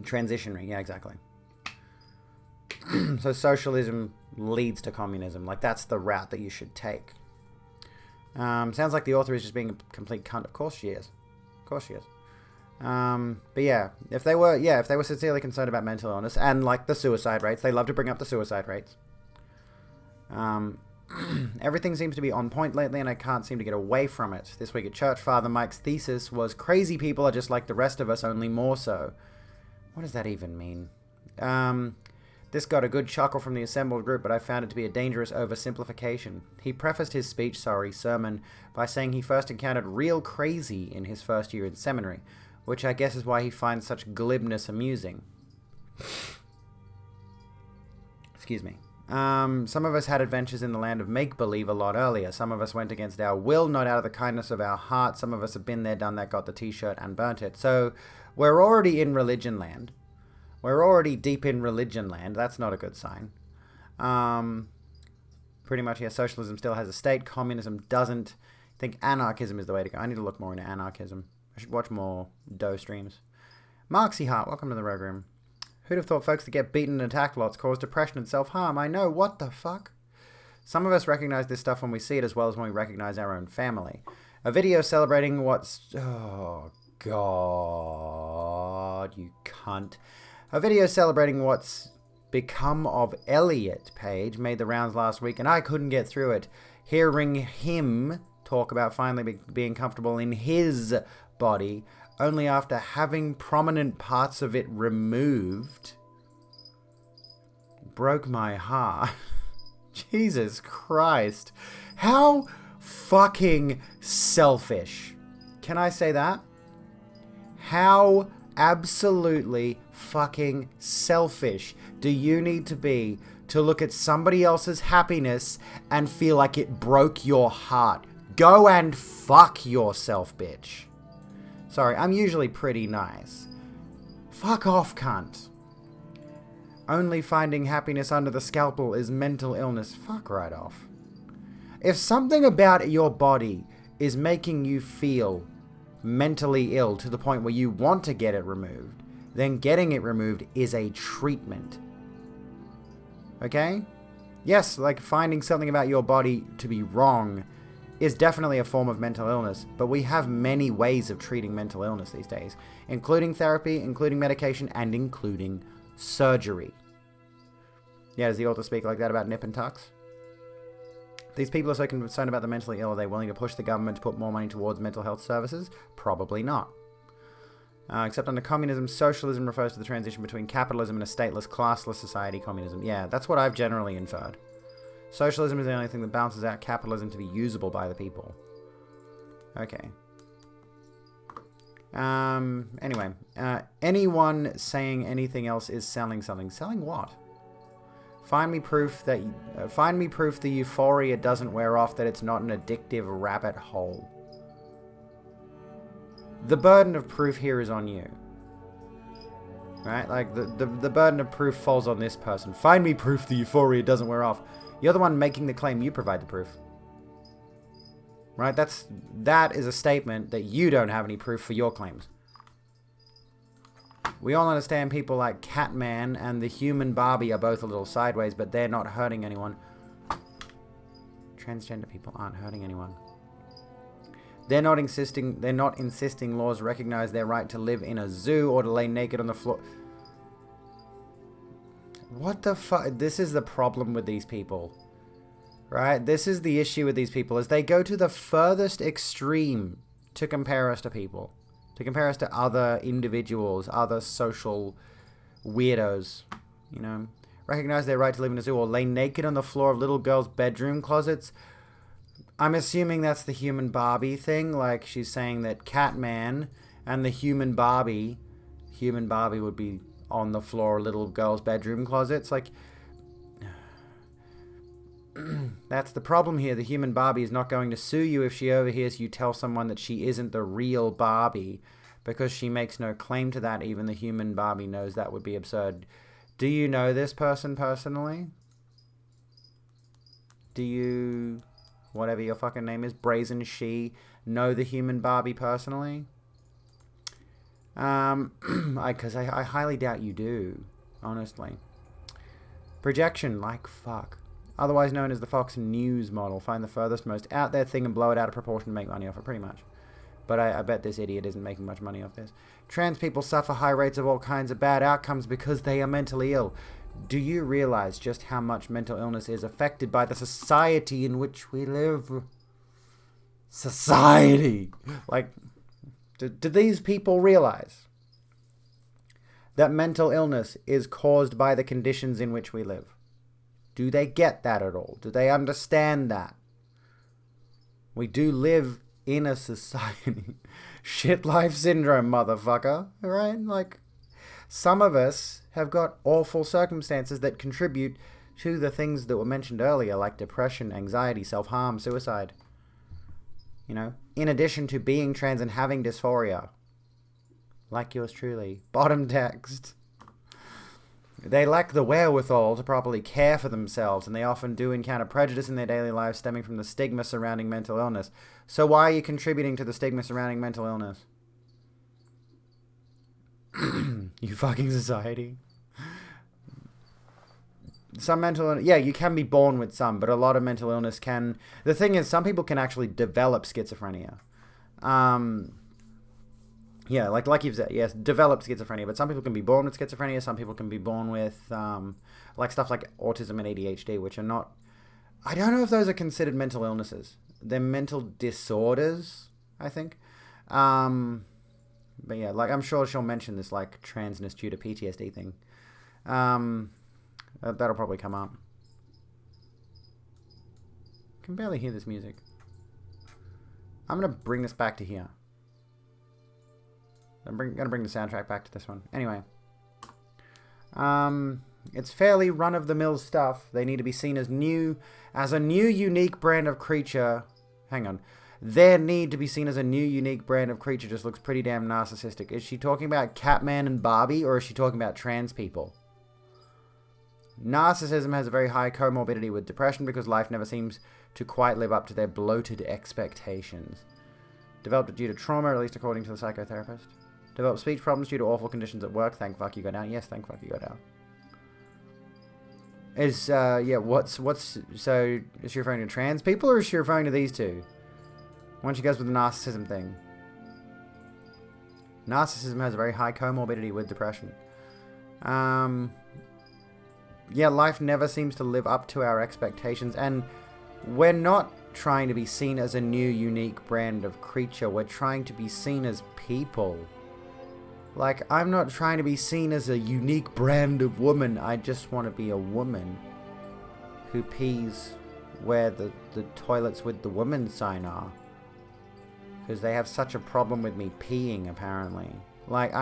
Transitionary, yeah, exactly. So socialism leads to communism. Like, that's the route that you should take. Sounds like the author is just being a complete cunt. Of course she is. Of course she is. But yeah, if they were sincerely concerned about mental illness and like the suicide rates, they love to bring up the suicide rates. Everything seems to be on point lately and I can't seem to get away from it. This week at church, Father Mike's thesis was crazy people are just like the rest of us, only more so. What does that even mean? This got a good chuckle from the assembled group, but I found it to be a dangerous oversimplification. He prefaced his sermon by saying he first encountered real crazy in his first year in seminary, which I guess is why he finds such glibness amusing. Excuse me. Some of us had adventures in the land of make-believe a lot earlier. Some of us went against our will, not out of the kindness of our heart. Some of us have been there, done that, got the t-shirt and burnt it. So we're already in religion land. We're already deep in religion land. That's not a good sign. Pretty much, yeah, socialism still has a state. Communism doesn't. I think anarchism is the way to go. I need to look more into anarchism. I should watch more Doe streams. Marksy Hart, welcome to the Rogue Room. Who'd have thought folks that get beaten and attacked lots cause depression and self-harm? I know, what the fuck? Some of us recognize this stuff when we see it as well as when we recognize our own family. A video celebrating what's... Oh, God, you cunt. A video celebrating what's become of Elliot Page made the rounds last week, and I couldn't get through it. Hearing him talk about finally being comfortable in his body... only after having prominent parts of it removed, broke my heart. Jesus Christ. How fucking selfish. Can I say that? How absolutely fucking selfish do you need to be to look at somebody else's happiness and feel like it broke your heart? Go and fuck yourself, bitch. Sorry, I'm usually pretty nice. Fuck off, cunt. Only finding happiness under the scalpel is mental illness. Fuck right off. If something about your body is making you feel mentally ill to the point where you want to get it removed, then getting it removed is a treatment. Okay? Yes, like finding something about your body to be wrong is definitely a form of mental illness, but we have many ways of treating mental illness these days, including therapy, including medication, and including surgery. Yeah, does the author speak like that about nip and tucks? These people are so concerned about the mentally ill, are they willing to push the government to put more money towards mental health services? Probably not. Except under communism, socialism refers to the transition between capitalism and a stateless, classless society. Communism, yeah, that's what I've generally inferred. Socialism is the only thing that balances out capitalism to be usable by the people. Okay. Anyway, anyone saying anything else is selling something. Selling what? Find me proof the euphoria doesn't wear off, that it's not an addictive rabbit hole. The burden of proof here is on you. Right? Like, the burden of proof falls on this person. Find me proof the euphoria doesn't wear off. You're the one making the claim, you provide the proof. Right? That is a statement that you don't have any proof for your claims. We all understand people like Catman and the human Barbie are both a little sideways, but they're not hurting anyone. Transgender people aren't hurting anyone. They're not insisting laws recognize their right to live in a zoo or to lay naked on the floor. What the fuck? This is the problem with these people. Right? This is the issue with these people, is they go to the furthest extreme to compare us to people. To compare us to other individuals, other social weirdos. You know? Recognize their right to live in a zoo or lay naked on the floor of little girls' bedroom closets. I'm assuming that's the human Barbie thing. Like, she's saying that Catman and the human Barbie would be on the floor of little girls' bedroom closets. Like, that's the problem here. The human Barbie is not going to sue you if she overhears you tell someone that she isn't the real Barbie, because she makes no claim to that. Even the human Barbie knows that would be absurd. Do you know this person personally? Do you, whatever your fucking name is, Brazen She, know the human Barbie personally? Because I highly doubt you do, honestly. Projection, like fuck. Otherwise known as the Fox News model. Find the furthest, most out there thing and blow it out of proportion to make money off it, pretty much. But I bet this idiot isn't making much money off this. Trans people suffer high rates of all kinds of bad outcomes because they are mentally ill. Do you realize just how much mental illness is affected by the society in which we live? Society! Like, do these people realize that mental illness is caused by the conditions in which we live? Do they get that at all? Do they understand that? We do live in a society. Shit life syndrome, motherfucker. Right? Like, some of us have got awful circumstances that contribute to the things that were mentioned earlier, like depression, anxiety, self-harm, suicide. You know? In addition to being trans and having dysphoria. Like yours truly. Bottom text. They lack the wherewithal to properly care for themselves, and they often do encounter prejudice in their daily lives stemming from the stigma surrounding mental illness. So why are you contributing to the stigma surrounding mental illness? You fucking society. Some mental illness, yeah, you can be born with some, but a lot of mental illness can... The thing is, some people can actually develop schizophrenia. Yeah, like you've said, yes, develop schizophrenia, but some people can be born with schizophrenia, some people can be born with, like, stuff like autism and ADHD, which are not... I don't know if those are considered mental illnesses. They're mental disorders, I think. But yeah, like, I'm sure she'll mention this, like, transness due to PTSD thing. That'll probably come up. I can barely hear this music. I'm going to bring this back to here. I'm going to bring the soundtrack back to this one. Anyway. It's fairly run-of-the-mill stuff. They need to be seen as a new unique brand of creature. Hang on. Their need to be seen as a new unique brand of creature just looks pretty damn narcissistic. Is she talking about Catman and Barbie, or is she talking about trans people? Narcissism has a very high comorbidity with depression because life never seems to quite live up to their bloated expectations. Developed due to trauma, at least according to the psychotherapist. Developed speech problems due to awful conditions at work. Thank fuck you go down. Yes, thank fuck you go down. Yeah, so is she referring to trans people or is she referring to these two? Once she goes with the narcissism thing. Narcissism has a very high comorbidity with depression. Yeah, life never seems to live up to our expectations, and we're not trying to be seen as a new, unique brand of creature. We're trying to be seen as people. Like, I'm not trying to be seen as a unique brand of woman. I just want to be a woman who pees where the toilets with the woman sign are. Because they have such a problem with me peeing, apparently. Like,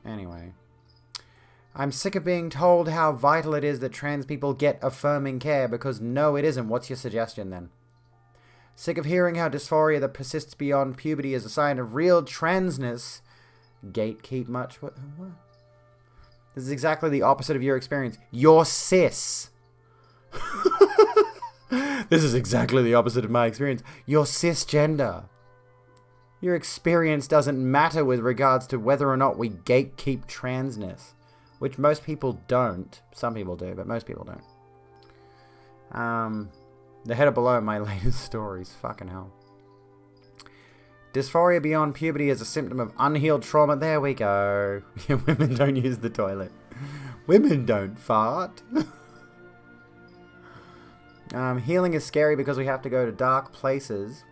Anyway. I'm sick of being told how vital it is that trans people get affirming care, because no, it isn't. What's your suggestion, then? Sick of hearing how dysphoria that persists beyond puberty is a sign of real transness. Gatekeep much? What? This is exactly the opposite of your experience. You're cis. This is exactly the opposite of my experience. You're cisgender. Your experience doesn't matter with regards to whether or not we gatekeep transness. Which most people don't. Some people do, but most people don't. The header below my latest stories. Fucking hell. Dysphoria beyond puberty is a symptom of unhealed trauma. There we go. Women don't use the toilet. Women don't fart. Healing is scary because we have to go to dark places.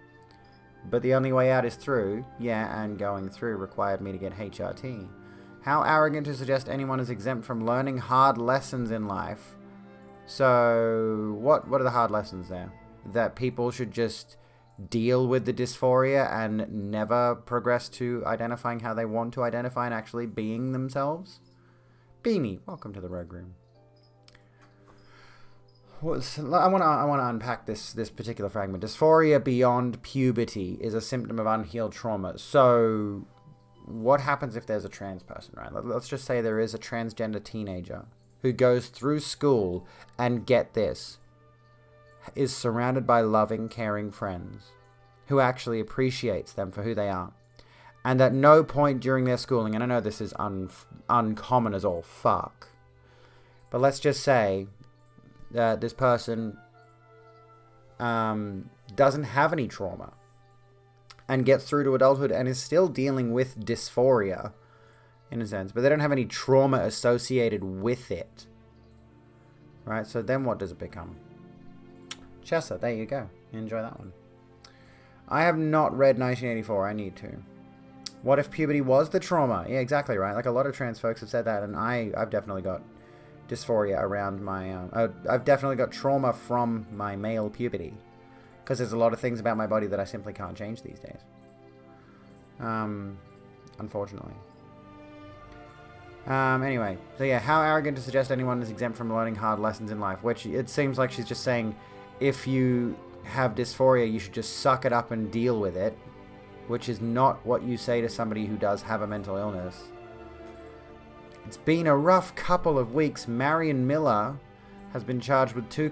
But the only way out is through. Yeah, and going through required me to get HRT. How arrogant to suggest anyone is exempt from learning hard lessons in life. So, what are the hard lessons there? That people should just deal with the dysphoria and never progress to identifying how they want to identify and actually being themselves? Beanie, welcome to the Rogue Room. I want to unpack this particular fragment. Dysphoria beyond puberty is a symptom of unhealed trauma. So, what happens if there's a trans person, right? Let's just say there is a transgender teenager who goes through school and, get this, is surrounded by loving, caring friends who actually appreciates them for who they are. And at no point during their schooling, and I know this is uncommon as all fuck, but let's just say that this person doesn't have any trauma and gets through to adulthood and is still dealing with dysphoria, in a sense, but they don't have any trauma associated with it. Right? So then what does it become? Chessa, there you go. Enjoy that one. I have not read 1984. I need to. What if puberty was the trauma? Yeah, exactly, right? Like, a lot of trans folks have said that, and I've definitely got dysphoria around my... I've definitely got trauma from my male puberty. Because there's a lot of things about my body that I simply can't change these days. Unfortunately. Anyway, so yeah, how arrogant to suggest anyone is exempt from learning hard lessons in life, which it seems like she's just saying if you have dysphoria, you should just suck it up and deal with it, which is not what you say to somebody who does have a mental illness. It's been a rough couple of weeks. Marion Miller has been charged with two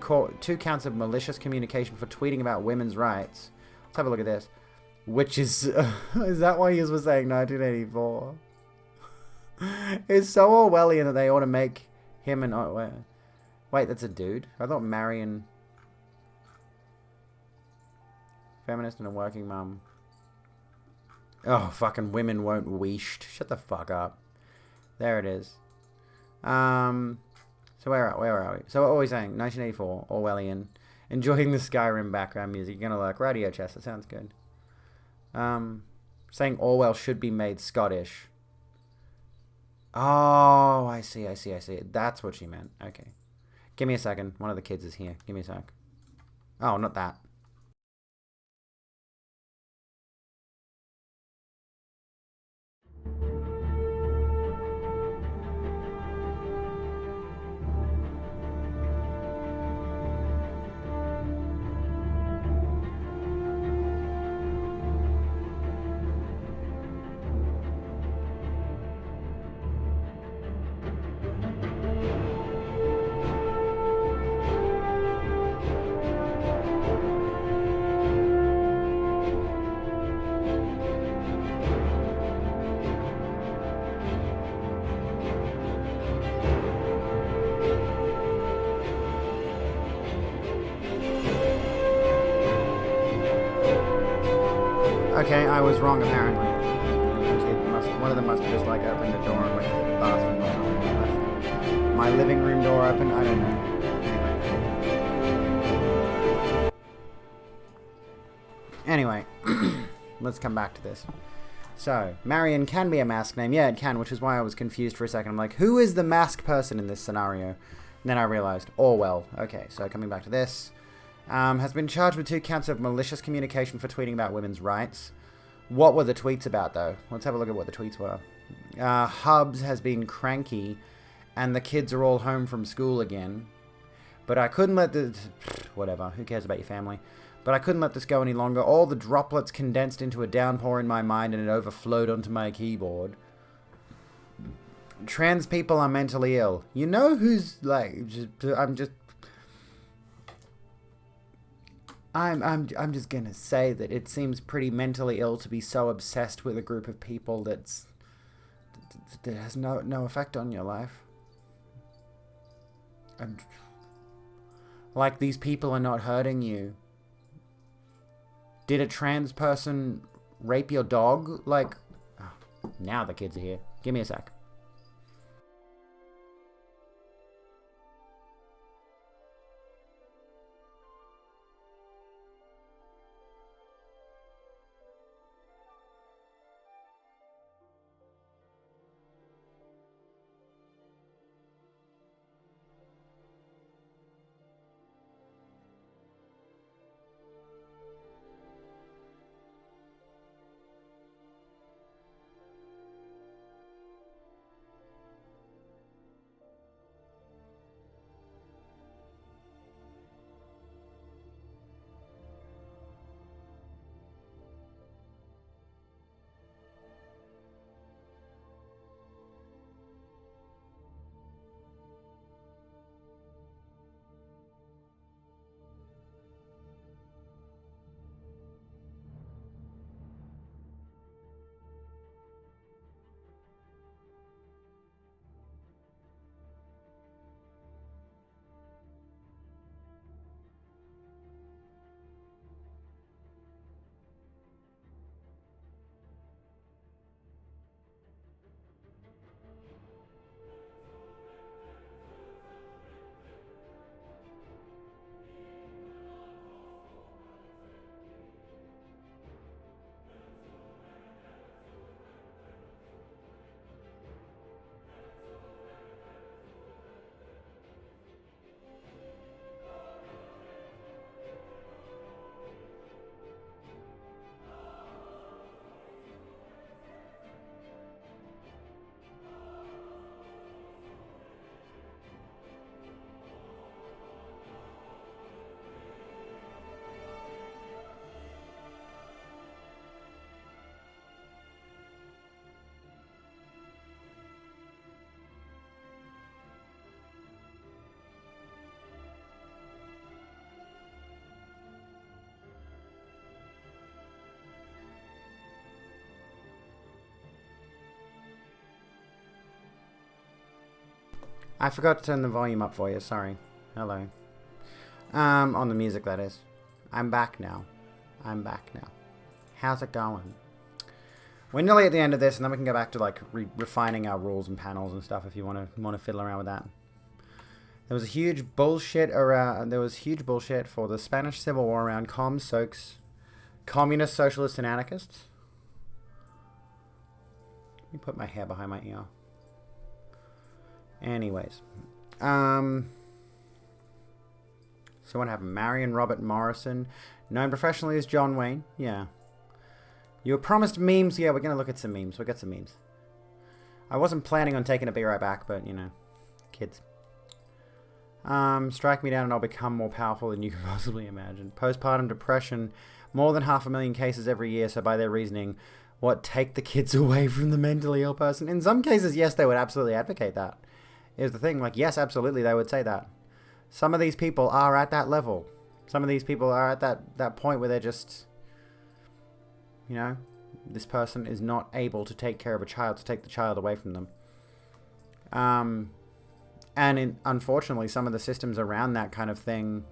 counts of malicious communication for tweeting about women's rights. Let's have a look at this. Which is... is that why he was saying 1984? It's so Orwellian that they ought to make him an... Oh, wait, that's a dude? I thought Marion... Feminist and a working mum. Oh, fucking women won't weesht. Shut the fuck up. There it is. So where are we? So what were we saying? 1984, Orwellian. Enjoying the Skyrim background music. You're gonna like Radio Chess. That sounds good. Saying Orwell should be made Scottish. Oh, I see. That's what she meant. Okay. Give me a second. One of the kids is here. Give me a sec. Oh, not that. Okay, I was wrong apparently. One of them must have just like opened the door and went to the bathroom or something. Left my living room door open. I don't know. Anyway, let's come back to this. So, Marion can be a mask name. Yeah, it can, which is why I was confused for a second. I'm like, who is the mask person in this scenario? And then I realized, Orwell. Okay, so coming back to this. Has been charged with 2 counts of malicious communication for tweeting about women's rights. What were the tweets about, though? Let's have a look at what the tweets were. Hubs has been cranky, and the kids are all home from school again. But I couldn't let the... Whatever, who cares about your family? But I couldn't let this go any longer. All the droplets condensed into a downpour in my mind, and it overflowed onto my keyboard. Trans people are mentally ill. You know who's, like... I'm just gonna say that it seems pretty mentally ill to be so obsessed with a group of people that has no effect on your life. Like, these people are not hurting you. Did a trans person rape your dog? Like, oh, now the kids are here. Give me a sec. I forgot to turn the volume up for you, sorry. Hello. On the music, that is. I'm back now. How's it going? We're nearly at the end of this, and then we can go back to, like, refining our rules and panels and stuff if you want to fiddle around with that. There was huge bullshit for the Spanish Civil War around communists, socialists, and anarchists. Let me put my hair behind my ear. Anyways. So what happened? Marion Robert Morrison, known professionally as John Wayne. Yeah. You were promised memes. Yeah, we're going to look at some memes. We'll get some memes. I wasn't planning on taking a be right back, but, you know, kids. Strike me down and I'll become more powerful than you can possibly imagine. Postpartum depression, more than 500,000 cases every year, so by their reasoning, what, take the kids away from the mentally ill person? In some cases, yes, they would absolutely advocate that. Here's the thing, like, yes, absolutely, they would say that. Some of these people are at that level. Some of these people are at that point where they're just, you know, this person is not able to take care of a child, to take the child away from them. Unfortunately, some of the systems around that kind of thing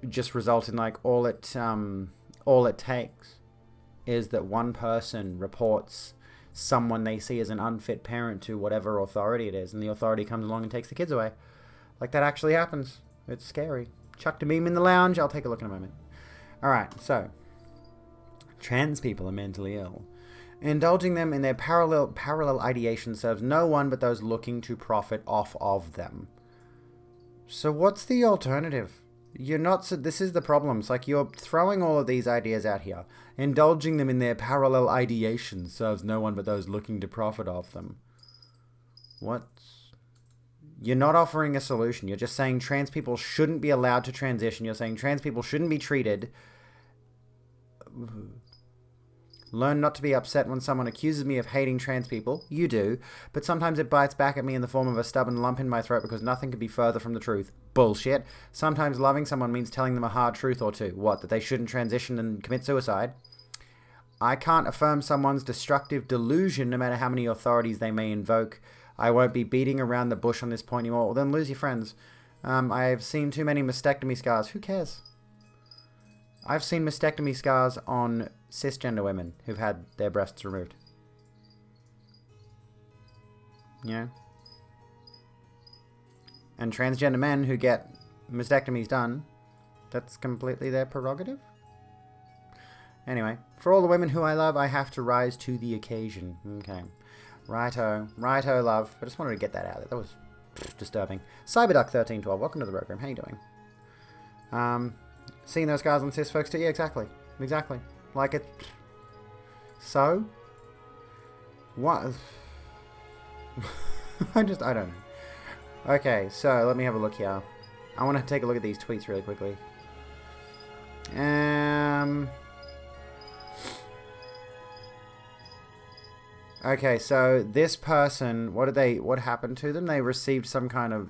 just result in, like, all it all it takes is that one person reports someone they see as an unfit parent to whatever authority it is, and the authority comes along and takes the kids away. Like, that actually happens. It's scary. Chucked a meme in the lounge. I'll take a look in a moment. Alright, so. Trans people are mentally ill. Indulging them in their parallel ideation serves no one but those looking to profit off of them. So what's the alternative? You're not... This is the problem. It's like you're throwing all of these ideas out here. Indulging them in their parallel ideation serves no one but those looking to profit off them. What? You're not offering a solution. You're just saying trans people shouldn't be allowed to transition. You're saying trans people shouldn't be treated... Learn not to be upset when someone accuses me of hating trans people. You do. But sometimes it bites back at me in the form of a stubborn lump in my throat because nothing could be further from the truth. Bullshit. Sometimes loving someone means telling them a hard truth or two. What, that they shouldn't transition and commit suicide? I can't affirm someone's destructive delusion no matter how many authorities they may invoke. I won't be beating around the bush on this point anymore. Well, then lose your friends. I've seen too many mastectomy scars. Who cares? I've seen mastectomy scars on cisgender women who've had their breasts removed. Yeah. And transgender men who get mastectomies done, that's completely their prerogative? Anyway, for all the women who I love, I have to rise to the occasion. Okay. Righto. Righto, love. I just wanted to get that out there. That was disturbing. Cyberduck1312, welcome to the program. How you doing? Seeing those scars on cis folks too? Yeah, exactly. Exactly. Like it... So? What? I don't know. Okay, so let me have a look here. I want to take a look at these tweets really quickly. Okay, so this person, what happened to them? They received some kind of,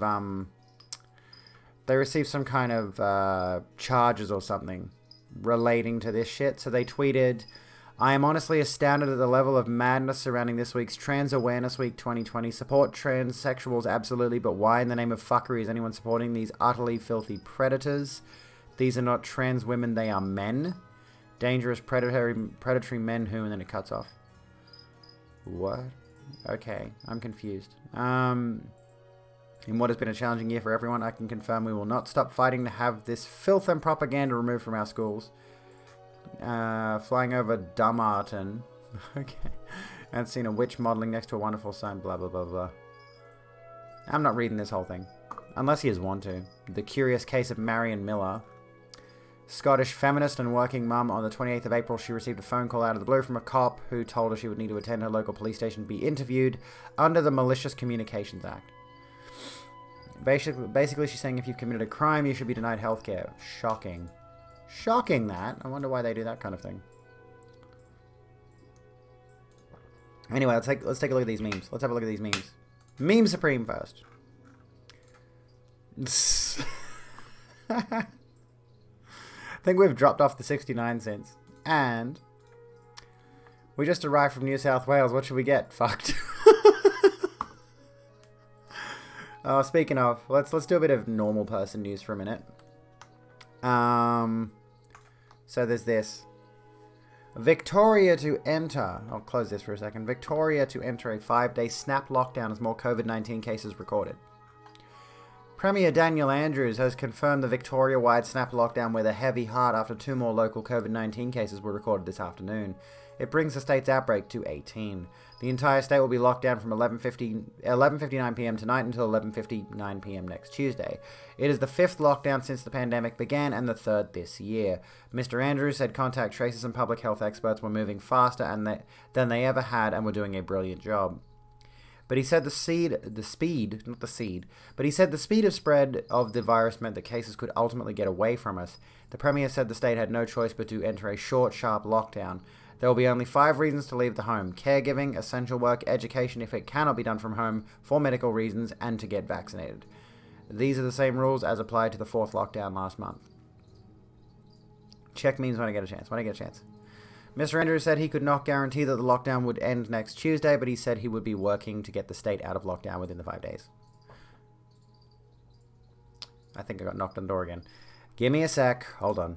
charges or something relating to this shit. So they tweeted, I am honestly astounded at the level of madness surrounding this week's Trans Awareness Week 2020. Support transsexuals, absolutely, but why in the name of fuckery is anyone supporting these utterly filthy predators? These are not trans women, they are men. Dangerous predatory men who, and then it cuts off. What? Okay, I'm confused. In what has been a challenging year for everyone, I can confirm we will not stop fighting to have this filth and propaganda removed from our schools. Flying over Dumbarton. Okay. And seen a witch modelling next to a wonderful sign, blah, blah, blah, blah. I'm not reading this whole thing. Unless you want to. The Curious Case of Marion Miller. Scottish feminist and working mum. On the 28th of April, she received a phone call out of the blue from a cop who told her she would need to attend her local police station to be interviewed under the Malicious Communications Act. Basically, she's saying if you've committed a crime, you should be denied healthcare. Shocking. Shocking that. I wonder why they do that kind of thing. Anyway, let's take a look at these memes. Let's have a look at these memes. Meme Supreme first. I think we've dropped off the 69 cents. And we just arrived from New South Wales. What should we get? Fucked. Oh, speaking of, let's do a bit of normal person news for a minute. So there's this. Victoria to enter. I'll close this for a second. Victoria to enter a 5-day snap lockdown as more COVID-19 cases recorded. Premier Daniel Andrews has confirmed the Victoria-wide snap lockdown with a heavy heart after 2 more local COVID-19 cases were recorded this afternoon. It brings the state's outbreak to 18. The entire state will be locked down from 11:59 p.m. tonight until 11:59 p.m. next Tuesday. It is the 5th lockdown since the pandemic began and the 3rd this year. Mr. Andrews said contact tracers and public health experts were moving faster than they ever had and were doing a brilliant job. But he said the speed of spread of the virus meant that cases could ultimately get away from us. The Premier said the state had no choice but to enter a short, sharp lockdown. There will be only 5 reasons to leave the home: caregiving, essential work, education if it cannot be done from home for medical reasons, and to get vaccinated. These are the same rules as applied to the 4th lockdown last month. Check memes when I get a chance. Mr. Andrews said he could not guarantee that the lockdown would end next Tuesday, but he said he would be working to get the state out of lockdown within the 5 days. I think I got knocked on the door again. Give me a sec. Hold on.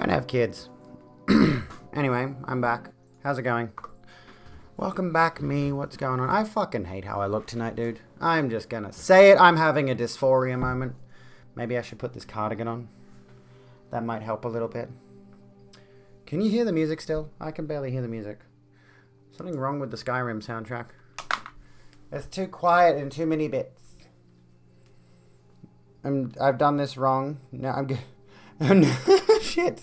Don't have kids. Anyway, I'm back. How's it going? Welcome back, me. What's going on? I fucking hate how I look tonight, dude. I'm just gonna say it. I'm having a dysphoria moment. Maybe I should put this cardigan on. That might help a little bit. Can you hear the music still? I can barely hear the music. Something wrong with the Skyrim soundtrack. It's too quiet and too many bits. I've done this wrong. Now I'm shit.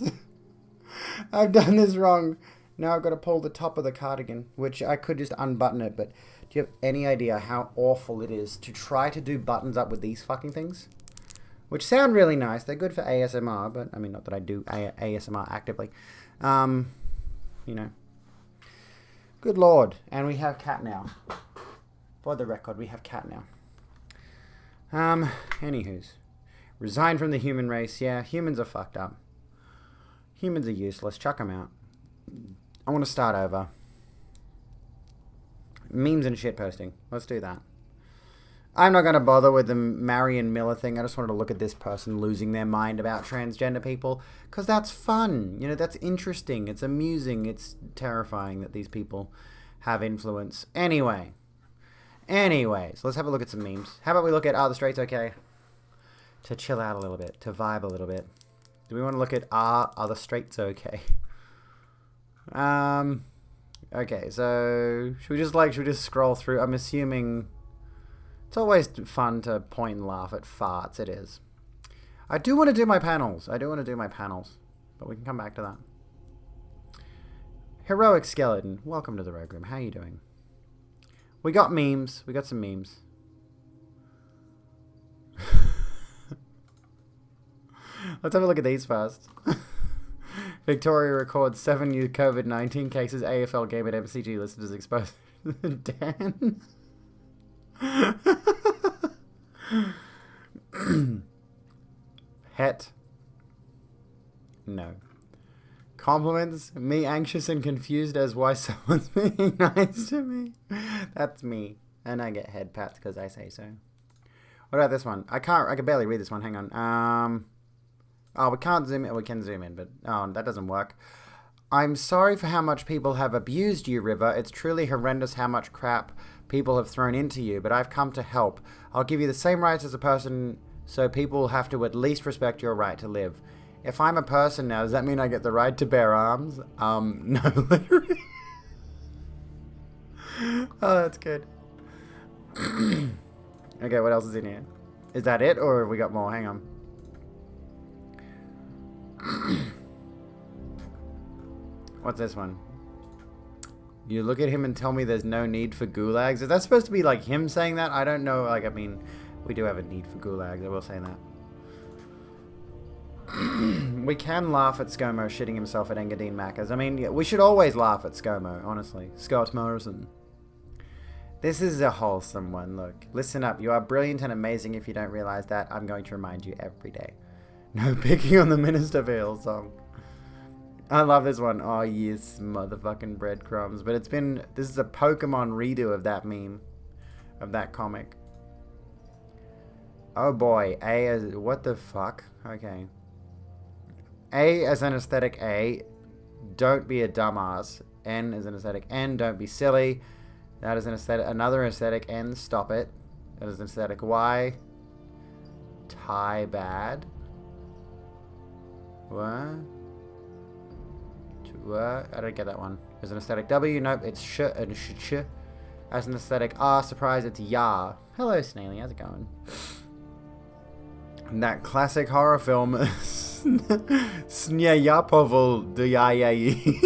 I've done this wrong. Now I've got to pull the top of the cardigan, which I could just unbutton it, but do you have any idea how awful it is to try to do buttons up with these fucking things? Which sound really nice. They're good for ASMR, but I mean, not that I do ASMR actively. You know. Good lord. And we have cat now. For the record, we have cat now. Anywho's. Resign from the human race. Yeah, humans are fucked up. Humans are useless. Chuck them out. I want to start over. Memes and shit posting. Let's do that. I'm not going to bother with the Marion Miller thing. I just wanted to look at this person losing their mind about transgender people. Because that's fun. You know, that's interesting. It's amusing. It's terrifying that these people have influence. Anyways, let's have a look at some memes. How about we look at Are the Straights Okay? To chill out a little bit. To vibe a little bit. Do we want to look at Are the Straights Okay? Okay, so should we just scroll through? I'm assuming it's always fun to point and laugh at farts. It is. I do want to do my panels. But we can come back to that. Heroic Skeleton, welcome to the Rogue Room. How are you doing? We got memes. We got some memes. Let's have a look at these first. Victoria records 7 new COVID-19 cases. AFL game at MCG listed as exposed. Dan? Het? No. Compliments? Me anxious and confused as why someone's being nice to me. That's me. And I get head pats because I say so. What about this one? I can barely read this one. Hang on. Oh, we can't zoom in. We can zoom in, but oh, that doesn't work. I'm sorry for how much people have abused you, River. It's truly horrendous how much crap people have thrown into you, but I've come to help. I'll give you the same rights as a person, so people have to at least respect your right to live. If I'm a person now, does that mean I get the right to bear arms? No, literally. Oh, that's good. Okay, what else is in here? Is that it, or have we got more? Hang on. What's this one? You look at him and tell me there's no need for gulags. Is that supposed to be like him saying that? I don't know. Like, I mean, we do have a need for gulags. I will say that. We can laugh at ScoMo shitting himself at Engadine Macca's. I mean, yeah, we should always laugh at ScoMo, honestly. Scott Morrison. This is a wholesome one. Look, listen up. You are brilliant and amazing. If you don't realize that, I'm going to remind you every day. No picking on the Minister Veil song. I love this one. Oh, yes, motherfucking breadcrumbs. But it's been... This is a Pokemon redo of that meme. Of that comic. Oh, boy. A as... What the fuck? Okay. A as an aesthetic A. Don't be a dumbass. N as an aesthetic N. Don't be silly. That is an aesthetic... Another aesthetic N. Stop it. That is an aesthetic Y. Tie bad. What? I don't get that one. As an aesthetic W, nope, it's sh and sh. As an aesthetic R, surprise, it's ya. Hello, Snaily, how's it going? And that classic horror film, Snyayapovel Dyayayi.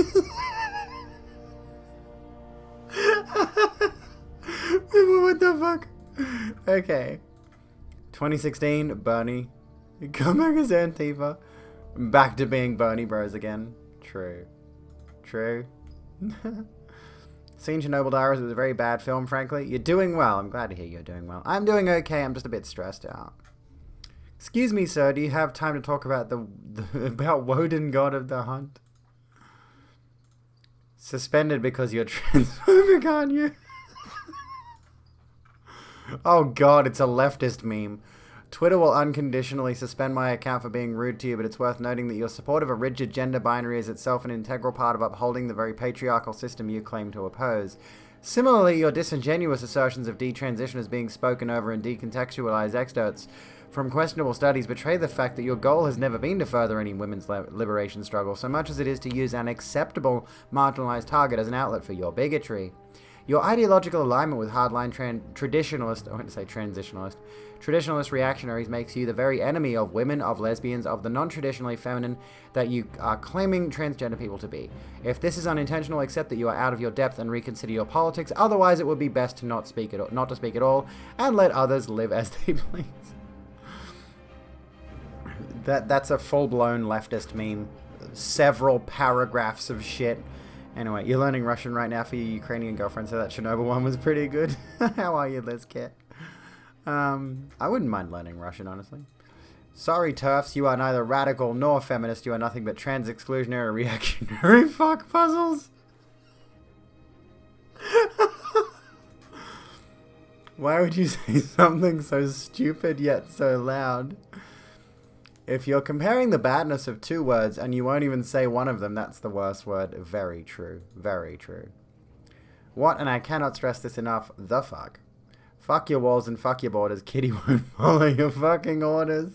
What the fuck? Okay. 2016, Bernie. Come back as Antifa. Back to being Bernie Bros again. True. Seen Chernobyl Diaries was a very bad film, frankly. You're doing well. I'm glad to hear you're doing well. I'm doing okay. I'm just a bit stressed out. Excuse me, sir. Do you have time to talk about about Woden, god of the hunt? Suspended because you're transphobic, aren't you? Oh god, it's a leftist meme. Twitter will unconditionally suspend my account for being rude to you, but it's worth noting that your support of a rigid gender binary is itself an integral part of upholding the very patriarchal system you claim to oppose. Similarly, your disingenuous assertions of detransition as being spoken over and decontextualized excerpts from questionable studies betray the fact that your goal has never been to further any women's liberation struggle, so much as it is to use an acceptable marginalized target as an outlet for your bigotry. Your ideological alignment with hardline traditionalist reactionaries makes you the very enemy of women, of lesbians, of the non-traditionally feminine that you are claiming transgender people to be. If this is unintentional, accept that you are out of your depth and reconsider your politics. Otherwise, it would be best to not to speak at all and let others live as they please. That's a full-blown leftist meme. Several paragraphs of shit. Anyway, you're learning Russian right now for your Ukrainian girlfriend, so that Chernobyl one was pretty good. How are you, Liz Kit? I wouldn't mind learning Russian, honestly. Sorry, TERFs, you are neither radical nor feminist. You are nothing but trans-exclusionary reactionary fuck puzzles. Why would you say something so stupid yet so loud? If you're comparing the badness of two words and you won't even say one of them, that's the worst word. Very true. Very true. What, and I cannot stress this enough, the fuck. Fuck your walls and fuck your borders. Kitty won't follow your fucking orders.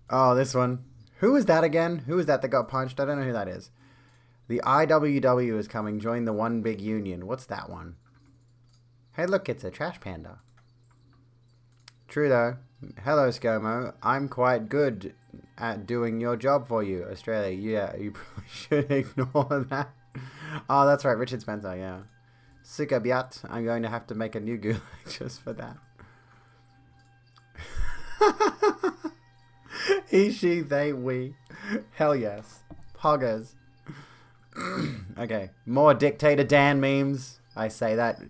Oh, this one. Who is that again? Who is that got punched? I don't know who that is. The IWW is coming. Join the One Big Union. What's that one? Hey, look, it's a trash panda. True though. Hello, ScoMo. I'm quite good at doing your job for you, Australia. Yeah, you probably should ignore that. Oh, that's right, Richard Spencer, yeah. Sika biat. I'm going to have to make a new gulag just for that. He, she, they, we. Hell yes. Poggers. Okay, more Dictator Dan memes. I say that.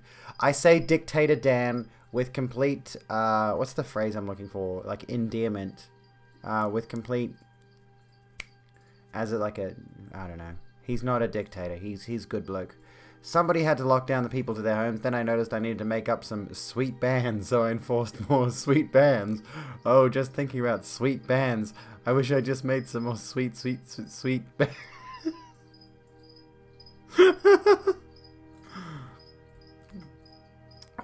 I say Dictator Dan with complete, what's the phrase I'm looking for? Like, endearment. With complete, as a, like a, I don't know. He's not a dictator. He's good bloke. Somebody had to lock down the people to their homes. Then I noticed I needed to make up some sweet bans, so I enforced more sweet bans. Oh, just thinking about sweet bans. I wish I just made some more sweet bans.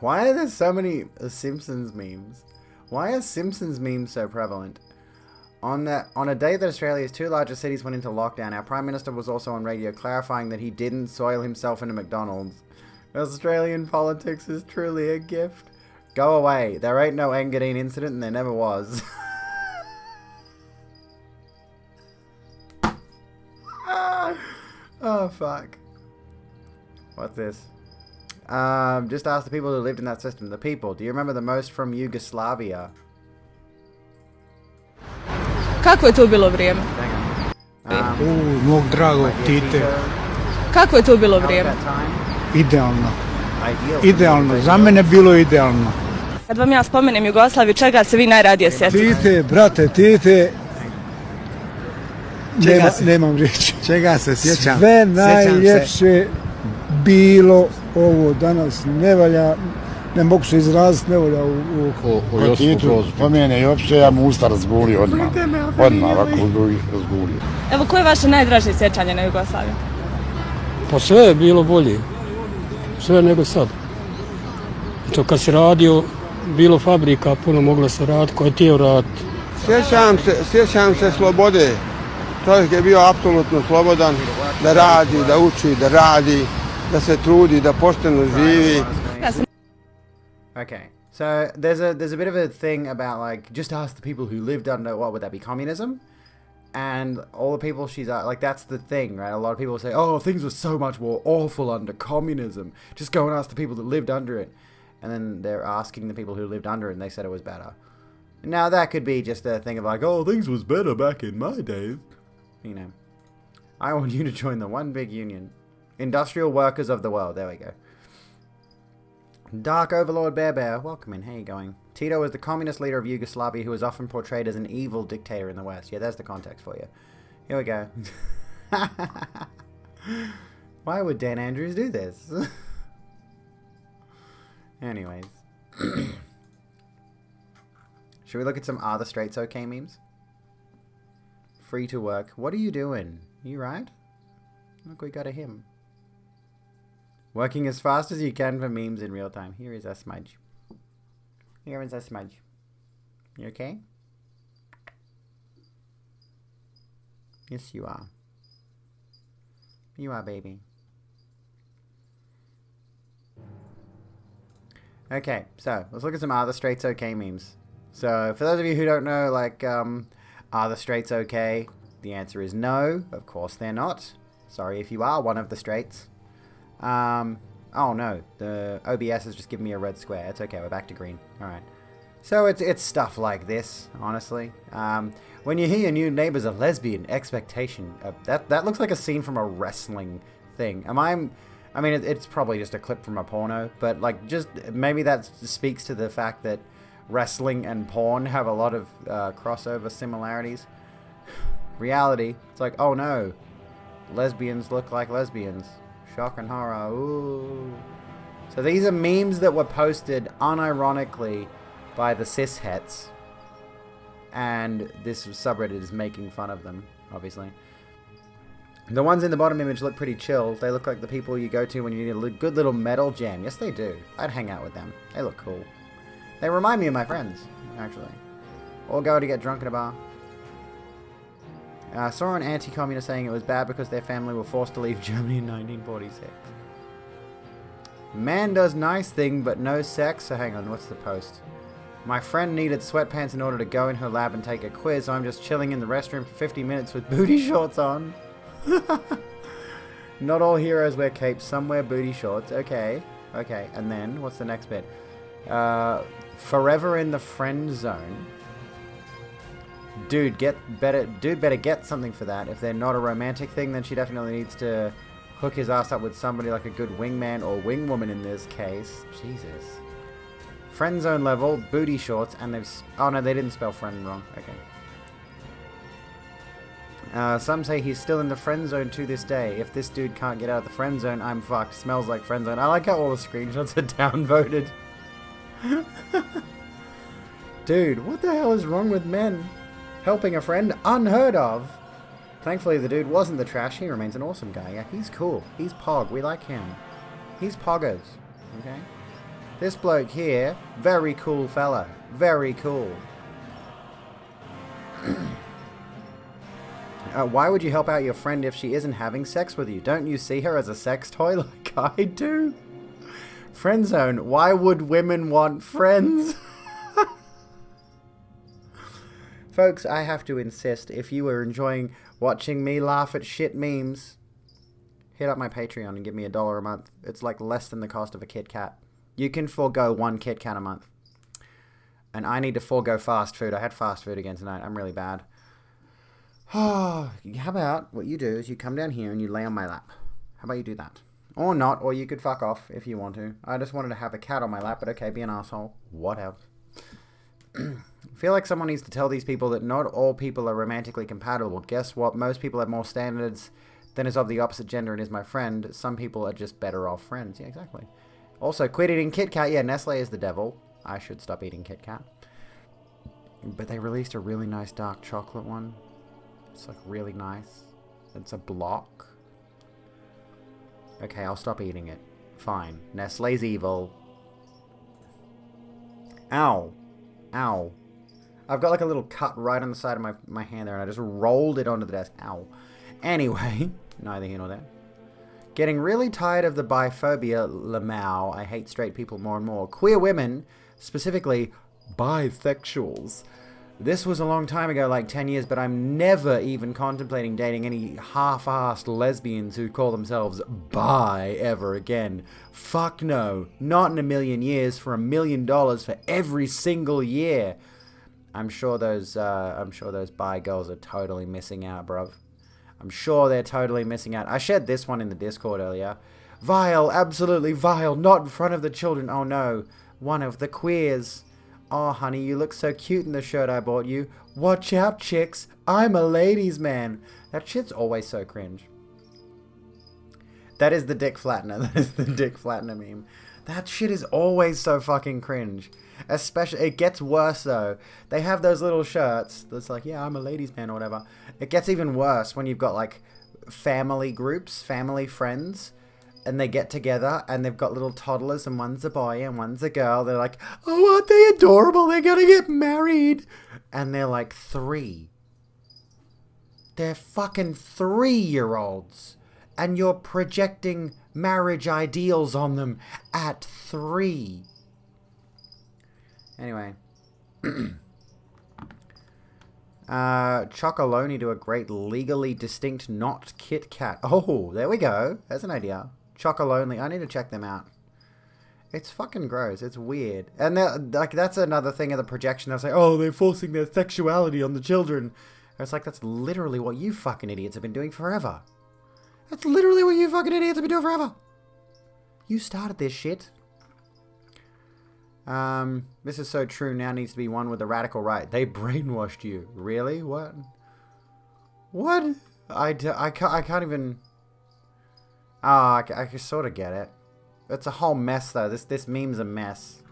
Why are there so many Simpsons memes? Why are Simpsons memes so prevalent? On a day that Australia's two largest cities went into lockdown, our Prime Minister was also on radio clarifying that he didn't soil himself into McDonald's. Australian politics is truly a gift. Go away. There ain't no Engadine incident and there never was. Oh, fuck. What's this? Just ask the people who lived in that system. The people. Do you remember the most from Yugoslavia? Kako je to bilo vrijeme? Mog dragog Tite. Kako je to bilo vrijeme? Idealno. Idealno. Za mene bilo idealno. Kad vam ja spomenem Jugoslaviju, čega se vi najradije sjetite? Tite, brate, Tite. Nemam riječi. Čega se sjećam? Sve najljepše bilo ovo danas ne valja. Ne mogu se izraziti, ne volja o Josipu Brozu. Spomene Jopše, ja mu usta razgulio odmah. Odmah, ovako razgulio. Evo, koje je vaše najdraže sjećanje na Jugoslaviju? Pa sve je bilo bolje. Sve nego sad. To kad si radio, bilo fabrika, puno moglo se raditi, ko je htio raditi. Sjećam se slobode. Čovjek je bio apsolutno slobodan da radi, da uči, da radi, da se trudi, da pošteno živi. Okay, so there's a bit of a thing about, like, just ask the people who lived under, what would that be, communism? And all the people she's like, that's the thing, right? A lot of people say, oh, things were so much more awful under communism. Just go and ask the people that lived under it. And then they're asking the people who lived under it, and they said it was better. Now, that could be just a thing of like, oh, things was better back in my days. You know. I want you to join the One Big Union. Industrial Workers of the World. There we go. Dark Overlord Bear, welcome in. How you going? Tito was the communist leader of Yugoslavia who was often portrayed as an evil dictator in the West. Yeah, there's the context for you. Here we go. Why would Dan Andrews do this? Anyways. Should we look at some Are the Straights Okay memes? Free to work. What are you doing? You right? Look, we got a him. Working as fast as you can for memes in real time. Here is a smudge. Here is a smudge. You okay? Yes, you are. You are, baby. Okay, so let's look at some Are the Straights Okay memes. So, for those of you who don't know, like, are the straights okay? The answer is no. Of course they're not. Sorry if you are one of the straights. Oh no, the OBS has just given me a red square. It's okay, we're back to green. Alright. So it's stuff like this, honestly. When you hear your new neighbor's a lesbian, expectation. That looks like a scene from a wrestling thing. I mean, it's probably just a clip from a porno, but like, just maybe that speaks to the fact that wrestling and porn have a lot of crossover similarities. Reality, it's like, oh no, lesbians look like lesbians. Shock and horror. Ooh. So these are memes that were posted unironically by the cishets, and this subreddit is making fun of them, obviously. The ones in the bottom image look pretty chill. They look like the people you go to when you need a good little metal jam. Yes, they do. I'd hang out with them. They look cool. They remind me of my friends, actually. Or go to get drunk at a bar. I saw an anti-communist saying it was bad because their family were forced to leave Germany in 1946. Man does nice thing, but no sex. So hang on, what's the post? My friend needed sweatpants in order to go in her lab and take a quiz, so I'm just chilling in the restroom for 50 minutes with booty shorts on. Not all heroes wear capes, some wear booty shorts. Okay, okay, and then, what's the next bit? Forever in the friend zone. Dude, better get something for that. If they're not a romantic thing, then she definitely needs to hook his ass up with somebody like a good wingman or wingwoman in this case. Jesus. Friend zone level, booty shorts, and they've... Oh no, they didn't spell friend wrong. Okay. Some say he's still in the friend zone to this day. If this dude can't get out of the friend zone, I'm fucked. Smells like friend zone. I like how all the screenshots are downvoted. Dude, what the hell is wrong with men? Helping a friend? Unheard of. Thankfully, the dude wasn't the trash. He remains an awesome guy. Yeah, he's cool. He's Pog. We like him. He's Poggers. Okay? This bloke here, very cool fellow. Very cool. Why would you help out your friend if she isn't having sex with you? Don't you see her as a sex toy like I do? Friend zone. Why would women want friends? Folks, I have to insist, if you are enjoying watching me laugh at shit memes, hit up my Patreon and give me $1 a month. It's like less than the cost of a Kit Kat. You can forego one Kit Kat a month. And I need to forego fast food. I had fast food again tonight. I'm really bad. How about what you do is you come down here and you lay on my lap. How about you do that? Or not, or you could fuck off if you want to. I just wanted to have a cat on my lap, but okay, be an asshole. Whatever. I feel like someone needs to tell these people that not all people are romantically compatible. Guess what? Most people have more standards than is of the opposite gender and is my friend. Some people are just better off friends. Yeah, exactly. Also, quit eating Kit Kat. Yeah, Nestle is the devil. I should stop eating Kit Kat. But they released a really nice dark chocolate one. It's like really nice. It's a block. Okay, I'll stop eating it. Fine. Nestle's evil. Ow. Ow. I've got like a little cut right on the side of my hand there, and I just rolled it onto the desk. Ow. Anyway, neither here nor there. Getting really tired of the biphobia, Lamau. I hate straight people more and more. Queer women, specifically bisexuals. This was a long time ago, like 10 years, but I'm never even contemplating dating any half-assed lesbians who call themselves bi ever again. Fuck no. Not in a million years for $1 million for every single year. I'm sure those bi girls are totally missing out, bruv. I'm sure they're totally missing out. I shared this one in the Discord earlier. Vile, absolutely vile, not in front of the children. Oh no, one of the queers. Oh, honey, you look so cute in the shirt I bought you. Watch out, chicks. I'm a ladies' man. That shit's always so cringe. That is the Dick Flattener. That is the Dick Flattener meme. That shit is always so fucking cringe. Especially, it gets worse though. They have those little shirts that's like, yeah, I'm a ladies' man or whatever. It gets even worse when you've got like family groups, family friends, and they get together and they've got little toddlers and one's a boy and one's a girl. They're like, oh, aren't they adorable? They're gonna get married. And they're like 3. They're fucking 3-year-olds. And you're projecting marriage ideals on them at 3. Anyway. Chocolonely to a great legally distinct not Kit Kat. Oh, there we go. There's an idea. Chocolonely. I need to check them out. It's fucking gross. It's weird. And like that's another thing of the projection. They'll say, oh, they're forcing their sexuality on the children. And it's like, that's literally what you fucking idiots have been doing forever. That's literally what you fucking idiots have been doing forever. You started this shit. This is so true. Now needs to be one with the radical right. They brainwashed you. Really? What? What? I can't even... I can sort of get it. It's a whole mess, though. This meme's a mess.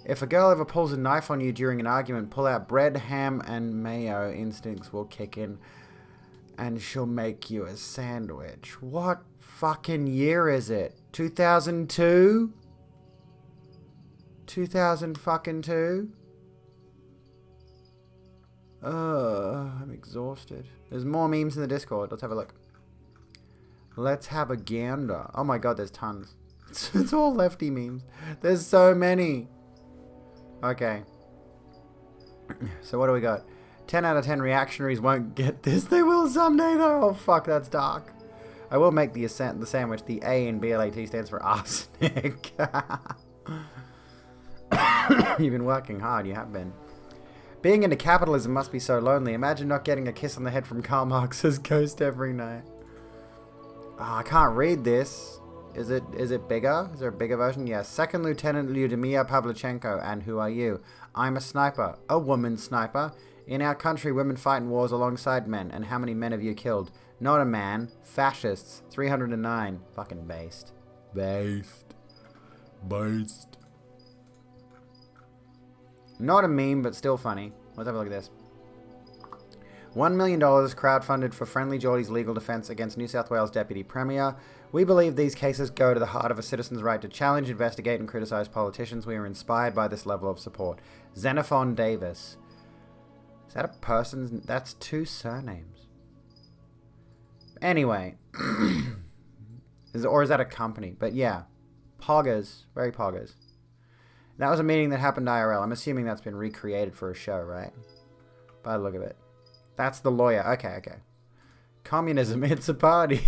If a girl ever pulls a knife on you during an argument, pull out bread, ham, and mayo. Instincts will kick in. And she'll make you a sandwich. What fucking year is it? 2002? 2002? I'm exhausted. There's more memes in the Discord. Let's have a look. Let's have a gander. Oh my god, there's tons. It's all lefty memes. There's so many. Okay. So what do we got? 10 out of 10 reactionaries won't get this. They will someday though. Oh fuck, that's dark. I will make the sandwich. The A in BLAT stands for arsenic. You've been working hard, you have been. Being into capitalism must be so lonely. Imagine not getting a kiss on the head from Karl Marx's ghost every night. Oh, I can't read this. Is it bigger? Is there a bigger version? Yes. Second Lieutenant Lyudmila Pavlichenko. And who are you? I'm a sniper. A woman sniper. In our country, women fight in wars alongside men. And how many men have you killed? Not a man. Fascists. 309. Fucking based. Based. Based. Not a meme, but still funny. Let's have a look at this. $1 million crowdfunded for Friendly Geordie's legal defence against New South Wales Deputy Premier. We believe these cases go to the heart of a citizen's right to challenge, investigate and criticise politicians. We are inspired by this level of support. Xenophon Davis. Is that a person's... That's 2 surnames. Anyway. Or is that a company? But yeah. Poggers. Very poggers. That was a meeting that happened IRL. I'm assuming that's been recreated for a show, right? By the look of it. That's the lawyer. Okay. Communism, it's a party.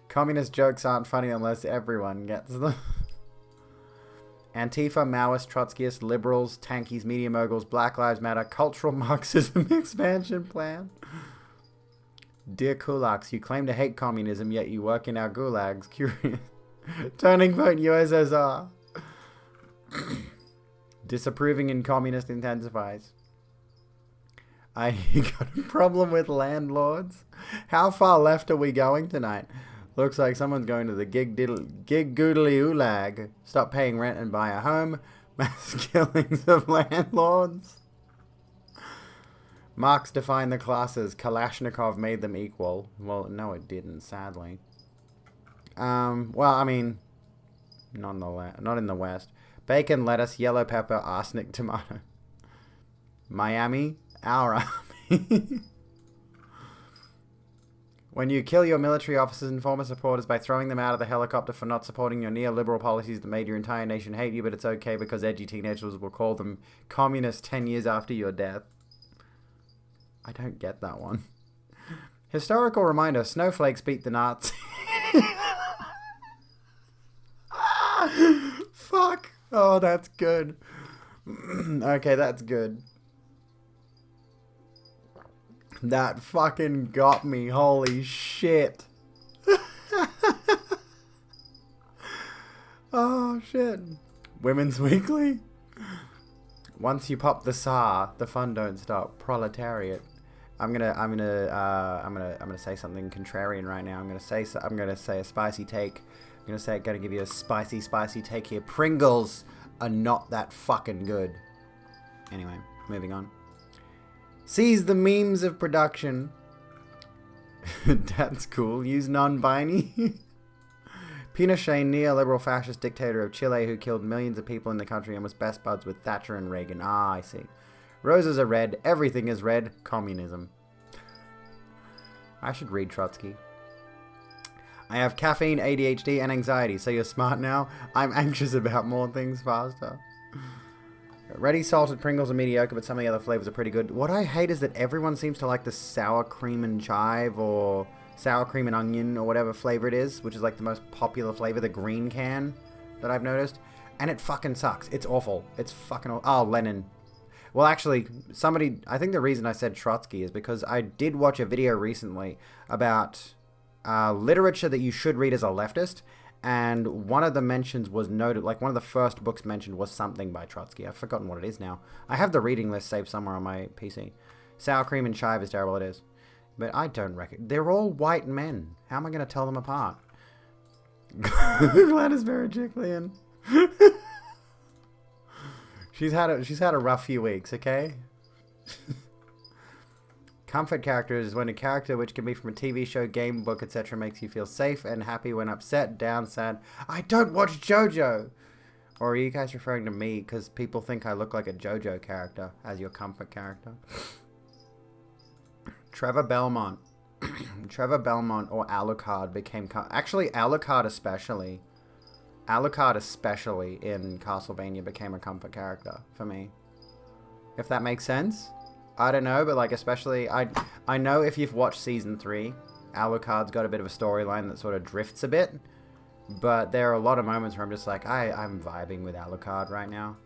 Communist jokes aren't funny unless everyone gets them. Antifa, Maoist, Trotskyists, liberals, tankies, media moguls, Black Lives Matter, cultural Marxism expansion plan. Dear kulaks, you claim to hate communism, yet you work in our gulags. Curious. Turning vote USSR. Disapproving in communist intensifies. I got a problem with landlords. How far left are we going tonight? Looks like someone's going to the gig goodly oolag. Stop paying rent and buy a home. Mass killings of landlords. Marx defined the classes. Kalashnikov made them equal. Well, no it didn't, sadly. Well, I mean, not in the West. Bacon, lettuce, yellow pepper, arsenic, tomato. Miami, our army. When you kill your military officers and former supporters by throwing them out of the helicopter for not supporting your neoliberal policies that made your entire nation hate you, but it's okay because edgy teenagers will call them communists 10 years after your death. I don't get that one. Historical reminder, snowflakes beat the Nazis. Fuck. Oh, that's good. Okay, that's good. That fucking got me. Holy shit. Oh, shit. Women's Weekly? Once you pop the Tsar, the fun don't stop. Proletariat. I'm gonna say something contrarian right now. I'm gonna say a spicy take. gonna say, gotta give you a spicy take here. Pringles are not that fucking good. Anyway, moving on. Seize the memes of production. That's cool. Use non-binary. Pinochet, neoliberal fascist dictator of Chile who killed millions of people in the country and was best buds with Thatcher and Reagan. Ah, I see. Roses are red. Everything is red. Communism. I should read Trotsky. I have caffeine, ADHD, and anxiety, so you're smart now. I'm anxious about more things faster. Ready salted Pringles are mediocre, but some of the other flavors are pretty good. What I hate is that everyone seems to like the sour cream and chive or sour cream and onion or whatever flavor it is, which is like the most popular flavor, the green can that I've noticed. And it fucking sucks. It's awful. It's fucking awful. Oh, Lenin. Well, actually, I think the reason I said Trotsky is because I did watch a video recently about literature that you should read as a leftist. And one of the mentions was noted, like one of the first books mentioned was something by Trotsky. I've forgotten what it is now. I have the reading list saved somewhere on my PC. Sour cream and chive is terrible, it is. But I don't reckon. They're all white men. How am I going to tell them apart? Gladys Berejiklian. She's had a rough few weeks, okay? Comfort characters is when a character, which can be from a TV show, game, book, etc., makes you feel safe and happy when upset, down, sad. I don't watch JoJo! Or are you guys referring to me because people think I look like a JoJo character as your comfort character? Trevor Belmont. Trevor Belmont or Alucard became... Actually, Alucard especially. Alucard especially in Castlevania became a comfort character for me. If that makes sense? I don't know, but like especially... I know if you've watched Season 3, Alucard's got a bit of a storyline that sort of drifts a bit. But there are a lot of moments where I'm just like, I'm vibing with Alucard right now.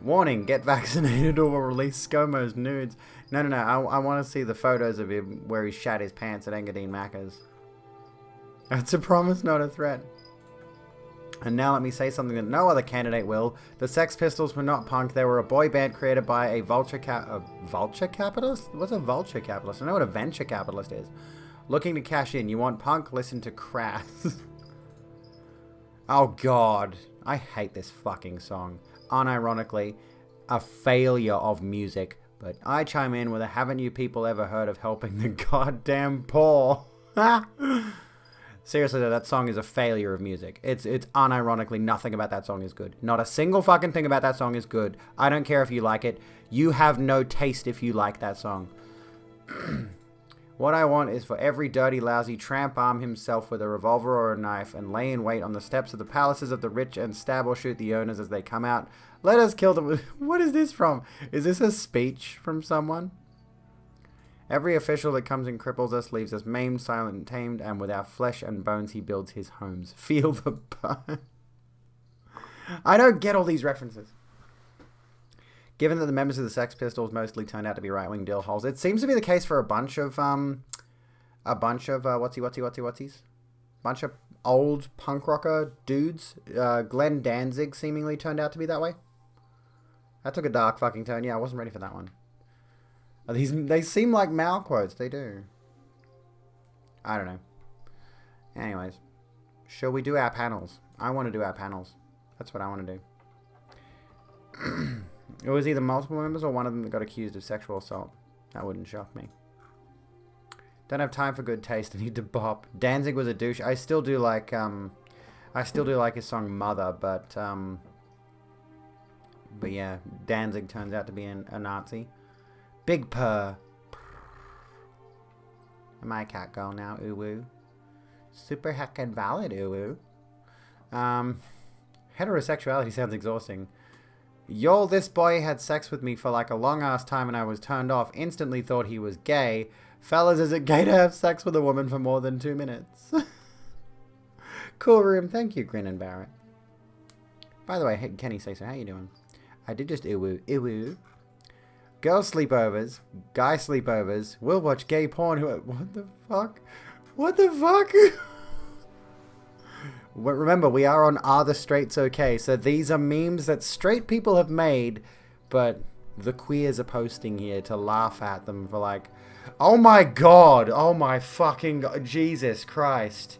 Warning, get vaccinated or we'll release ScoMo's nudes. No, I want to see the photos of him where he shat his pants at Engadine Macca's. That's a promise, not a threat. And now let me say something that no other candidate will. The Sex Pistols were not punk. They were a boy band created by a vulture capitalist? What's a vulture capitalist? I know what a venture capitalist is. Looking to cash in. You want punk? Listen to Crass. Oh god. I hate this fucking song. Unironically, a failure of music. But I chime in with a haven't you people ever heard of helping the goddamn poor? Seriously though, that song is a failure of music. It's unironically nothing about that song is good. Not a single fucking thing about that song is good. I don't care if you like it. You have no taste if you like that song. What I want is for every dirty, lousy tramp arm himself with a revolver or a knife and lay in wait on the steps of the palaces of the rich and stab or shoot the owners as they come out. Let us kill them. What is this from? Is this a speech from someone? Every official that comes and cripples us leaves us maimed, silent, and tamed, and with our flesh and bones he builds his homes. Feel the burn. I don't get all these references. Given that the members of the Sex Pistols mostly turned out to be right-wing dill holes, it seems to be the case for a bunch of bunch of old punk rocker dudes. Glenn Danzig seemingly turned out to be that way. That took a dark fucking turn. Yeah, I wasn't ready for that one. They seem like Mal quotes. They do. I don't know. Anyways. Shall we do our panels? I want to do our panels. That's what I want to do. It was either multiple members or one of them that got accused of sexual assault. That wouldn't shock me. Don't have time for good taste. I need to bop. Danzig was a douche. I still do like his song Mother, but yeah, Danzig turns out to be a Nazi. Big purr. My cat girl now, ooh woo. Super heckin' valid, ooh woo. Heterosexuality sounds exhausting. Yo, this boy had sex with me for like a long ass time and I was turned off. Instantly thought he was gay. Fellas, is it gay to have sex with a woman for more than 2 minutes? Cool room, thank you, Grin and Barrett. By the way, hey, Kenny say so. How you doing? I did just ooh woo, ooh woo. Girl sleepovers, guy sleepovers, we'll watch gay porn. What the fuck? What the fuck? Remember, we are on Are the Straights Okay? So these are memes that straight people have made, but the queers are posting here to laugh at them for like, oh my god, oh my fucking god, Jesus Christ.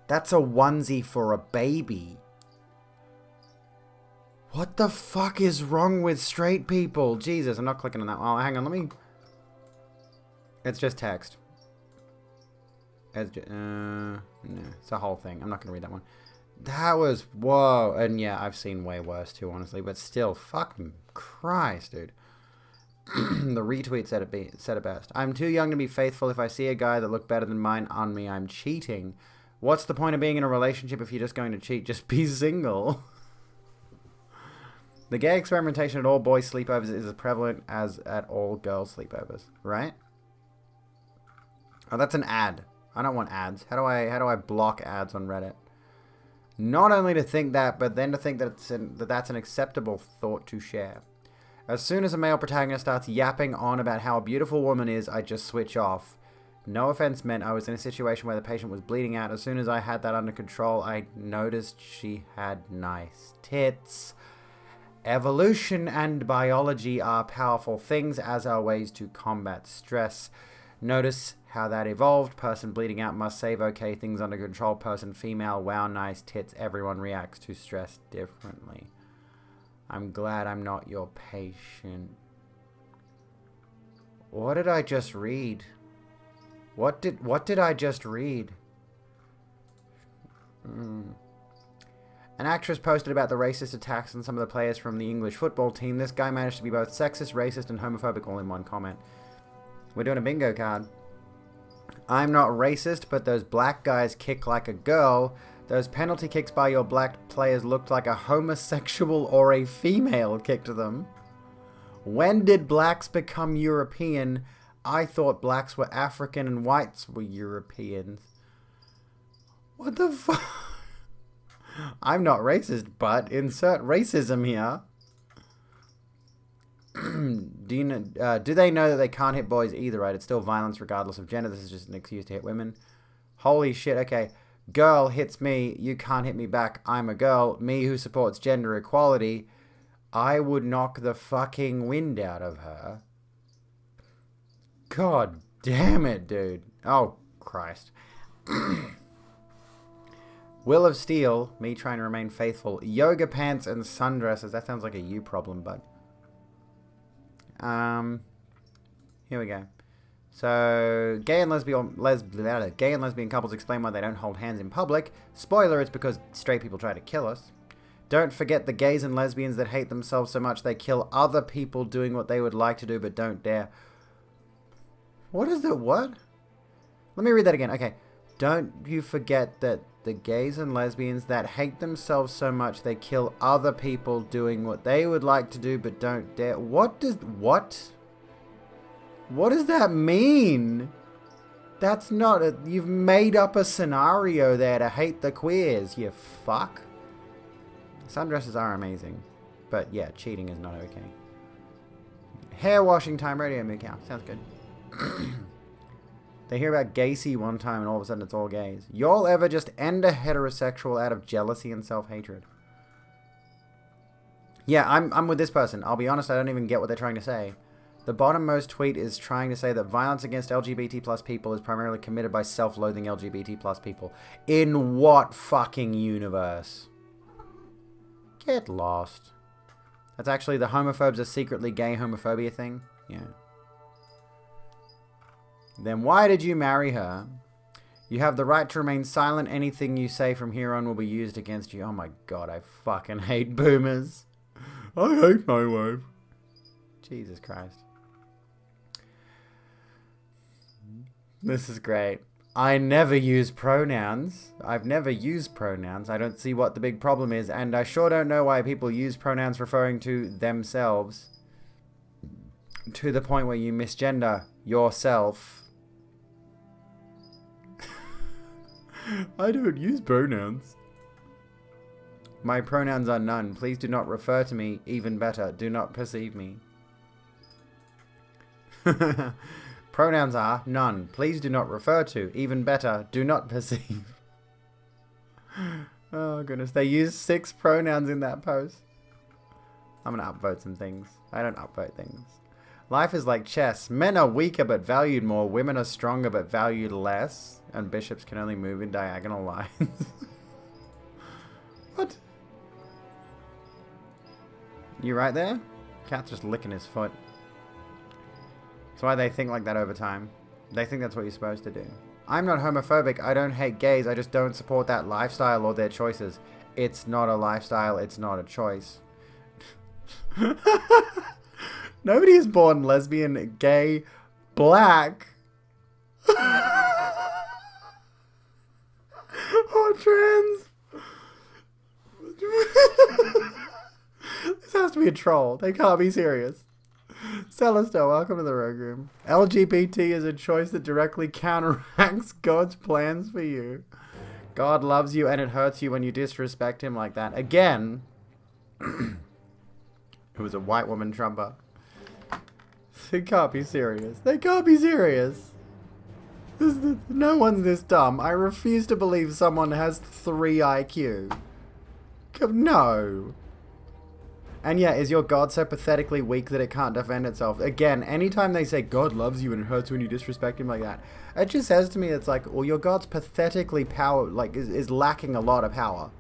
That's a onesie for a baby. What the fuck is wrong with straight people? Jesus, I'm not clicking on that. Oh, hang on, let me... It's just text. No, it's a whole thing. I'm not going to read that one. That was... Whoa. And yeah, I've seen way worse too, honestly. But still, fucking Christ, dude. The retweet said it best. I'm too young to be faithful. If I see a guy that looked better than mine on me, I'm cheating. What's the point of being in a relationship if you're just going to cheat? Just be single. The gay experimentation at all boys' sleepovers is as prevalent as at all girls' sleepovers, right? Oh, that's an ad. I don't want ads. How do I block ads on Reddit? Not only to think that, but then to think that that's an acceptable thought to share. As soon as a male protagonist starts yapping on about how a beautiful woman is, I just switch off. No offense meant. I was in a situation where the patient was bleeding out. As soon as I had that under control, I noticed she had nice tits. Evolution and biology are powerful things, as are ways to combat stress. Notice how that evolved. Person bleeding out must save. Okay, things under control. Person female. Wow, nice tits. Everyone reacts to stress differently. I'm glad I'm not your patient. What did I just read? What did I just read? An actress posted about the racist attacks on some of the players from the English football team. This guy managed to be both sexist, racist, and homophobic all in one comment. We're doing a bingo card. I'm not racist, but those black guys kick like a girl. Those penalty kicks by your black players looked like a homosexual or a female kicked them. When did blacks become European? I thought blacks were African and whites were Europeans. What the fuck? I'm not racist, but insert racism here. Do they know that they can't hit boys either, right? It's still violence regardless of gender. This is just an excuse to hit women. Holy shit, okay. Girl hits me, you can't hit me back. I'm a girl. Me who supports gender equality. I would knock the fucking wind out of her. God damn it, dude. Oh, Christ. Will of Steel, me trying to remain faithful. Yoga pants and sundresses. That sounds like a you problem, bud. Here we go. So, gay and lesbian couples explain why they don't hold hands in public. Spoiler, it's because straight people try to kill us. Don't forget the gays and lesbians that hate themselves so much they kill other people doing what they would like to do but don't dare. What is the what? Let me read that again. Okay. Don't you forget that the gays and lesbians that hate themselves so much they kill other people doing what they would like to do but don't dare. What does that mean? That's not a... You've made up a scenario there to hate the queers, you fuck. Sundresses are amazing. But yeah, cheating is not okay. Hair washing time radio Mikau. Sounds good. They hear about Gacy one time and all of a sudden it's all gays. Y'all ever just end a heterosexual out of jealousy and self-hatred? Yeah, I'm with this person. I'll be honest, I don't even get what they're trying to say. The bottommost tweet is trying to say that violence against LGBT plus people is primarily committed by self-loathing LGBT plus people. In what fucking universe? Get lost. That's actually the homophobes are secretly gay homophobia thing? Yeah. Then why did you marry her? You have the right to remain silent. Anything you say from here on will be used against you. Oh my god, I fucking hate boomers. I hate my wife. Jesus Christ. This is great. I never use pronouns. I've never used pronouns. I don't see what the big problem is, and I sure don't know why people use pronouns referring to themselves to the point where you misgender yourself. I don't use pronouns. My pronouns are none. Please do not refer to me. Even better, do not perceive me. Pronouns are none. Please do not refer to. Even better, do not perceive. Oh goodness, they used 6 pronouns in that post. I'm gonna upvote some things. I don't upvote things. Life is like chess. Men are weaker but valued more. Women are stronger but valued less. And bishops can only move in diagonal lines. What? You right there? Cat's just licking his foot. That's why they think like that over time. They think that's what you're supposed to do. I'm not homophobic. I don't hate gays. I just don't support that lifestyle or their choices. It's not a lifestyle. It's not a choice. Nobody is born lesbian, gay, black, or trans. This has to be a troll. They can't be serious. Celeste, welcome to the Rogue Room. LGBT is a choice that directly counteracts God's plans for you. God loves you and it hurts you when you disrespect him like that. Again, it was a white woman Trumper. They can't be serious. They can't be serious. No one's this dumb. I refuse to believe someone has 3 IQ. No. And yeah, is your God so pathetically weak that it can't defend itself? Again, anytime they say God loves you and it hurts when you disrespect him like that, it just says to me, it's like, well, your God's pathetically is lacking a lot of power.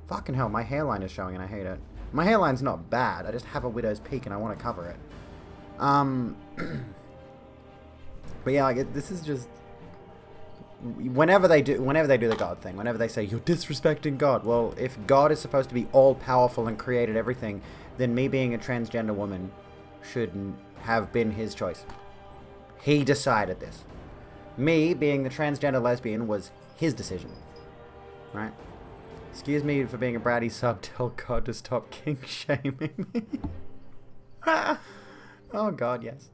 Fucking hell, my hairline is showing and I hate it. My hairline's not bad. I just have a widow's peak and I want to cover it. But yeah, like this is just whenever they do the God thing, whenever they say you're disrespecting God, well, if God is supposed to be all powerful and created everything, then me being a transgender woman shouldn't have been his choice. He decided this. Me being the transgender lesbian was his decision, right? Excuse me for being a bratty sub. Tell God to stop kink shaming me. Oh God, yes.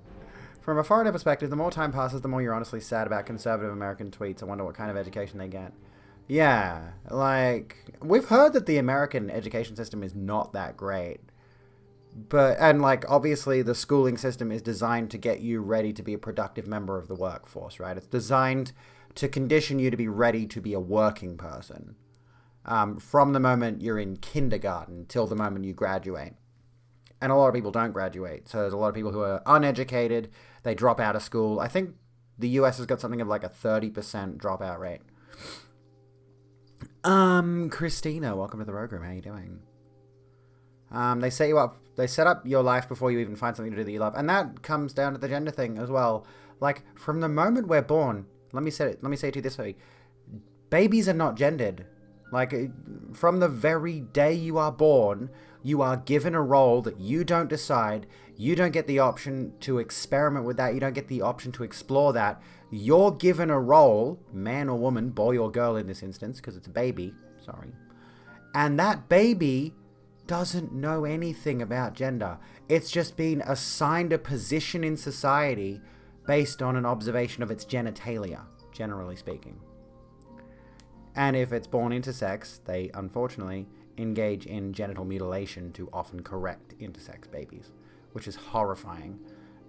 From a foreigner perspective, the more time passes, the more you're honestly sad about conservative American tweets. I wonder what kind of education they get. Yeah, like, we've heard that the American education system is not that great. And like, obviously the schooling system is designed to get you ready to be a productive member of the workforce, right? It's designed to condition you to be ready to be a working person. From the moment you're in kindergarten till the moment you graduate. And a lot of people don't graduate. So there's a lot of people who are uneducated. They drop out of school. I think the US has got something of like a 30% dropout rate. Christina, welcome to the Rogue Room. How you doing? They set you up. They set up your life before you even find something to do that you love. And that comes down to the gender thing as well. Like, from the moment we're born, let me say it to you this way. Babies are not gendered. Like, from the very day you are born, you are given a role that you don't decide. You don't get the option to experiment with that. You don't get the option to explore that. You're given a role, man or woman, boy or girl in this instance, because it's a baby. Sorry. And that baby doesn't know anything about gender. It's just been assigned a position in society based on an observation of its genitalia, generally speaking. And if it's born intersex, they unfortunately engage in genital mutilation to often correct intersex babies, which is horrifying.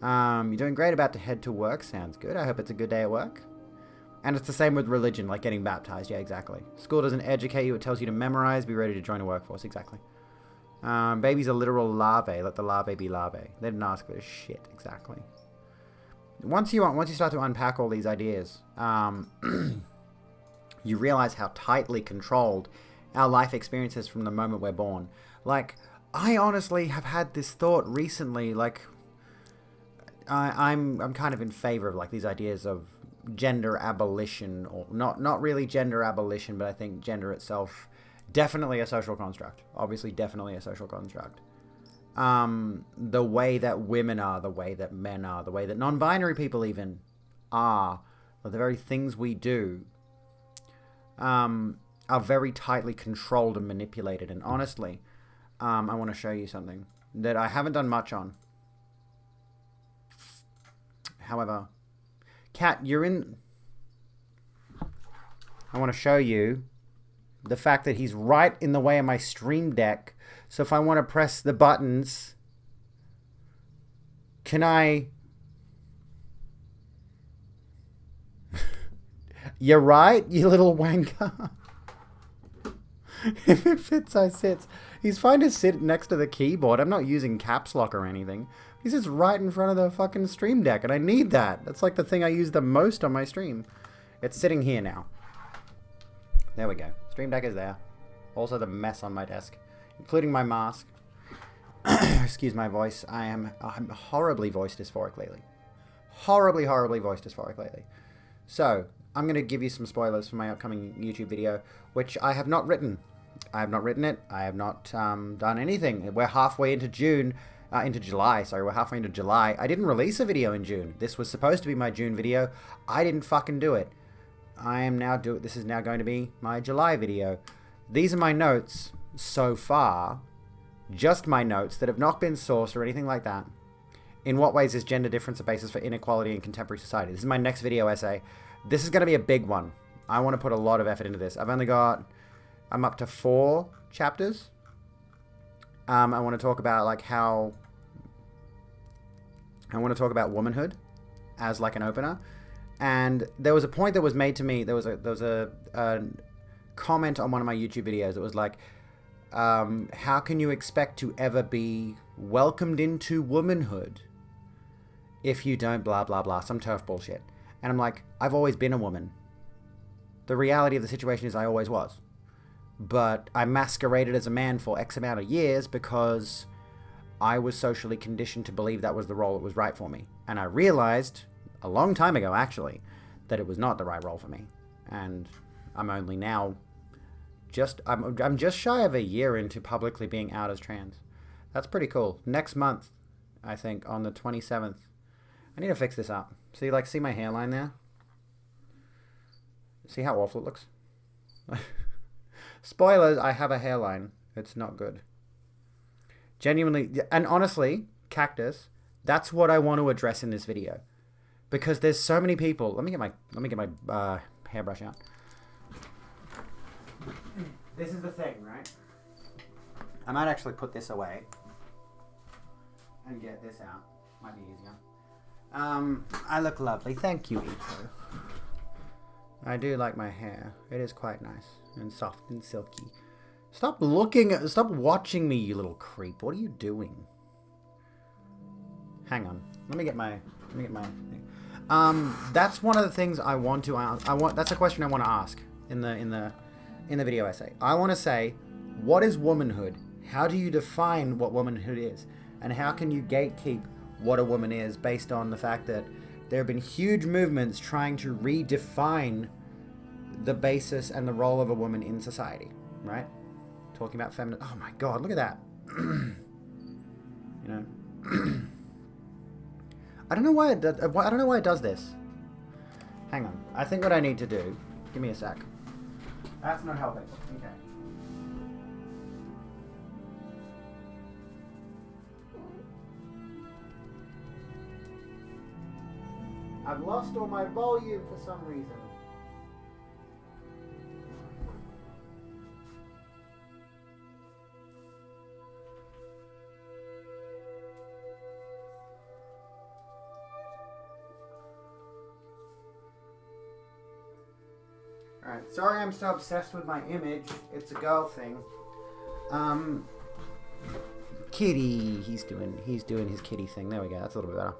You're doing great, about to head to work. Sounds good. I hope it's a good day at work. And it's the same with religion, like getting baptized. Yeah, exactly. School doesn't educate you. It tells you to memorize, be ready to join a workforce. Exactly. Babies are literal larvae. Let the larvae be larvae. They didn't ask for shit. Exactly. Once you start to unpack all these ideas, you realize how tightly controlled our life experiences from the moment we're born. Like, I honestly have had this thought recently, like, I'm kind of in favor of, like, these ideas of gender abolition, or not really gender abolition, but I think gender itself, definitely a social construct. Obviously, definitely a social construct. The way that women are, the way that men are, the way that non-binary people even are, the very things we do, are very tightly controlled and manipulated. And honestly, I want to show you something that I haven't done much on. However, Kat, you're in... I want to show you the fact that he's right in the way of my stream deck. So if I want to press the buttons, can I... You're right, you little wanker. If it fits, I sit. He's fine to sit next to the keyboard. I'm not using caps lock or anything. He sits right in front of the fucking stream deck, and I need that. That's like the thing I use the most on my stream. It's sitting here now. There we go. Stream deck is there. Also the mess on my desk, including my mask. Excuse my voice. I'm horribly voice dysphoric lately. Horribly voice dysphoric lately. So, I'm going to give you some spoilers for my upcoming YouTube video, which I have not written. I have not written it. I have not done anything. We're halfway into July. Sorry, we're halfway into July. I didn't release a video in June. This was supposed to be my June video. I didn't fucking do it. This is now going to be my July video. These are my notes so far. Just my notes that have not been sourced or anything like that. In what ways is gender difference a basis for inequality in contemporary society? This is my next video essay. This is going to be a big one. I want to put a lot of effort into this. I'm up to 4 chapters. I want to talk about I want to talk about womanhood as like an opener. And there was a point that was made to me. There was a comment on one of my YouTube videos that was like, how can you expect to ever be welcomed into womanhood if you don't blah blah blah, some turf bullshit. And I'm like, I've always been a woman. The reality of the situation is I always was. But I masqueraded as a man for X amount of years because I was socially conditioned to believe that was the role that was right for me. And I realized a long time ago, actually, that it was not the right role for me. And I'm only now I'm just shy of a year into publicly being out as trans. That's pretty cool. Next month, I think, on the 27th. I need to fix this up. See my hairline there? See how awful it looks? Spoilers, I have a hairline. It's not good. Genuinely, and honestly, Cactus, that's what I want to address in this video. Because there's so many people. Let me get my hairbrush out. This is the thing, right? I might actually put this away and get this out. Might be easier. I look lovely. Thank you, Ipo. I do like my hair. It is quite nice and soft and silky. Stop watching me, you little creep. What are you doing? Hang on. Let me get my thing. That's one of the things I want to ask. That's a question I want to ask in the video essay. I want to say, what is womanhood? How do you define what womanhood is? And how can you gatekeep what a woman is based on the fact that there have been huge movements trying to redefine the basis and the role of a woman in society, right? Talking about feminine. Oh my God, look at that. You know, I don't know why it does this. Hang on. I think what I need to do. Give me a sec. That's not helping. Okay. I've lost all my volume for some reason. Alright, sorry I'm so obsessed with my image. It's a girl thing. Kitty, he's doing his kitty thing. There we go, that's a little bit better.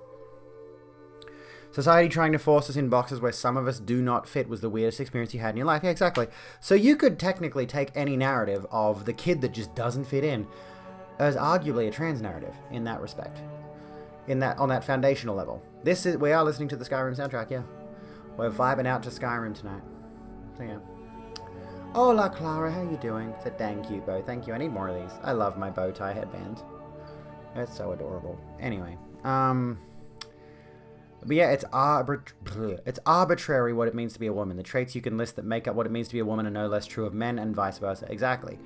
Society trying to force us in boxes where some of us do not fit was the weirdest experience you had in your life. Yeah, exactly. So you could technically take any narrative of the kid that just doesn't fit in as arguably a trans narrative in that respect. On that foundational level. We are listening to the Skyrim soundtrack, yeah. We're vibing out to Skyrim tonight. So yeah. Hola Clara, how you doing? It's a dang cute bow. Thank you. I need more of these. I love my bow tie headband. It's so adorable. Anyway, but yeah, it's arbitrary what it means to be a woman. The traits you can list that make up what it means to be a woman are no less true of men and vice versa. Exactly.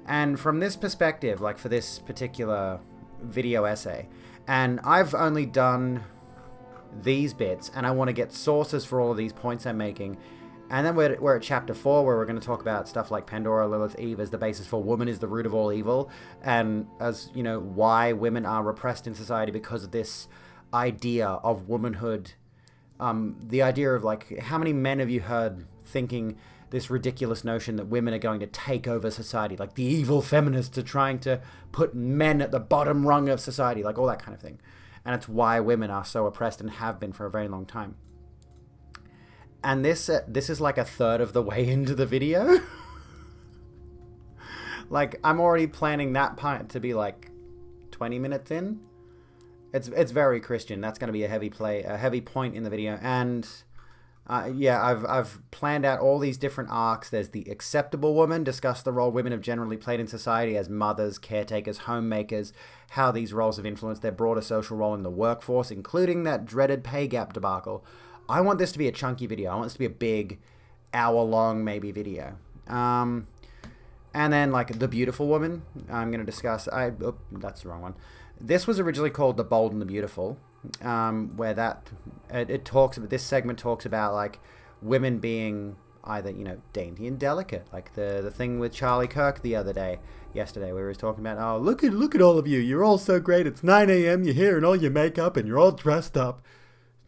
And from this perspective, like for this particular video essay, and I've only done these bits, and I want to get sources for all of these points I'm making. And then we're at chapter 4, where we're going to talk about stuff like Pandora, Lilith, Eve as the basis for woman is the root of all evil, and as you know, why women are repressed in society because of this idea of womanhood. The idea of like, how many men have you heard thinking this ridiculous notion that women are going to take over society, like the evil feminists are trying to put men at the bottom rung of society, like all that kind of thing. And it's why women are so oppressed and have been for a very long time. And this is like a third of the way into the video. Like, I'm already planning that part to be like 20 minutes in. It's very Christian. That's going to be a heavy point in the video. And yeah, I've planned out all these different arcs. There's the acceptable woman, discuss the role women have generally played in society as mothers, caretakers, homemakers, how these roles have influenced their broader social role in the workforce, including that dreaded pay gap debacle. I want this to be a chunky video. I want this to be a big hour-long maybe video. And then like the beautiful woman, I'm going to discuss. That's the wrong one. This was originally called The Bold and the Beautiful, where it talks about, this segment talks about like women being either, you know, dainty and delicate, like the thing with Charlie Kirk yesterday, where he was talking about, oh, look at all of you, you're all so great, it's 9 a.m, you're here in all your makeup and you're all dressed up.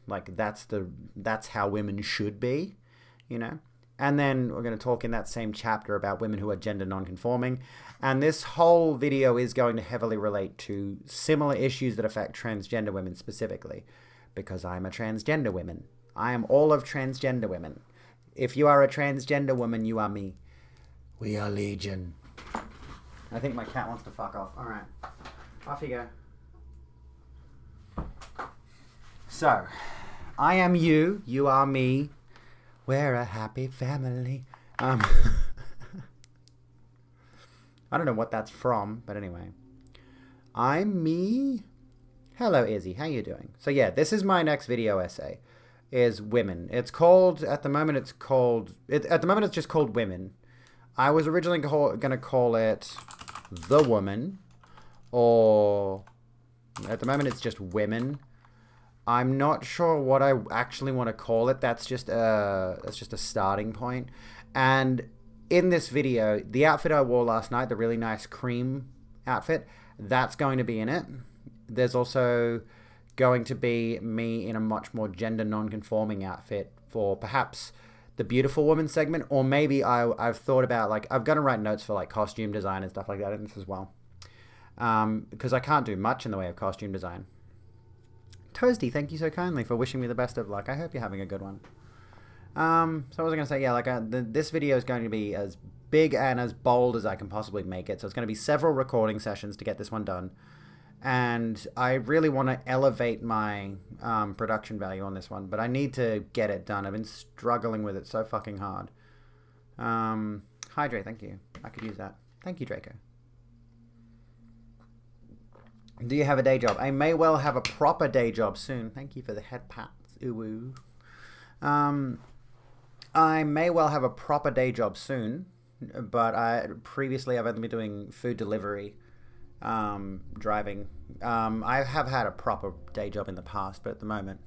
Like that's how women should be, you know. And then we're going to talk in that same chapter about women who are gender non-conforming. And this whole video is going to heavily relate to similar issues that affect transgender women specifically, because I'm a transgender woman. I am all of transgender women. If you are a transgender woman, you are me. We are legion. I think my cat wants to fuck off. All right. Off you go. So, I am you. You are me. We're a happy family. I don't know what that's from, but anyway. I'm me. Hello, Izzy. How you doing? So yeah, this is my next video essay. Is women. It's called, at the moment it's just called Women. I was originally going to call it The Woman, or at the moment it's just Women. I'm not sure what I actually want to call it. That's just a starting point. And in this video, the outfit I wore last night, the really nice cream outfit, that's going to be in it. There's also going to be me in a much more gender non-conforming outfit for perhaps the beautiful woman segment, or maybe I've thought about, like, I've got to write notes for like costume design and stuff like that in this as well, because I can't do much in the way of costume design. Toasty, thank you so kindly for wishing me the best of luck. I hope you're having a good one. So I was going to say, yeah, like this video is going to be as big and as bold as I can possibly make it. So it's going to be several recording sessions to get this one done. And I really want to elevate my production value on this one, but I need to get it done. I've been struggling with it so fucking hard. Hi, Dre, thank you. I could use that. Thank you, Draco. Do you have a day job? I may well have a proper day job soon. Thank you for the head pats. Ooh. I may well have a proper day job soon, but previously I've only been doing food delivery, driving. I have had a proper day job in the past, but at the moment,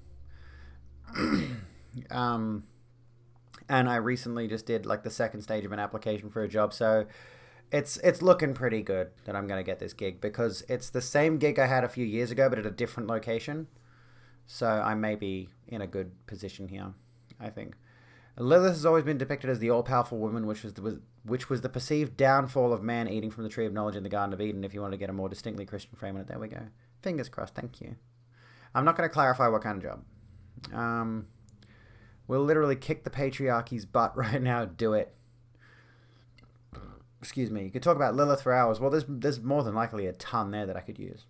and I recently just did like the second stage of an application for a job, so it's looking pretty good that I'm going to get this gig, because it's the same gig I had a few years ago, but at a different location. So I may be in a good position here, I think. Lilith has always been depicted as the all-powerful woman, which was the perceived downfall of man eating from the tree of knowledge in the Garden of Eden. If you want to get a more distinctly Christian frame on it, there we go. Fingers crossed, thank you. I'm not going to clarify what kind of job. We'll literally kick the patriarchy's butt right now. Do it. Excuse me. You could talk about Lilith for hours. Well, there's more than likely a ton there that I could use.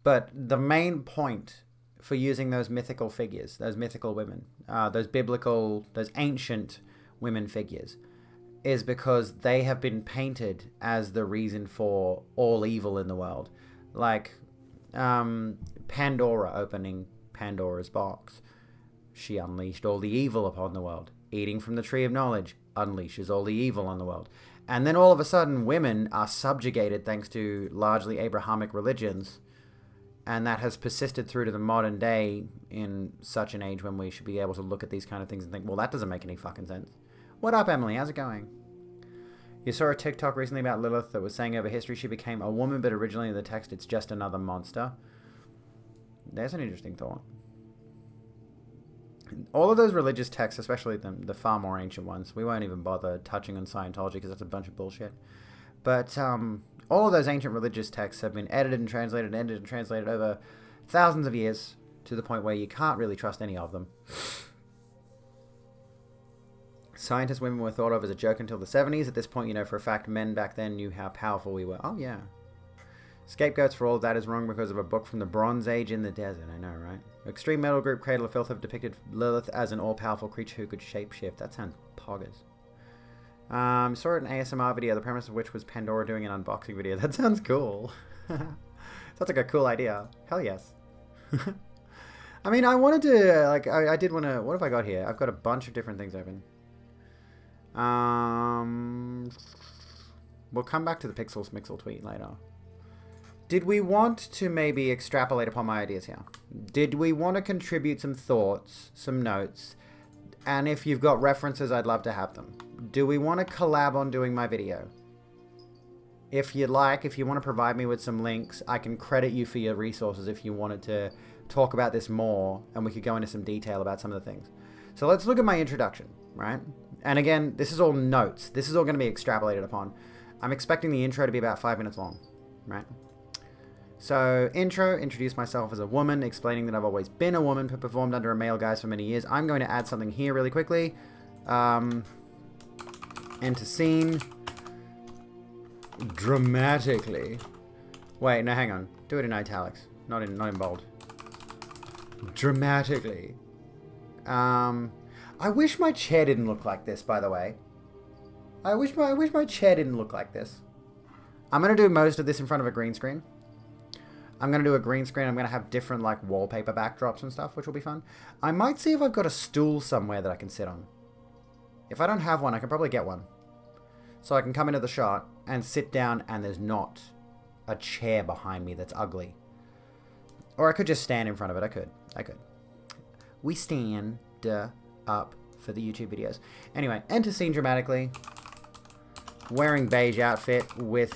But the main point for using those mythical figures, those mythical women, those ancient women figures, is because they have been painted as the reason for all evil in the world. Like Pandora opening Pandora's box. She unleashed all the evil upon the world. Eating from the tree of knowledge unleashes all the evil on the world. And then all of a sudden, women are subjugated thanks to largely Abrahamic religions. And that has persisted through to the modern day, in such an age when we should be able to look at these kind of things and think, well, that doesn't make any fucking sense. What up, Emily? How's it going? You saw a TikTok recently about Lilith that was saying over history she became a woman, but originally in the text it's just another monster. There's an interesting thought. All of those religious texts, especially the far more ancient ones, we won't even bother touching on Scientology because that's a bunch of bullshit. But all of those ancient religious texts have been edited and translated over thousands of years to the point where you can't really trust any of them. Scientist women were thought of as a joke until the 70s. At this point, you know for a fact men back then knew how powerful we were. Oh, yeah. Scapegoats for all of that is wrong because of a book from the Bronze Age in the desert. I know, right? Extreme metal group Cradle of Filth have depicted Lilith as an all-powerful creature who could shapeshift. That sounds poggers. Saw an ASMR video, the premise of which was Pandora doing an unboxing video. That sounds cool. Sounds like a cool idea. Hell yes. I mean, I wanted to, like, I did want to, what have I got here? I've got a bunch of different things open. We'll come back to the Pixels Mixel tweet later. Did we want to maybe extrapolate upon my ideas here? Did we want to contribute some thoughts, some notes? And if you've got references, I'd love to have them. Do we want to collab on doing my video? If you'd like, if you want to provide me with some links, I can credit you for your resources if you wanted to talk about this more, and we could go into some detail about some of the things. So let's look at my introduction, right? And again, this is all notes. This is all going to be extrapolated upon. I'm expecting the intro to be about 5 minutes long, right? So, intro, introduce myself as a woman, explaining that I've always been a woman, but performed under a male guise for many years. I'm going to add something here really quickly. Enter scene. Dramatically. Wait, no, hang on. Do it in italics. Not in bold. Dramatically. I wish my chair didn't look like this, by the way. I wish my chair didn't look like this. I'm going to do most of this in front of a green screen. I'm going to do a green screen. I'm going to have different, like, wallpaper backdrops and stuff, which will be fun. I might see if I've got a stool somewhere that I can sit on. If I don't have one, I can probably get one. So I can come into the shot and sit down and there's not a chair behind me that's ugly. Or I could just stand in front of it. I could. We stand up for the YouTube videos. Anyway, enter scene dramatically. Wearing beige outfit with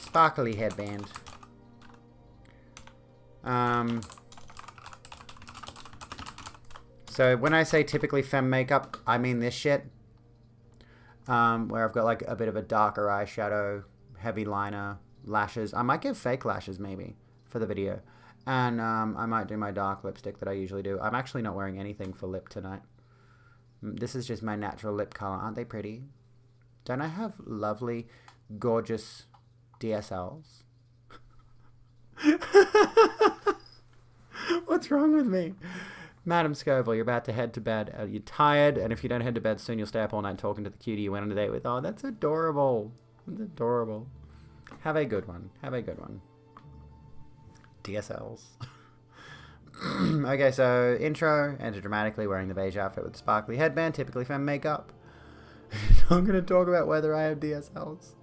sparkly headband. So when I say typically femme makeup, I mean this shit. Where I've got like a bit of a darker eyeshadow, heavy liner, lashes. I might give fake lashes maybe for the video. And I might do my dark lipstick that I usually do. I'm actually not wearing anything for lip tonight. This is just my natural lip color. Aren't they pretty? Don't I have lovely, gorgeous DSLs? What's wrong with me? Madam Scoville, you're about to head to bed. You're tired, and if you don't head to bed soon, you'll stay up all night talking to the cutie you went on a date with. Oh, that's adorable. That's adorable. Have a good one. Have a good one. DSLs. Okay, so intro, enter dramatically wearing the beige outfit with the sparkly headband, typically femme makeup. I'm going to talk about whether I have DSLs.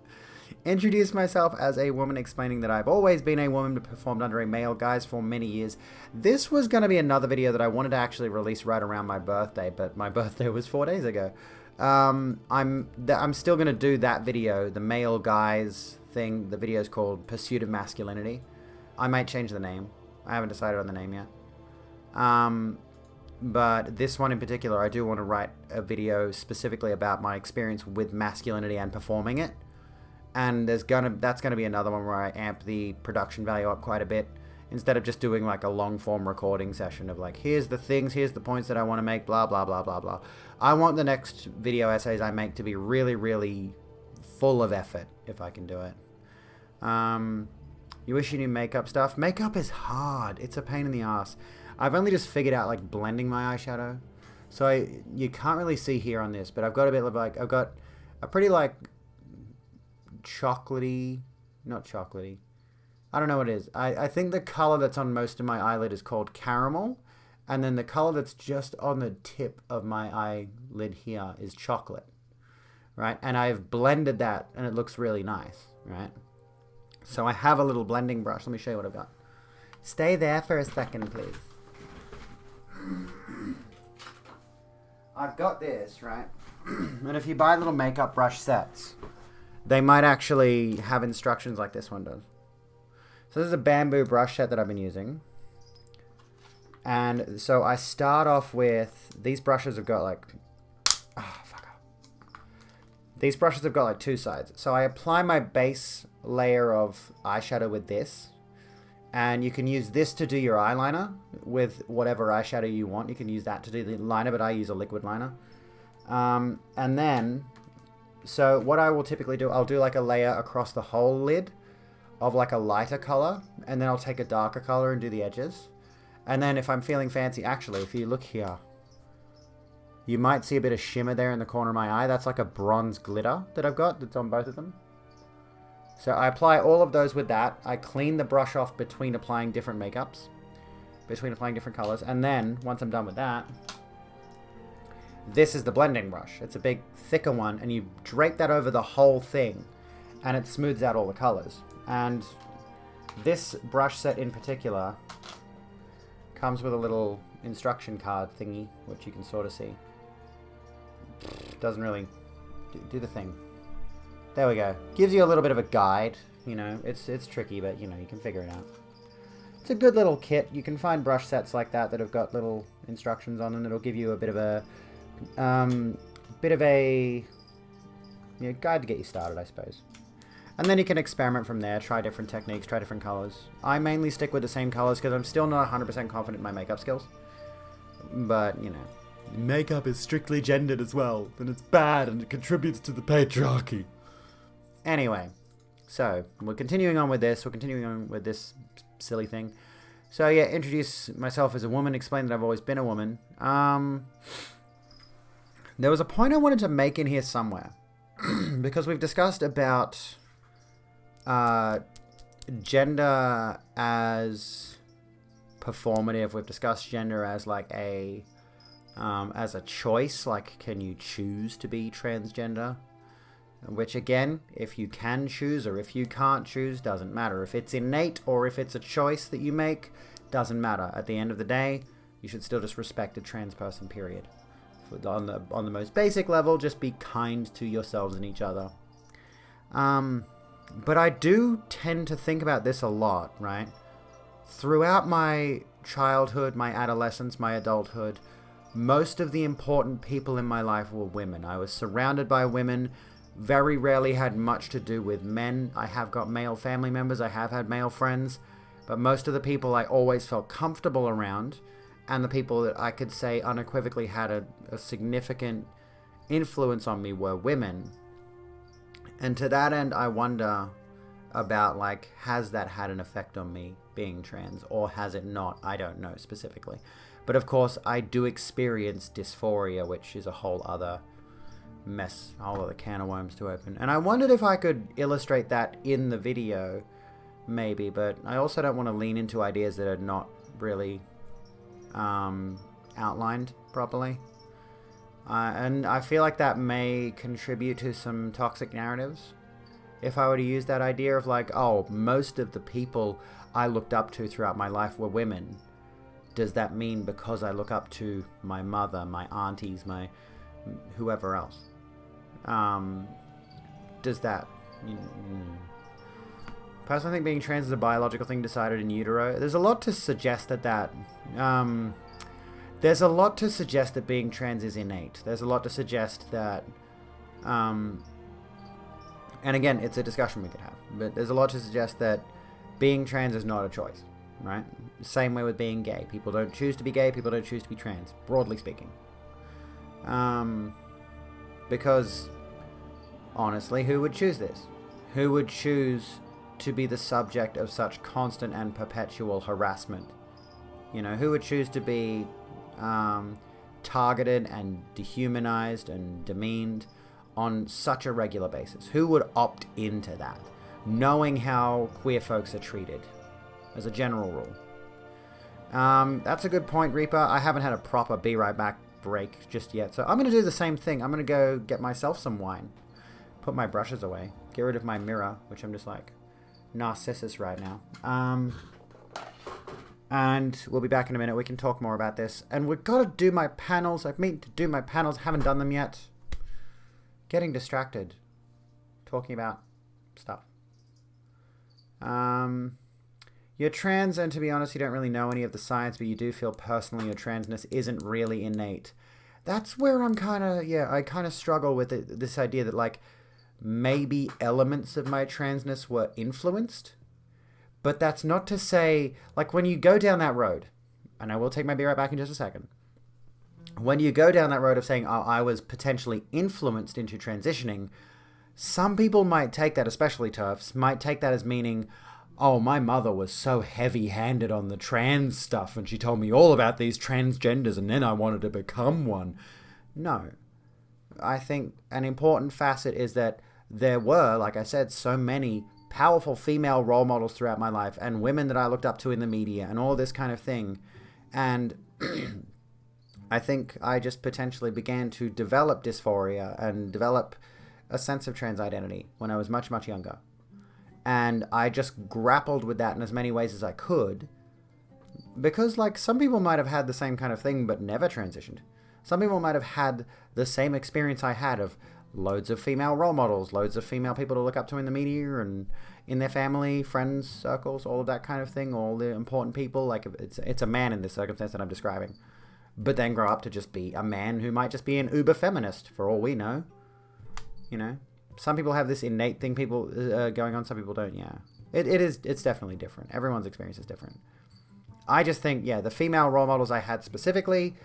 Introduce myself as a woman, explaining that I've always been a woman but performed under a male guise for many years. This was going to be another video that I wanted to actually release right around my birthday, but my birthday was 4 days ago. I'm still going to do that video, the male guise thing. The video is called Pursuit of Masculinity. I might change the name. I haven't decided on the name yet. But this one in particular, I do want to write a video specifically about my experience with masculinity and performing it. And that's gonna be another one where I amp the production value up quite a bit, instead of just doing like a long form recording session of like, here's the things, here's the points that I want to make, blah blah blah blah blah. I want the next video essays I make to be really, really full of effort if I can do it. You wish you knew makeup stuff. Makeup is hard. It's a pain in the ass. I've only just figured out like blending my eyeshadow, so you can't really see here on this, but I've got a bit of like, I've got a pretty like chocolatey, not chocolatey, I don't know what it is. I think the color that's on most of my eyelid is called caramel, and then the color that's just on the tip of my eyelid here is chocolate, right? And I've blended that and it looks really nice, right? So I have a little blending brush. Let me show you what I've got. Stay there for a second, please. I've got this, right? And if you buy little makeup brush sets, they might actually have instructions like this one does. So this is a bamboo brush set that I've been using. And so I start off with, these brushes have got like, these brushes have got like two sides. So I apply my base layer of eyeshadow with this. And you can use this to do your eyeliner with whatever eyeshadow you want. You can use that to do the liner, but I use a liquid liner. And then, so what I will typically do, I'll do like a layer across the whole lid of like a lighter color. And then I'll take a darker color and do the edges. And then if I'm feeling fancy, actually, if you look here, you might see a bit of shimmer there in the corner of my eye. That's like a bronze glitter that I've got that's on both of them. So I apply all of those with that. I clean the brush off between applying different makeups, between applying different colors. And then, once I'm done with that, this is the blending brush. It's a big, thicker one, and you drape that over the whole thing, and it smooths out all the colors. And this brush set in particular comes with a little instruction card thingy, which you can sort of see. Doesn't really do the thing. There we go. Gives you a little bit of a guide. You know, it's tricky, but you know, you can figure it out. It's a good little kit. You can find brush sets like that that have got little instructions on them. It'll give you a bit of a you know, guide to get you started, I suppose. And then you can experiment from there, try different techniques, try different colors. I mainly stick with the same colors because I'm still not 100% confident in my makeup skills. But, you know, makeup is strictly gendered as well, and it's bad and it contributes to the patriarchy. Anyway, so we're continuing on with this. We're continuing on with this silly thing. So yeah, introduce myself as a woman, explain that I've always been a woman. There was a point I wanted to make in here somewhere. Because we've discussed about gender as performative. We've discussed gender as like a choice, like can you choose to be transgender? Which again, if you can choose or if you can't choose, doesn't matter. If it's innate or if it's a choice that you make, doesn't matter. At the end of the day, you should still just respect a trans person, period. On the most basic level, just be kind to yourselves and each other. But I do tend to think about this a lot, right? Throughout my childhood, my adolescence, my adulthood, most of the important people in my life were women. I was surrounded by women, very rarely had much to do with men. I have got male family members, I have had male friends, but most of the people I always felt comfortable around, and the people that I could say unequivocally had a significant influence on me were women. And to that end, I wonder about, like, has that had an effect on me being trans, or has it not? I don't know specifically. But of course, I do experience dysphoria, which is a whole other mess, a whole other can of worms to open. And I wondered if I could illustrate that in the video, maybe, but I also don't want to lean into ideas that are not really outlined properly. And I feel like that may contribute to some toxic narratives. If I were to use that idea of like, oh, most of the people I looked up to throughout my life were women. Does that mean because I look up to my mother, my aunties, my whoever else? Does that... Personally, I think being trans is a biological thing decided in utero. There's a lot to suggest that there's a lot to suggest that being trans is innate. There's a lot to suggest that... and again, it's a discussion we could have. But there's a lot to suggest that being trans is not a choice, right? Same way with being gay. People don't choose to be gay. People don't choose to be trans, broadly speaking. Because, honestly, who would choose this? Who would choose to be the subject of such constant and perpetual harassment? You know, who would choose to be targeted and dehumanized and demeaned on such a regular basis? Who would opt into that, knowing how queer folks are treated, as a general rule? That's a good point, Reaper. I haven't had a proper Be Right Back break just yet, so I'm going to do the same thing. I'm going to go get myself some wine, put my brushes away, get rid of my mirror, which I'm just like Narcissus right now. And we'll be back in a minute. We can talk more about this. And we've got to do my panels. I've meant to do my panels. Haven't done them yet. Getting distracted. Talking about stuff. You're trans, and to be honest, you don't really know any of the science, but you do feel personally your transness isn't really innate. That's where I'm I kind of struggle with this idea that, like, maybe elements of my transness were influenced. But that's not to say, like, when you go down that road, and I will take my beer right back in just a second. When you go down that road of saying, oh, I was potentially influenced into transitioning, some people might take that, especially TERFs, might take that as meaning, oh, my mother was so heavy-handed on the trans stuff and she told me all about these transgenders and then I wanted to become one. No. I think an important facet is that there were, like I said, so many powerful female role models throughout my life and women that I looked up to in the media and all this kind of thing. And I think I just potentially began to develop dysphoria and develop a sense of trans identity when I was much, much younger. And I just grappled with that in as many ways as I could. Because, like, some people might have had the same kind of thing but never transitioned. Some people might have had the same experience I had of loads of female role models, loads of female people to look up to in the media and in their family, friends, circles, all of that kind of thing, all the important people. Like, it's a man in this circumstance that I'm describing. But then grow up to just be a man who might just be an uber feminist, for all we know. You know? Some people have this innate thing people going on, some people don't, yeah. It's definitely different. Everyone's experience is different. I just think, yeah, the female role models I had specifically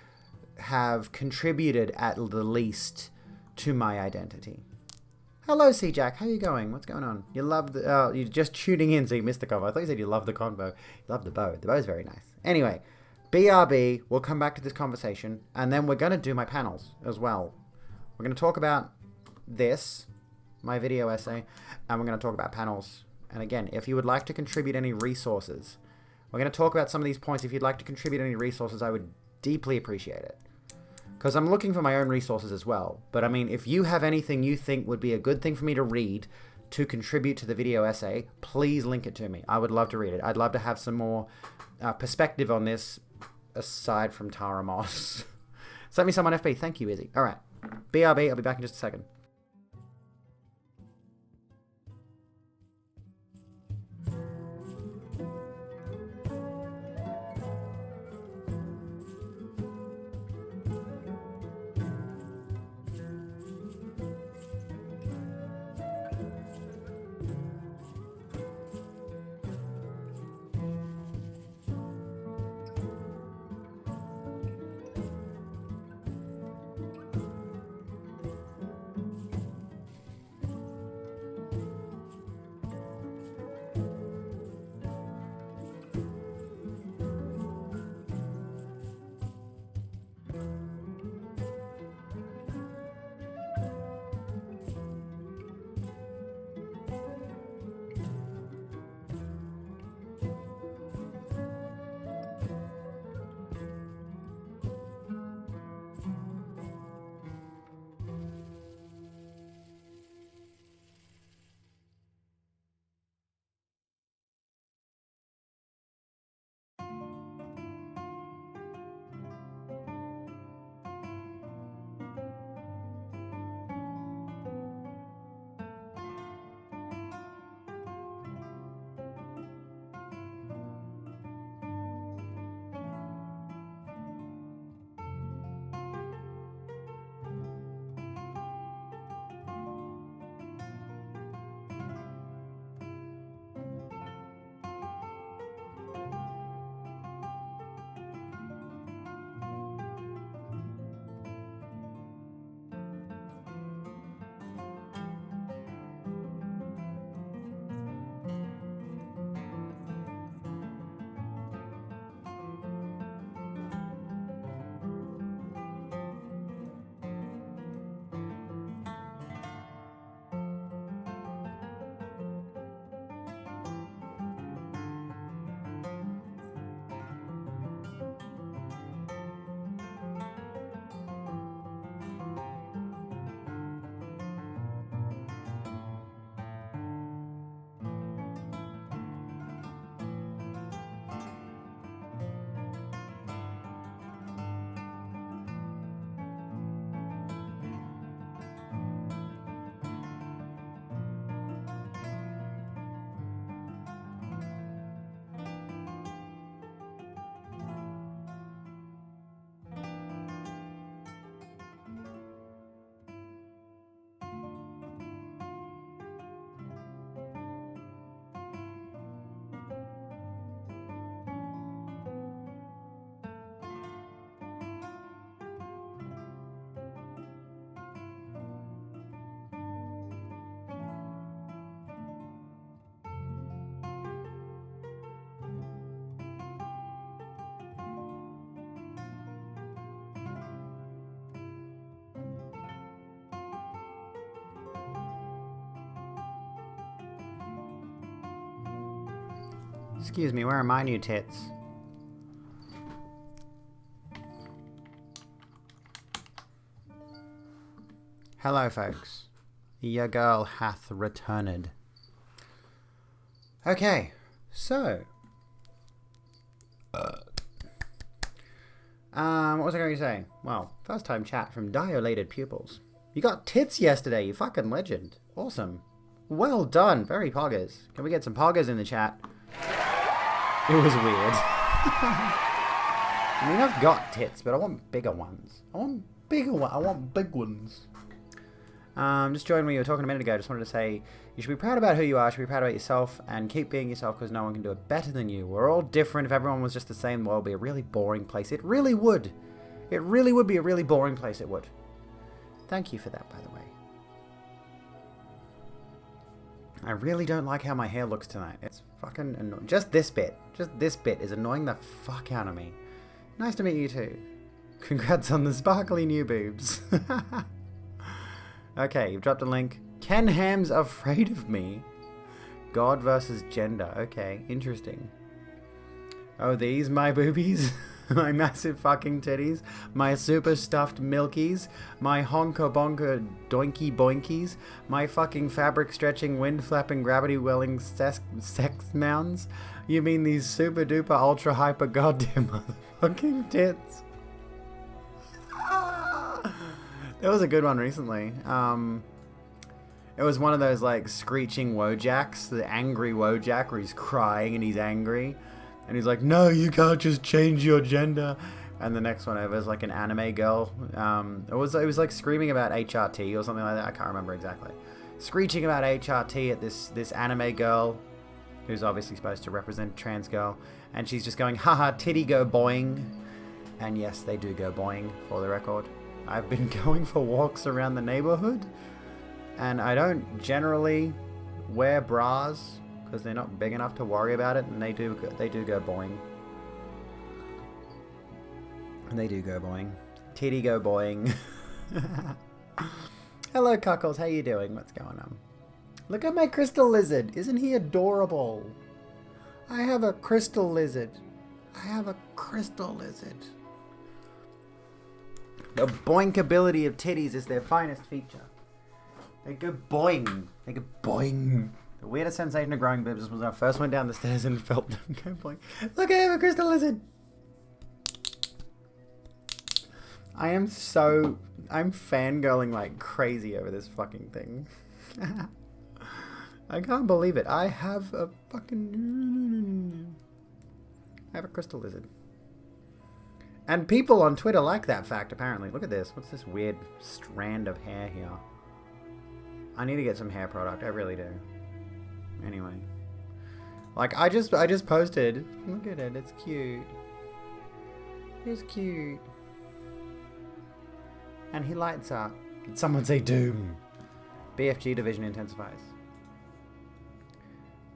have contributed at the least to my identity. Hello, C-Jack. How you going? What's going on? You love the... you're just tuning in, so you missed the convo. I thought you said you love the convo. You love the bow. The bow's very nice. Anyway, BRB, we'll come back to this conversation, and then we're going to do my panels as well. We're going to talk about this, my video essay, and we're going to talk about panels. And again, if you would like to contribute any resources, we're going to talk about some of these points. If you'd like to contribute any resources, I would deeply appreciate it. Because I'm looking for my own resources as well. But I mean, if you have anything you think would be a good thing for me to read to contribute to the video essay, please link it to me. I would love to read it. I'd love to have some more perspective on this aside from Tara Moss. Send me someone FB. Thank you, Izzy. All right. BRB. I'll be back in just a second. Excuse me, where are my new tits? Hello, folks. Your girl hath returned. Okay, so... what was I going to say? Well, first time chat from Dilated Pupils. You got tits yesterday, you fucking legend. Awesome. Well done, very poggers. Can we get some poggers in the chat? It was weird. I mean, I've got tits, but I want bigger ones. I want bigger ones. I want big ones. Just joined when you were talking a minute ago. Just wanted to say you should be proud about who you are. You should be proud about yourself and keep being yourself because no one can do it better than you. We're all different. If everyone was just the same, the world would be a really boring place. It really would. It really would be a really boring place. It would. Thank you for that, by the way. I really don't like how my hair looks tonight. It's fucking annoying. Just this bit is annoying the fuck out of me. Nice to meet you too. Congrats on the sparkly new boobs. Okay, you've dropped a link. Ken Ham's afraid of me. God versus gender. Okay, interesting. Oh, these my boobies? My massive fucking titties? My super stuffed milkies? My honka bonka doinky boinkies? My fucking fabric stretching, wind flapping, gravity welling sex mounds? You mean these super duper ultra hyper goddamn motherfucking tits? There was a good one recently. It was one of those like screeching Wojaks, the angry Wojak where he's crying and he's angry. And he's like, no, you can't just change your gender. And the next one over is like an anime girl. It was like screaming about HRT or something like that. I can't remember exactly. Screeching about HRT at this anime girl who's obviously supposed to represent trans girl. And she's just going, haha, titty go boing. And yes, they do go boing, for the record. I've been going for walks around the neighborhood. And I don't generally wear bras because they're not big enough to worry about it, and they do go boing. And they do go boing. Titty go boing. Hello, Cuckles. How you doing? What's going on? Look at my crystal lizard. Isn't he adorable? I have a crystal lizard. I have a crystal lizard. The boinkability of titties is their finest feature. They go boing. They go boing. The weirdest sensation of growing boobs was when I first went down the stairs and felt them go boing. Look, I have a crystal lizard. I'm fangirling like crazy over this fucking thing. I can't believe it. I have a crystal lizard. And people on Twitter like that fact, apparently. Look at this. What's this weird strand of hair here? I need to get some hair product. I really do. Anyway. Like, I just posted. Look at it. It's cute. It's cute. And he lights up. Did someone say doom? BFG division intensifies.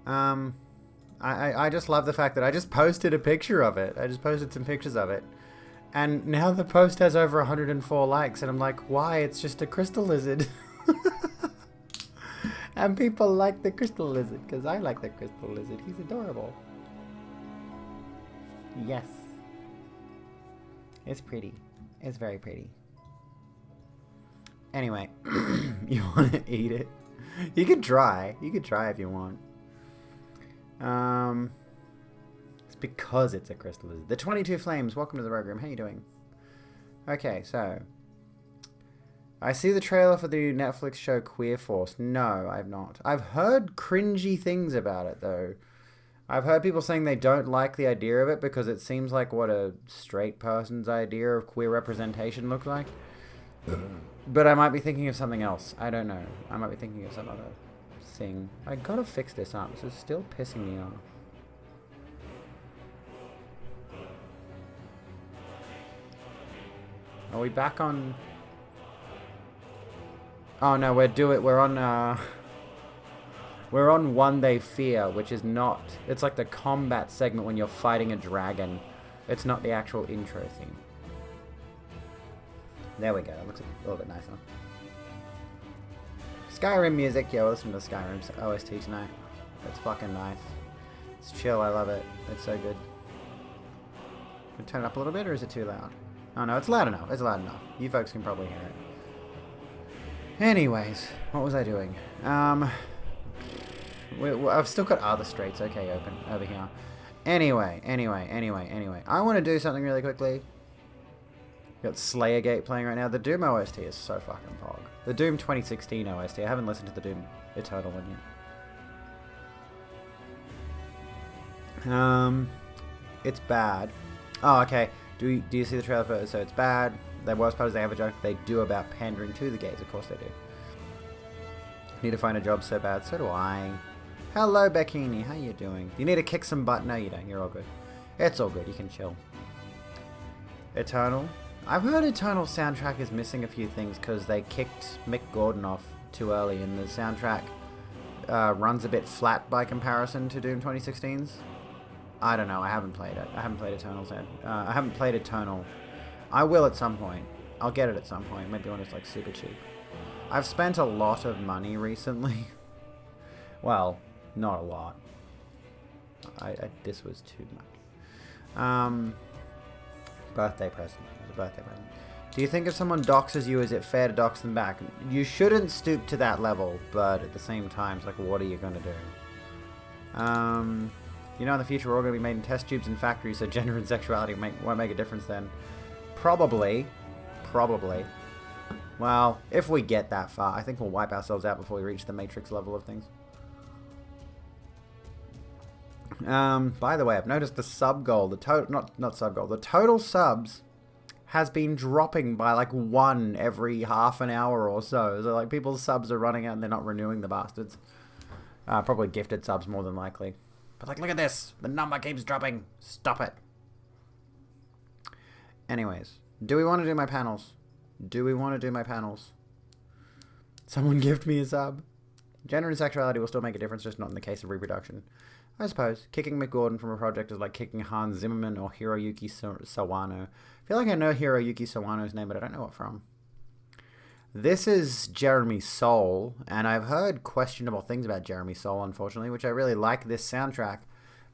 I just love the fact that I just posted a picture of it. I just posted some pictures of it. And now the post has over 104 likes. And I'm like, why? It's just a crystal lizard. And people like the crystal lizard. Because I like the crystal lizard. He's adorable. Yes. It's pretty. It's very pretty. Anyway. You want to eat it? You could try. You could try if you want. It's because it's a crystal lizard. The 22 Flames, welcome to the program. How you doing? Okay, so I see the trailer for the new Netflix show Queer Force. No, I've not. I've heard cringy things about it though. I've heard people saying they don't like the idea of it because it seems like what a straight person's idea of queer representation looks like. But I might be thinking of something else. I don't know. I might be thinking of some other thing. I gotta fix this up. This is still pissing me off. Are we back on? Oh no, we're on One They Fear, which is not. It's like the combat segment when you're fighting a dragon. It's not the actual intro theme. There we go. That looks a little bit nicer. Skyrim music. Yeah, we'll listen to the Skyrim OST tonight. That's fucking nice. It's chill, I love it. It's so good. Can I turn it up a little bit, or is it too loud? Oh no, it's loud enough. It's loud enough. You folks can probably hear it. Anyways, what was I doing? I've still got other streets, okay, open over here. Anyway. I want to do something really quickly. Got Slayergate playing right now. The Doom OST is so fucking pog. The Doom 2016 OST. I haven't listened to the Doom Eternal one yet. It's bad. Oh, okay. Do you see the trailer for it? So it's bad. The worst part is they have a joke they do about pandering to the gays. Of course they do. Need to find a job so bad. So do I. Hello, Beckini. How you doing? You need to kick some butt? No, you don't. You're all good. It's all good. You can chill. Eternal. I've heard Eternal soundtrack is missing a few things because they kicked Mick Gordon off too early, and the soundtrack runs a bit flat by comparison to Doom 2016's. I don't know. I haven't played it. I haven't played Eternal. I haven't played Eternal. I will at some point. I'll get it at some point. Maybe when it's like super cheap. I've spent a lot of money recently. Well, not a lot. This was too much. Birthday present. It was a birthday present. Do you think if someone doxes you, is it fair to dox them back? You shouldn't stoop to that level, but at the same time, it's like, what are you going to do? You know in the future we're all going to be made in test tubes in factories, so gender and sexuality won't make a difference then. Probably. Well, if we get that far, I think we'll wipe ourselves out before we reach the Matrix level of things. By the way, I've noticed the sub goal, the total subs has been dropping by like 1 every half an hour or so. So like people's subs are running out and they're not renewing the bastards. Probably gifted subs more than likely. But like, look at this. The number keeps dropping. Stop it. Anyways, do we want to do my panels? Someone gift me a sub. Gender and sexuality will still make a difference, just not in the case of reproduction. I suppose. Kicking Mick Gordon from a project is like kicking Hans Zimmerman or Hiroyuki Sawano. I feel like I know Hiroyuki Sawano's name, but I don't know what from. This is Jeremy Soule, and I've heard questionable things about Jeremy Soule, unfortunately, which I really like this soundtrack,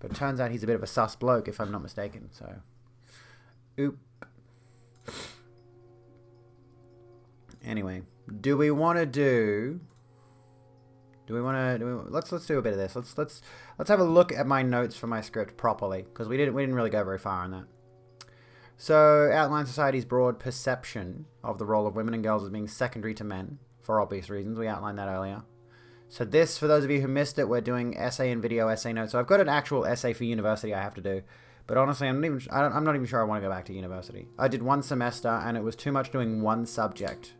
but it turns out he's a bit of a sus bloke, if I'm not mistaken, so... Oop. Anyway, do we want to do... Let's do a bit of this. Let's have a look at my notes for my script properly, because we didn't really go very far on that. So, outline society's broad perception of the role of women and girls as being secondary to men, for obvious reasons. We outlined that earlier. So this, for those of you who missed it, we're doing essay and video essay notes. So I've got an actual essay for university I have to do, but honestly, I'm not even sure I want to go back to university. I did 1 semester, and it was too much doing 1 subject.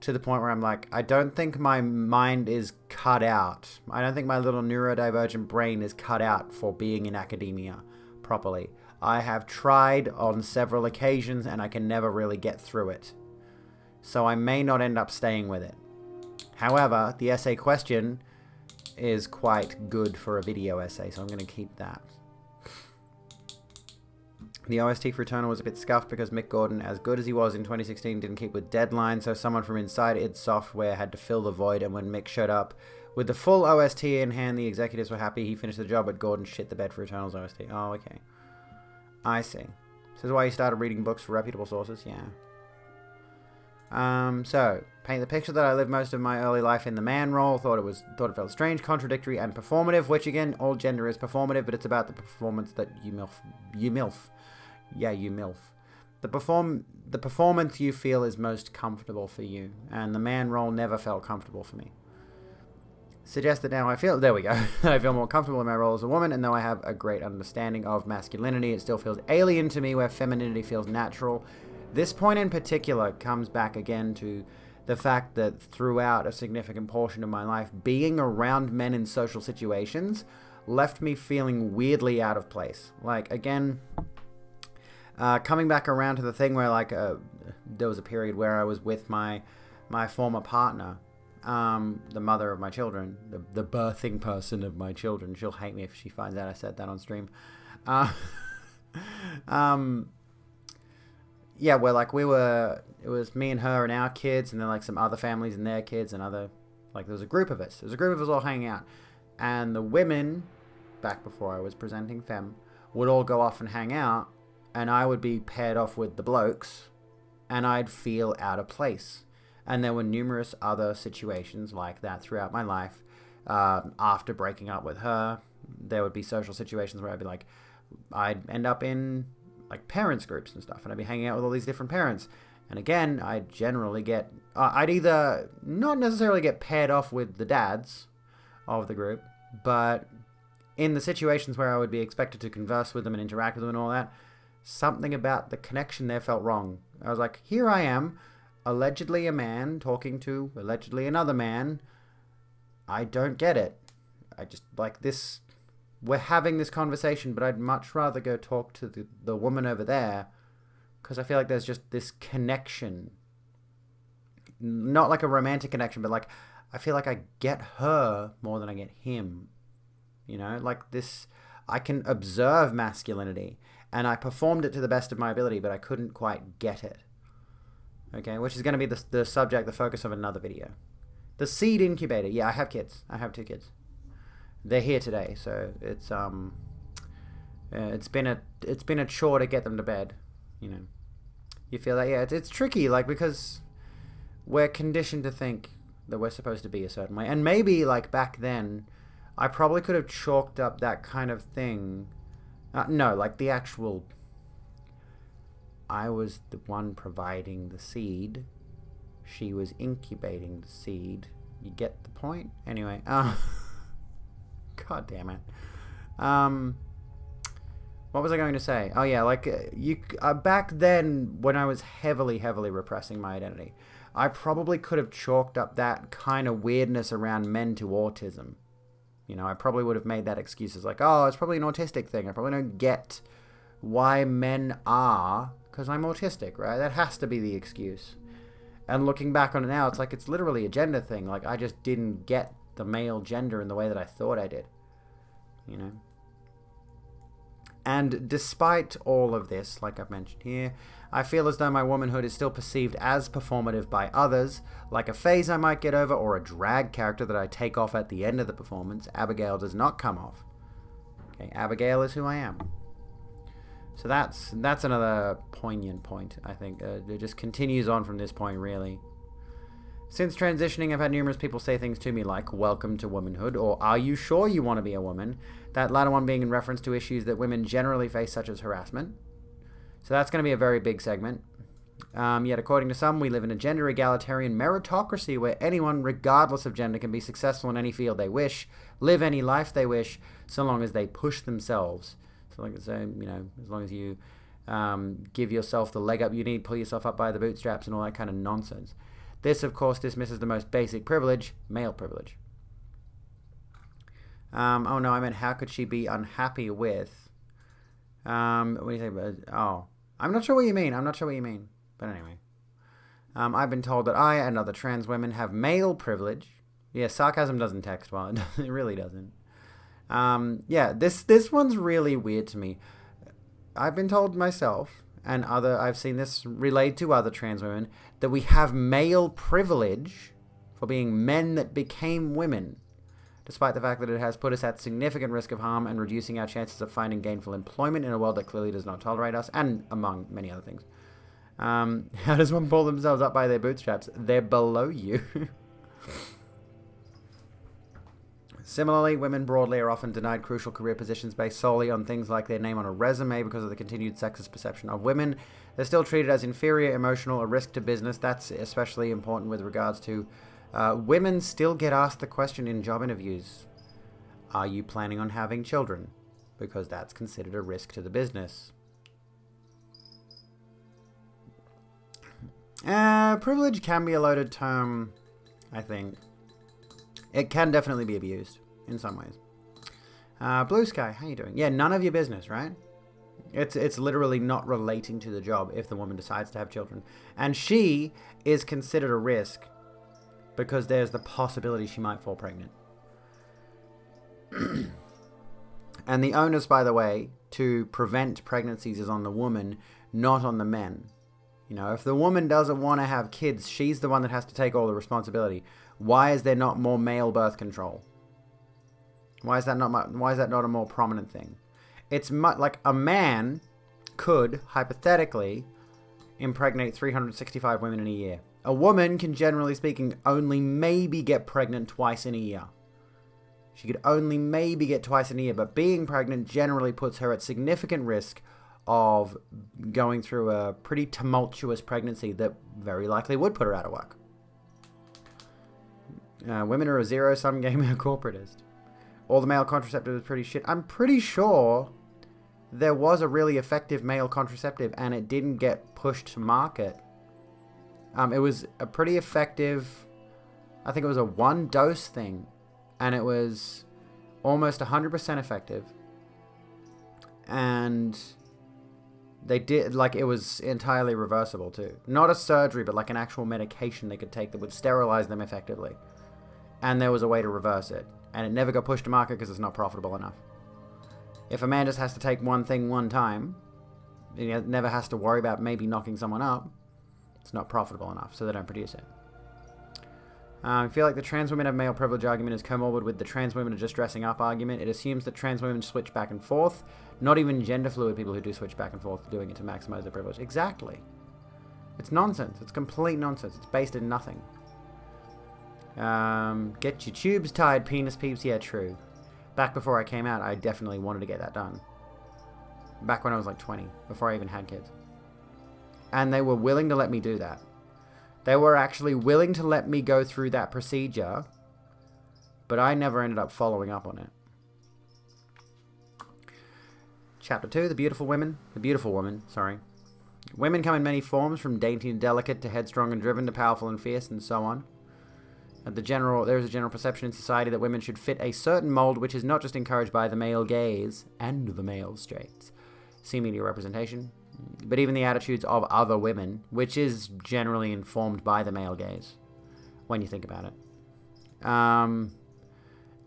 To the point where I'm like, I don't think my mind is cut out. I don't think my little neurodivergent brain is cut out for being in academia properly. I have tried on several occasions and I can never really get through it. So I may not end up staying with it. However, the essay question is quite good for a video essay, so I'm going to keep that. The OST for Eternal was a bit scuffed because Mick Gordon, as good as he was in 2016, didn't keep with deadlines, so someone from inside id Software had to fill the void, and when Mick showed up with the full OST in hand, the executives were happy he finished the job, but Gordon shit the bed for Eternal's OST. Oh, okay. I see. This is why you started reading books for reputable sources? Yeah. So, paint the picture that I lived most of my early life in the man role, thought it felt strange, contradictory, and performative, which again, all gender is performative, but it's about the performance that you MILF. Yeah, you MILF. The performance you feel is most comfortable for you, and the man role never felt comfortable for me. Suggest that now I feel... There we go. I feel more comfortable in my role as a woman, and though I have a great understanding of masculinity, it still feels alien to me where femininity feels natural. This point in particular comes back again to the fact that throughout a significant portion of my life, being around men in social situations left me feeling weirdly out of place. Like, again... coming back around to the thing where, like, there was a period where I was with my former partner, the mother of my children, the birthing person of my children. She'll hate me if she finds out I said that on stream. Yeah, where, like, it was me and her and our kids, and then, like, some other families and their kids, and other, like, there was a group of us. There was a group of us all hanging out. And the women back before I was presenting femme, would all go off and hang out, and I would be paired off with the blokes, and I'd feel out of place. And there were numerous other situations like that throughout my life. After breaking up with her, there would be social situations where I'd end up in like parents groups and stuff, and I'd be hanging out with all these different parents. And again, I'd generally get, I'd either not necessarily get paired off with the dads of the group, but in the situations where I would be expected to converse with them and interact with them and all that, something about the connection there felt wrong. I was like, here I am, allegedly a man talking to allegedly another man. I don't get it. I just like this. We're having this conversation, but I'd much rather go talk to the woman over there, because I feel like there's just this connection. Not like a romantic connection, but like I feel like I get her more than I get him. You know, like this, I can observe masculinity, and I performed it to the best of my ability, but I couldn't quite get it. Okay, which is going to be the subject, the focus of another video. The seed incubator. Yeah, I have kids. I have 2 kids. They're here today, so it's been a chore to get them to bed. You know, you feel that? Yeah, it's tricky, like, because we're conditioned to think that we're supposed to be a certain way, and maybe like back then, I probably could have chalked up that kind of thing. No, like the actual. I was the one providing the seed. She was incubating the seed. You get the point? Anyway, God damn it. What was I going to say? Oh yeah, like back then when I was heavily repressing my identity, I probably could have chalked up that kind of weirdness around men to autism. You know, I probably would have made that excuse as like, oh, it's probably an autistic thing. I probably don't get why men are, because I'm autistic, right? That has to be the excuse. And looking back on it now, it's like it's literally a gender thing. Like I just didn't get the male gender in the way that I thought I did. You know? And despite all of this, like I've mentioned here, I feel as though my womanhood is still perceived as performative by others, like a phase I might get over or a drag character that I take off at the end of the performance. Abigail does not come off. Okay, Abigail is who I am. So that's another poignant point, I think. It just continues on from this point, really. Since transitioning, I've had numerous people say things to me like, welcome to womanhood, or are you sure you want to be a woman? That latter one being in reference to issues that women generally face, such as harassment. So that's going to be a very big segment. Yet according to some, we live in a gender egalitarian meritocracy where anyone, regardless of gender, can be successful in any field they wish, live any life they wish, so long as they push themselves. So like I say, you know, as long as you give yourself the leg up you need, pull yourself up by the bootstraps and all that kind of nonsense. This, of course, dismisses the most basic privilege, male privilege. Oh no, I meant how could she be unhappy with? What do you say? Oh, I'm not sure what you mean. But anyway, I've been told that I and other trans women have male privilege. Yeah, sarcasm doesn't text well. It really doesn't. Yeah, this one's really weird to me. I've been told myself, and I've seen this relayed to other trans women, that we have male privilege for being men that became women, despite the fact that it has put us at significant risk of harm and reducing our chances of finding gainful employment in a world that clearly does not tolerate us, and among many other things. How does one pull themselves up by their bootstraps? They're below you. Similarly, women broadly are often denied crucial career positions based solely on things like their name on a resume because of the continued sexist perception of women. They're still treated as inferior, emotional, a risk to business. That's especially important with regards to women still get asked the question in job interviews, are you planning on having children? Because that's considered a risk to the business. Privilege can be a loaded term, I think. It can definitely be abused in some ways. Blue Sky, how you doing? Yeah, none of your business, right? It's literally not relating to the job if the woman decides to have children. And she is considered a risk because there's the possibility she might fall pregnant. And the onus, by the way, to prevent pregnancies is on the woman, not on the men. You know, if the woman doesn't want to have kids, she's the one that has to take all the responsibility. Why is there not more male birth control? Why is that not a more prominent thing? It's like a man could, hypothetically, impregnate 365 women in a year. A woman can, generally speaking, only maybe get pregnant twice in a year. She could only maybe get twice in a year, but being pregnant generally puts her at significant risk of going through a pretty tumultuous pregnancy that very likely would put her out of work. Women are a zero-sum game and a corporatist. All the male contraceptive is pretty shit. I'm pretty sure there was a really effective male contraceptive and it didn't get pushed to market. It was a pretty effective, I think it was a 1-dose thing, and it was almost 100% effective. And they did, like, it was entirely reversible too. Not a surgery, but like an actual medication they could take that would sterilize them effectively. And there was a way to reverse it. And it never got pushed to market because it's not profitable enough. If a man just has to take one thing one time, he never has to worry about maybe knocking someone up, it's not profitable enough, so they don't produce it. I feel like the trans women have male privilege argument is comorbid with the trans women are just dressing up argument. It assumes that trans women switch back and forth. Not even gender fluid people who do switch back and forth doing it to maximize their privilege. Exactly. It's nonsense. It's complete nonsense. It's based in nothing. Get your tubes tied, penis peeps. Yeah, true. Back before I came out, I definitely wanted to get that done. Back when I was like 20, before I even had kids. And they were willing to let me do that. They were actually willing to let me go through that procedure, but I never ended up following up on it. Chapter 2, the beautiful women. The beautiful woman, sorry. Women come in many forms, from dainty and delicate to headstrong and driven to powerful and fierce and so on. There is a general perception in society that women should fit a certain mold, which is not just encouraged by the male gaze and the male straights. See media representation. But even the attitudes of other women, which is generally informed by the male gaze, when you think about it. I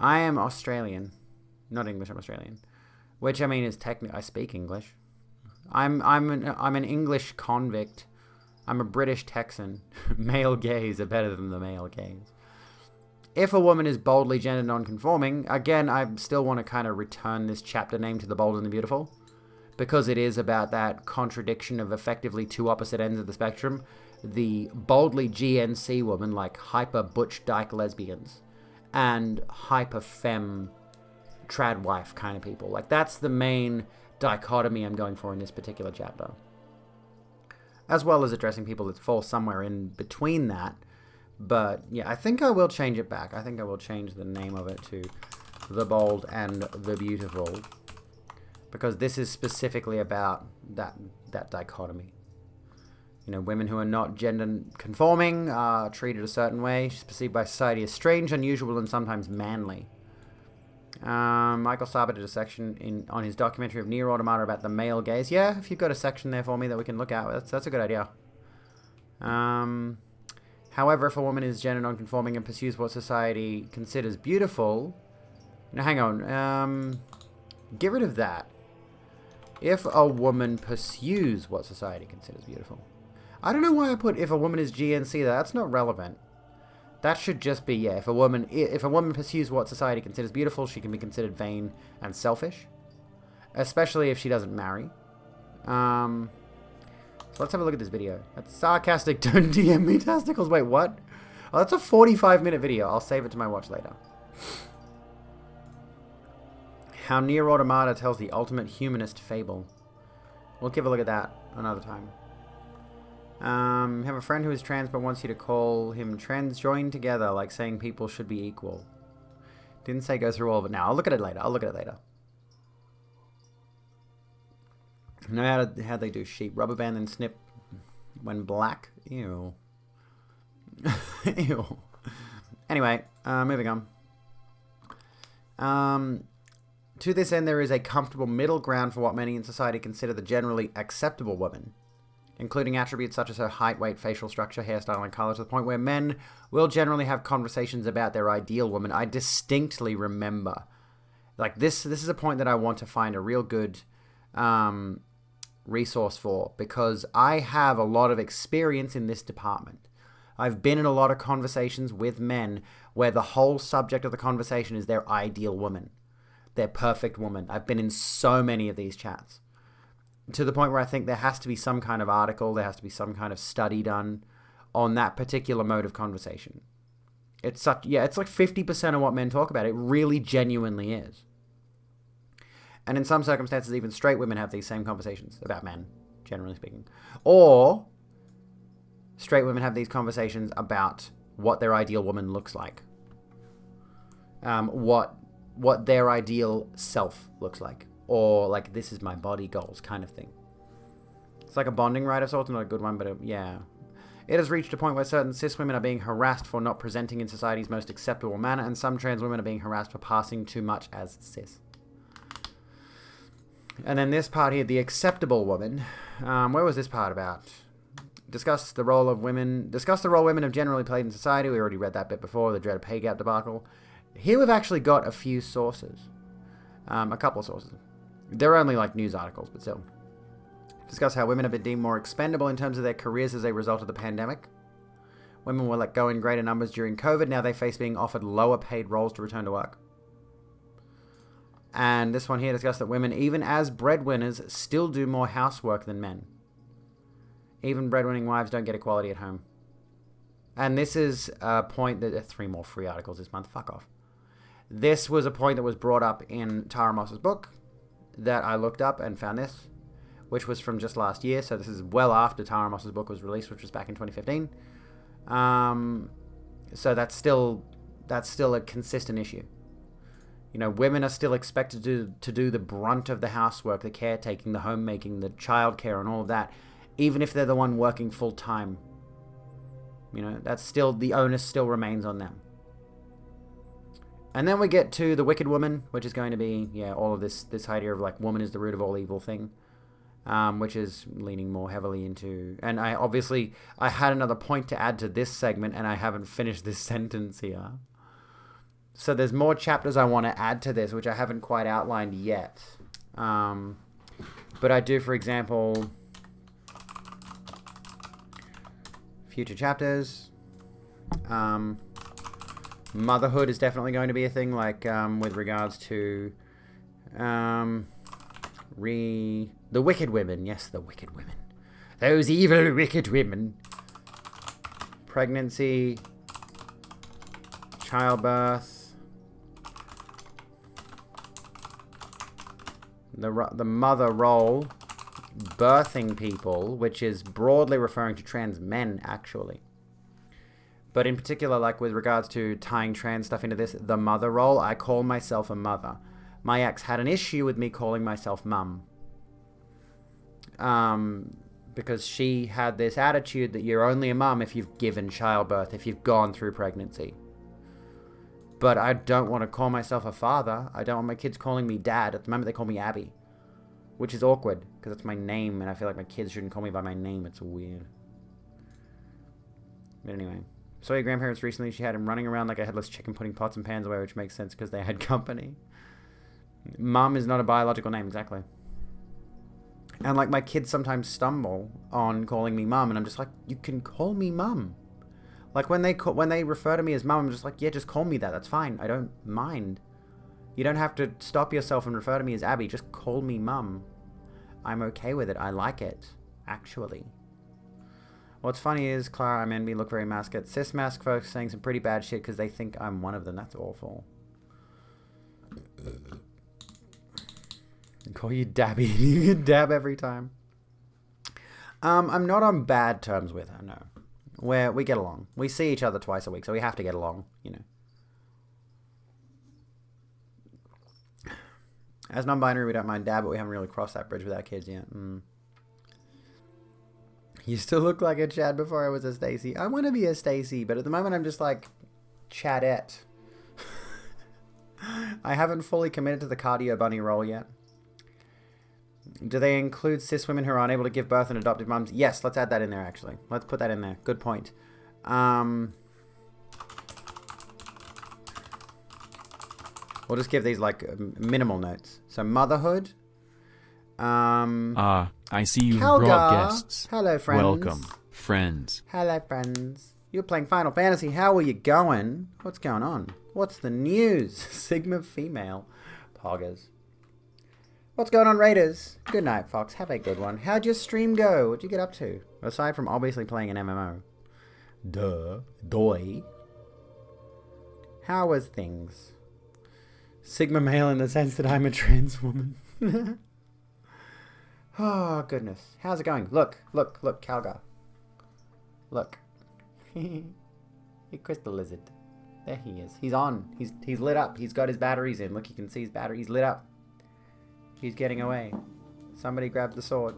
am Australian. Not English, I'm Australian. Which, I mean, is technically... I speak English. I'm an English convict. I'm a British Texan. Male gaze are better than the male gaze. If a woman is boldly gender non-conforming, again, I still want to kind of return this chapter name to The Bold and the Beautiful, because it is about that contradiction of effectively two opposite ends of the spectrum. The boldly GNC woman, like hyper butch dyke lesbians, and hyper femme trad wife kind of people. Like, that's the main dichotomy I'm going for in this particular chapter. As well as addressing people that fall somewhere in between that. But, yeah, I think I will change it back. I think I will change the name of it to The Bold and the Beautiful. Because this is specifically about that dichotomy. You know, women who are not gender conforming are treated a certain way, perceived by society as strange, unusual, and sometimes manly. Michael Saba did a section on his documentary of Near Automata about the male gaze. Yeah, if you've got a section there for me that we can look at, that's a good idea. However, if a woman is gender non-conforming and pursues what society considers beautiful... Now, hang on. Get rid of that. If a woman pursues what society considers beautiful. I don't know why I put if a woman is GNC there. That's not relevant. That should just be, yeah, if a woman pursues what society considers beautiful, she can be considered vain and selfish. Especially if she doesn't marry. So let's have a look at this video. That's sarcastic, don't DM me testicles. Wait, what? Oh, that's a 45-minute video. I'll save it to my watch later. How Near Automata tells the ultimate humanist fable. We'll give a look at that another time. Have a friend who is trans but wants you to call him trans joined together, like saying people should be equal. Didn't say go through all of it now. I'll look at it later. I know how they do sheep. Rubber band and snip when black. Ew. Ew. Anyway, moving on. To this end, there is a comfortable middle ground for what many in society consider the generally acceptable woman, including attributes such as her height, weight, facial structure, hairstyle, and color, to the point where men will generally have conversations about their ideal woman. I distinctly remember, like, this is a point that I want to find a real good resource for, because I have a lot of experience in this department. I've been in a lot of conversations with men where the whole subject of the conversation is their ideal woman. their perfect woman. I've been in so many of these chats. To the point where I think there has to be some kind of article, there has to be some kind of study done on that particular mode of conversation. It's like 50% of what men talk about. It really genuinely is. And in some circumstances, even straight women have these same conversations about men, generally speaking. Or straight women have these conversations about what their ideal woman looks like. What their ideal self looks like. Or like, this is my body goals kind of thing. It's like a bonding rite of sorts, not a good one, but yeah. It has reached a point where certain cis women are being harassed for not presenting in society's most acceptable manner, and some trans women are being harassed for passing too much as cis. And then this part here, the acceptable woman. Where was this part about? Discuss the role women have generally played in society. We already read that bit before, the dreaded pay gap debacle. Here we've actually got a few sources. A couple of sources. They're only like news articles, but still. Discuss how women have been deemed more expendable in terms of their careers as a result of the pandemic. Women were let go in greater numbers during COVID. Now they face being offered lower paid roles to return to work. And this one here discussed that women, even as breadwinners, still do more housework than men. Even breadwinning wives don't get equality at home. And this is a point that... 3 more free articles this month. Fuck off. This was a point that was brought up in Tara Moss's book that I looked up and found this, which was from just last year. So this is well after Tara Moss's book was released, which was back in 2015. So that's still a consistent issue. You know, women are still expected to do the brunt of the housework, the caretaking, the homemaking, the childcare, and all of that, even if they're the one working full time. You know, that's still, the onus still remains on them. And then we get to the wicked woman, which is going to be, all of this idea of like woman is the root of all evil thing, which is leaning more heavily into, and I had another point to add to this segment, and I haven't finished this sentence here. So there's more chapters I want to add to this, which I haven't quite outlined yet. But I do, for example, future chapters. Motherhood is definitely going to be a thing, like with regards to the wicked women. Yes, the wicked women. Those evil wicked women. Pregnancy. Childbirth. The mother role. Birthing people, which is broadly referring to trans men, actually. But in particular, like with regards to tying trans stuff into this, the mother role, I call myself a mother. My ex had an issue with me calling myself mum. Because she had this attitude that you're only a mum if you've given childbirth, if you've gone through pregnancy. But I don't want to call myself a father. I don't want my kids calling me dad. At the moment, they call me Abby. Which is awkward, because it's my name, and I feel like my kids shouldn't call me by my name. It's weird. But anyway. Saw your grandparents recently. She had him running around like a headless chicken putting pots and pans away, which makes sense because they had company. Mum is not a biological name, exactly. And like my kids sometimes stumble on calling me mum, and I'm just like, you can call me mum. Like when they refer to me as mum, I'm just like, yeah, just call me that. That's fine. I don't mind. You don't have to stop yourself and refer to me as Abby. Just call me mum. I'm okay with it. I like it, actually. What's funny is Clara and me look very masked. Cis mask folks saying some pretty bad shit because they think I'm one of them. That's awful. I call you Dabby. You dab every time. I'm not on bad terms with her, no. We get along. We see each other twice a week, so we have to get along, you know. As non-binary, we don't mind dad, but we haven't really crossed that bridge with our kids yet. You still look like a Chad before I was a Stacy. I want to be a Stacy, but at the moment I'm just like Chadette. I haven't fully committed to the cardio bunny role yet. Do they include cis women who are unable to give birth and adoptive mums? Yes, let's add that in there, actually. Let's put that in there. Good point. We'll just give these, like, minimal notes. So, motherhood. I see you've Helga. brought guests. Hello, friends. Welcome, friends. Hello, friends. You're playing Final Fantasy. How are you going? What's going on? What's the news? Sigma female. Poggers. What's going on, Raiders? Good night, Fox. Have a good one. How'd your stream go? What'd you get up to? Aside from obviously playing an MMO. Duh. Doy. How was things? Sigma male in the sense that I'm a trans woman. Oh, goodness. How's it going? Look, Calgar. Look. Hey, Crystal Lizard. There he is. He's on. He's lit up. He's got his batteries in. Look, you can see his battery. He's lit up. He's getting away. Somebody grabbed the sword.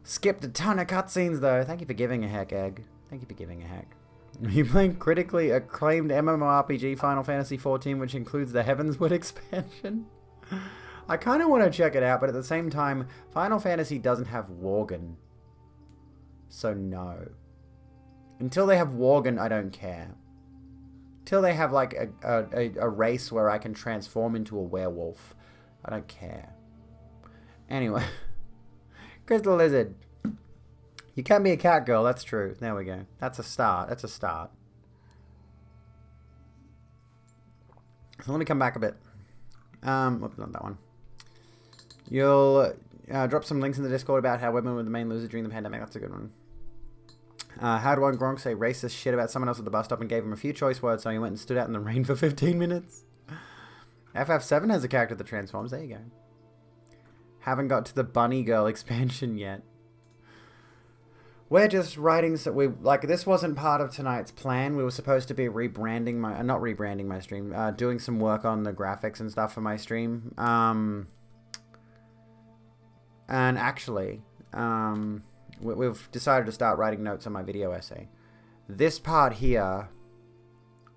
Skipped a ton of cutscenes, though. Thank you for giving a heck, Egg. Thank you for giving a heck. Are you playing critically acclaimed MMORPG Final Fantasy XIV, which includes the Heavensward expansion? I kind of want to check it out, but at the same time, Final Fantasy doesn't have Worgen. So no. Until they have Worgen, I don't care. Till they have like a race where I can transform into a werewolf, I don't care. Anyway. Crystal Lizard. You can be a cat girl, that's true. There we go. That's a start. That's a start. So let me come back a bit. Oops, not that one. You'll drop some links in the Discord about how women were the main loser during the pandemic. That's a good one. How did one Gronk say racist shit about someone else at the bus stop and gave him a few choice words, so he went and stood out in the rain for 15 minutes? FF7 has a character that transforms. There you go. Haven't got to the Bunny Girl expansion yet. We're just writing, so this wasn't part of tonight's plan. We were supposed to be rebranding my, not rebranding my stream, doing some work on the graphics and stuff for my stream. And actually, we've decided to start writing notes on my video essay. This part here,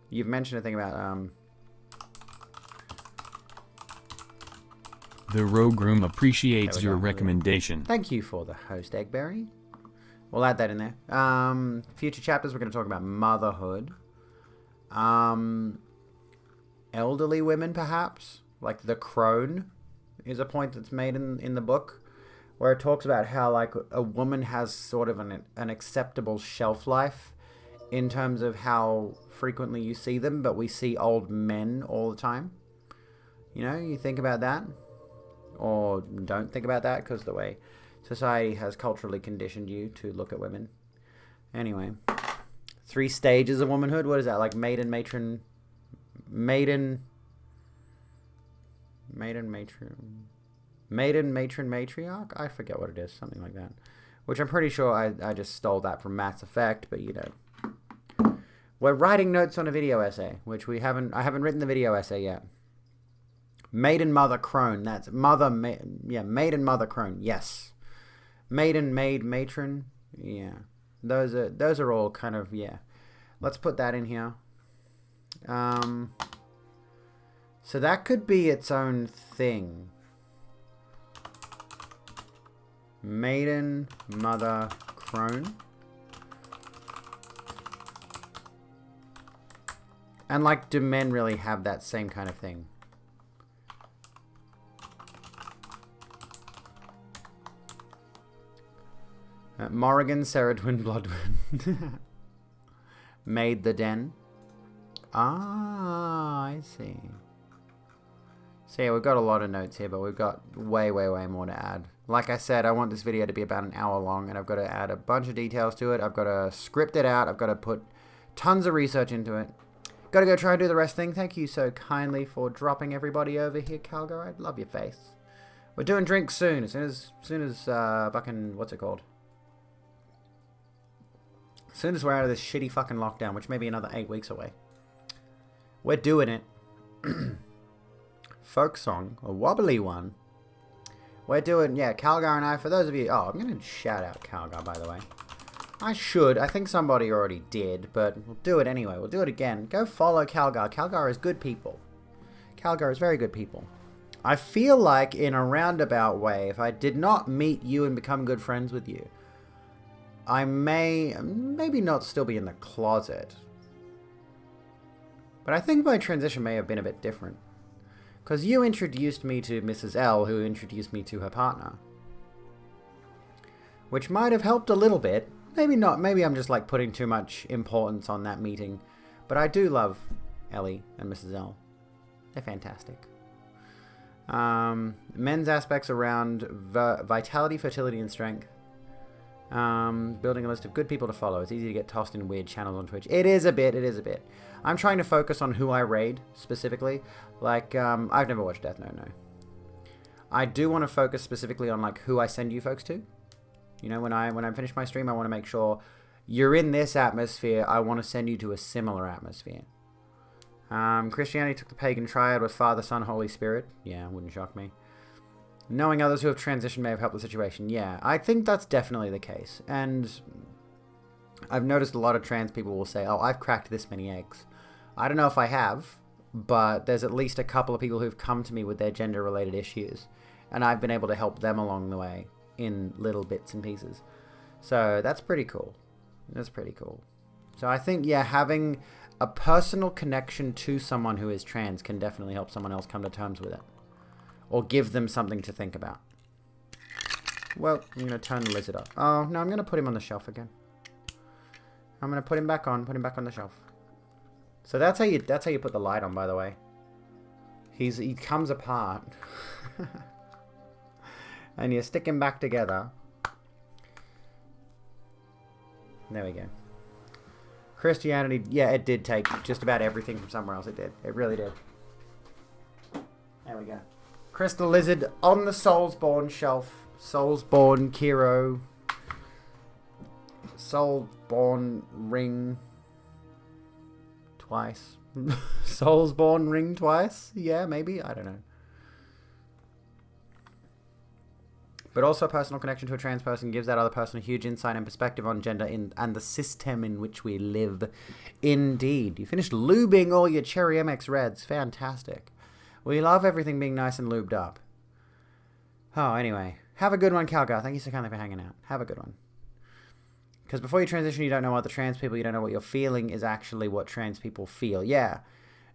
you've mentioned a thing about, The Rogue Room appreciates your recommendation. Thank you for the host, Eggberry. We'll add that in there. Future chapters, we're going to talk about motherhood. Elderly women, perhaps. Like the crone is a point that's made in the book, where it talks about how like a woman has sort of an acceptable shelf life in terms of how frequently you see them, but we see old men all the time. You know, you think about that. Or don't think about that, because the way society has culturally conditioned you to look at women. Anyway. 3 stages of womanhood. What is that? Like maiden, matron... Maiden, matron... Maiden, matron, matriarch? I forget what it is. Something like that. Which I'm pretty sure I just stole that from Mass Effect, but you know. We're writing notes on a video essay, which I haven't written the video essay yet. Maiden, mother, crone. That's maiden, mother, crone. Yes. Maiden, maid, matron. Yeah. Those are all kind of, yeah. Let's put that in here. So that could be its own thing. Maiden, mother, crone. And like, do men really have that same kind of thing? Morrigan, Ceridwen, Bloodwind. Made the Den. Ah, I see. So yeah, we've got a lot of notes here, but we've got way more to add. Like I said, I want this video to be about an hour long, and I've got to add a bunch of details to it. I've got to script it out. I've got to put tons of research into it. Got to go try and do the rest thing. Thank you so kindly for dropping everybody over here, Calgar. I love your face. We're doing drinks soon. As soon as fucking, what's it called? As soon as we're out of this shitty fucking lockdown, which may be another 8 weeks away. We're doing it. Folk song, a wobbly one. We're doing, yeah, Calgar and I, for those of you, oh, I'm going to shout out Calgar, by the way. I should, I think somebody already did, but we'll do it anyway. We'll do it again. Go follow Calgar. Calgar is good people. Calgar is very good people. I feel like, in a roundabout way, if I did not meet you and become good friends with you, I maybe not still be in the closet. But I think my transition may have been a bit different. Because you introduced me to Mrs. L, who introduced me to her partner. Which might have helped a little bit. Maybe not. Maybe I'm just like putting too much importance on that meeting. But I do love Ellie and Mrs. L. They're fantastic. Men's aspects around vitality, fertility, and strength. Building a list of good people to follow. It's easy to get tossed in weird channels on Twitch. It is a bit. I'm trying to focus on who I raid, specifically. Like, I've never watched Death Note, no. I do want to focus specifically on, like, who I send you folks to. You know, when I finish my stream, I want to make sure you're in this atmosphere. I want to send you to a similar atmosphere. Christianity took the pagan triad with Father, Son, Holy Spirit. Yeah, wouldn't shock me. Knowing others who have transitioned may have helped the situation. Yeah, I think that's definitely the case. And I've noticed a lot of trans people will say, oh, I've cracked this many eggs. I don't know if I have, but there's at least a couple of people who've come to me with their gender-related issues. And I've been able to help them along the way in little bits and pieces. So that's pretty cool. That's pretty cool. So I think, yeah, having a personal connection to someone who is trans can definitely help someone else come to terms with it. Or give them something to think about. Well, I'm going to turn the lizard up. Oh, no, I'm going to put him on the shelf again. I'm going to put him back on the shelf. So that's how you put the light on, by the way. He comes apart. And you stick him back together. There we go. Christianity, yeah, it did take just about everything from somewhere else. It did. It really did. There we go. Crystal Lizard on the Soulsborne shelf. Soulsborne Kiro. Soulsborne ring. Twice. Soulsborne ring twice? Yeah, maybe. I don't know. But also a personal connection to a trans person gives that other person a huge insight and perspective on gender and the system in which we live. Indeed. You finished lubing all your Cherry MX Reds. Fantastic. We love everything being nice and lubed up. Oh, anyway. Have a good one, Calgar. Thank you so kindly for hanging out. Have a good one. Because before you transition, you don't know what the trans people, you don't know what you're feeling is actually what trans people feel. Yeah.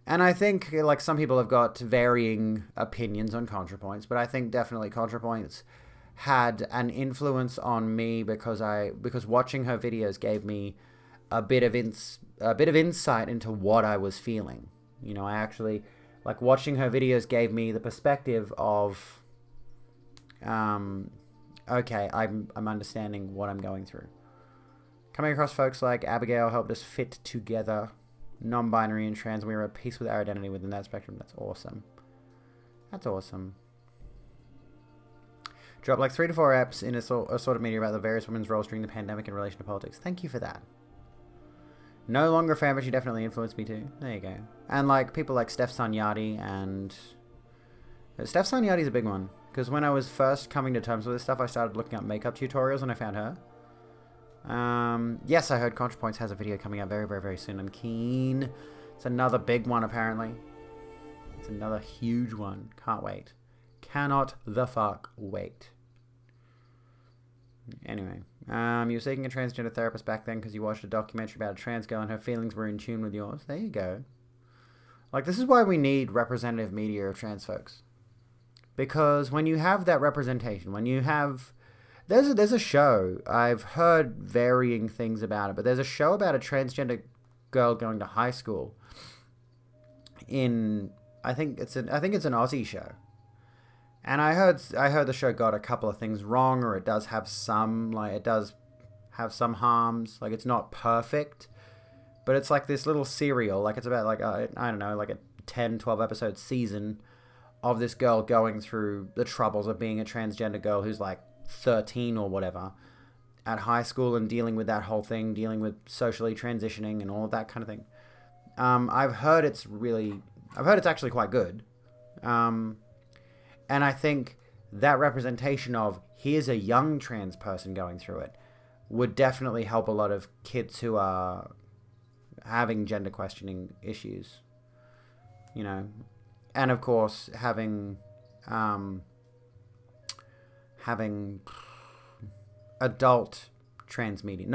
And I think, like, some people have got varying opinions on ContraPoints, but I think definitely ContraPoints had an influence on me because watching her videos gave me a bit of insight into what I was feeling. You know, I actually, like, watching her videos gave me the perspective of, okay, I'm understanding what I'm going through. Coming across folks like Abigail helped us fit together, non-binary and trans, and we were at peace with our identity within that spectrum. That's awesome. That's awesome. Drop like 3 to 4 apps in a sort of media about the various women's roles during the pandemic in relation to politics. Thank you for that. No longer a fan, but she definitely influenced me too. There you go. And like people like Steph Sanyati and... Steph Sanyati's a big one. Because when I was first coming to terms with this stuff, I started looking up makeup tutorials and I found her. Yes, I heard ContraPoints has a video coming out very, very, very soon. I'm keen. It's another big one, apparently. It's another huge one. Can't wait. Cannot the fuck wait. Anyway, you were seeking a transgender therapist back then because you watched a documentary about a trans girl and her feelings were in tune with yours. There you go. Like, this is why we need representative media of trans folks. Because when you have that representation, when you have... There's a show, I've heard varying things about it, but there's a show about a transgender girl going to high school in... I think it's an Aussie show. And I heard the show got a couple of things wrong, or it does have some harms. Like, it's not perfect, but it's like this little serial. Like, it's about like I don't know, like a 10, 12 episode season of this girl going through the troubles of being a transgender girl who's like 13 or whatever at high school and dealing with that whole thing, dealing with socially transitioning and all of that kind of thing. I've heard it's actually quite good. And I think that representation of here's a young trans person going through it would definitely help a lot of kids who are having gender questioning issues, you know. And of course, having adult trans media,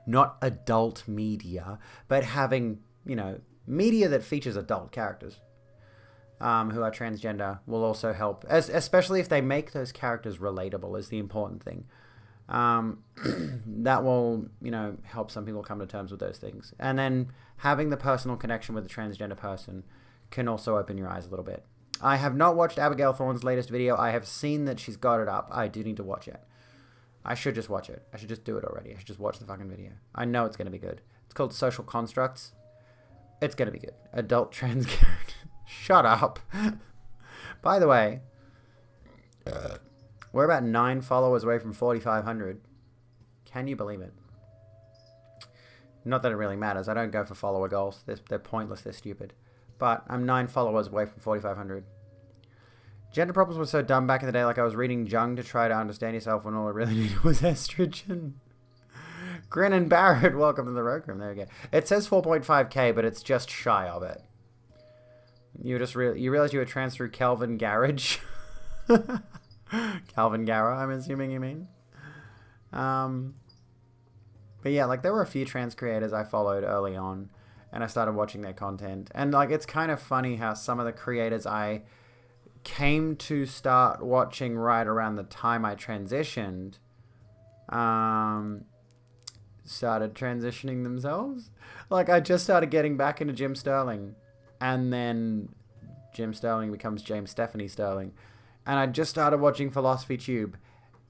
not adult media, but having, you know, media that features adult characters. Who are transgender will also help, especially if they make those characters relatable is the important thing. That will, you know, help some people come to terms with those things. And then having the personal connection with the transgender person can also open your eyes a little bit. I have not watched Abigail Thorne's latest video. I have seen that she's got it up. I do need to watch it. I should just watch it. I should just do it already. I should just watch the fucking video. I know it's going to be good. It's called Social Constructs. It's going to be good. Adult trans character. Shut up. By the way, we're about 9 followers away from 4,500. Can you believe it? Not that it really matters. I don't go for follower goals. They're pointless. They're stupid. But I'm 9 followers away from 4,500. Gender problems were so dumb back in the day. Like I was reading Jung to try to understand yourself when all I really needed was estrogen. Grin and Barrett, welcome to the Rogue Room. There we go. It says 4.5k, but it's just shy of it. You just you realized you were trans through Calvin Garage. Calvin Garra, I'm assuming you mean. But yeah, like there were a few trans creators I followed early on, and I started watching their content. And like it's kind of funny how some of the creators I came to start watching right around the time I transitioned, started transitioning themselves. Like I just started getting back into Jim Sterling, and then Jim Sterling becomes James Stephanie Sterling, and I just started watching Philosophy Tube,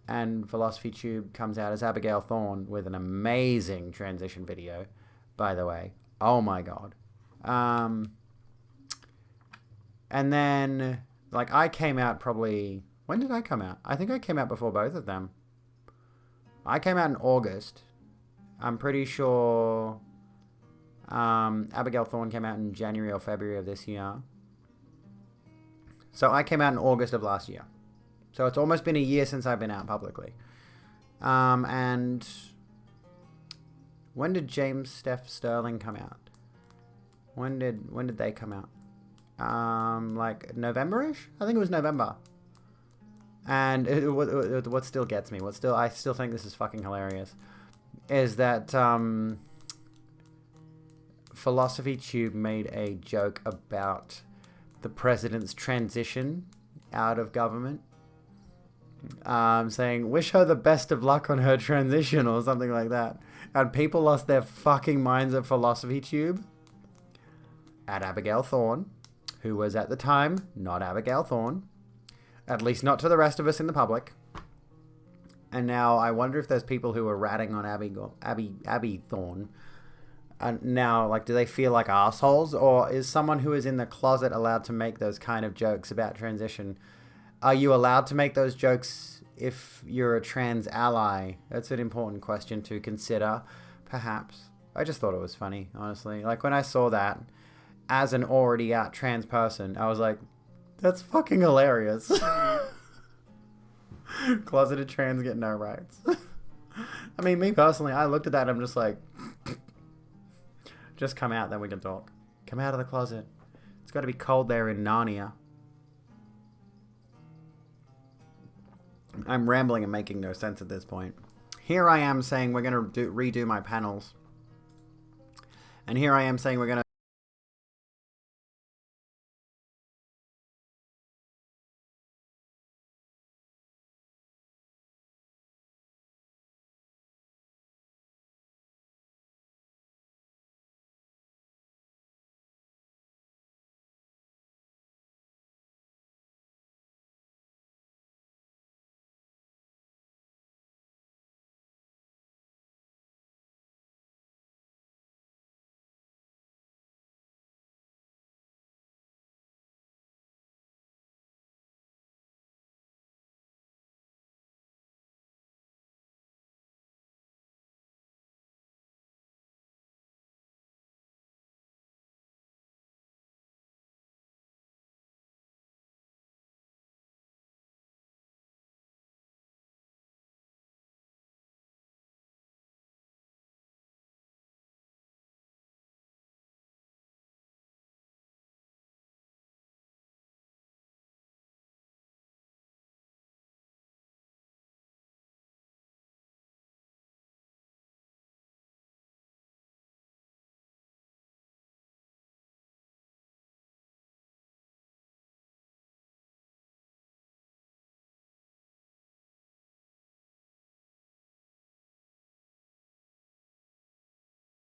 and Philosophy Tube comes out as Abigail Thorne with an amazing transition video, by the way. Oh my god. And then like I came out probably, when did I come out? I think I came out before both of them. I came out in August. I'm pretty sure Abigail Thorne came out in January or February of this year. So I came out in August of last year. So it's almost been a year since I've been out publicly. And when did James Steph Sterling come out? When did they come out? Like November-ish? I think it was November. And what still gets me, I still think this is fucking hilarious, is that Philosophy Tube made a joke about the president's transition out of government, saying, wish her the best of luck on her transition or something like that. And people lost their fucking minds at Philosophy Tube, at Abigail Thorne, who was at the time not Abigail Thorne, at least not to the rest of us in the public. And now I wonder if there's people who are ratting on Abby Thorne. And now, like, do they feel like assholes? Or is someone who is in the closet allowed to make those kind of jokes about transition? Are you allowed to make those jokes if you're a trans ally? That's an important question to consider, perhaps. I just thought it was funny, honestly. Like, when I saw that, as an already out trans person, I was like, that's fucking hilarious. Closeted trans get no rights. I mean, me personally, I looked at that and I'm just like, just come out, then we can talk. Come out of the closet. It's got to be cold there in Narnia. I'm rambling and making no sense at this point. Here I am saying we're going to redo my panels. And here I am saying we're going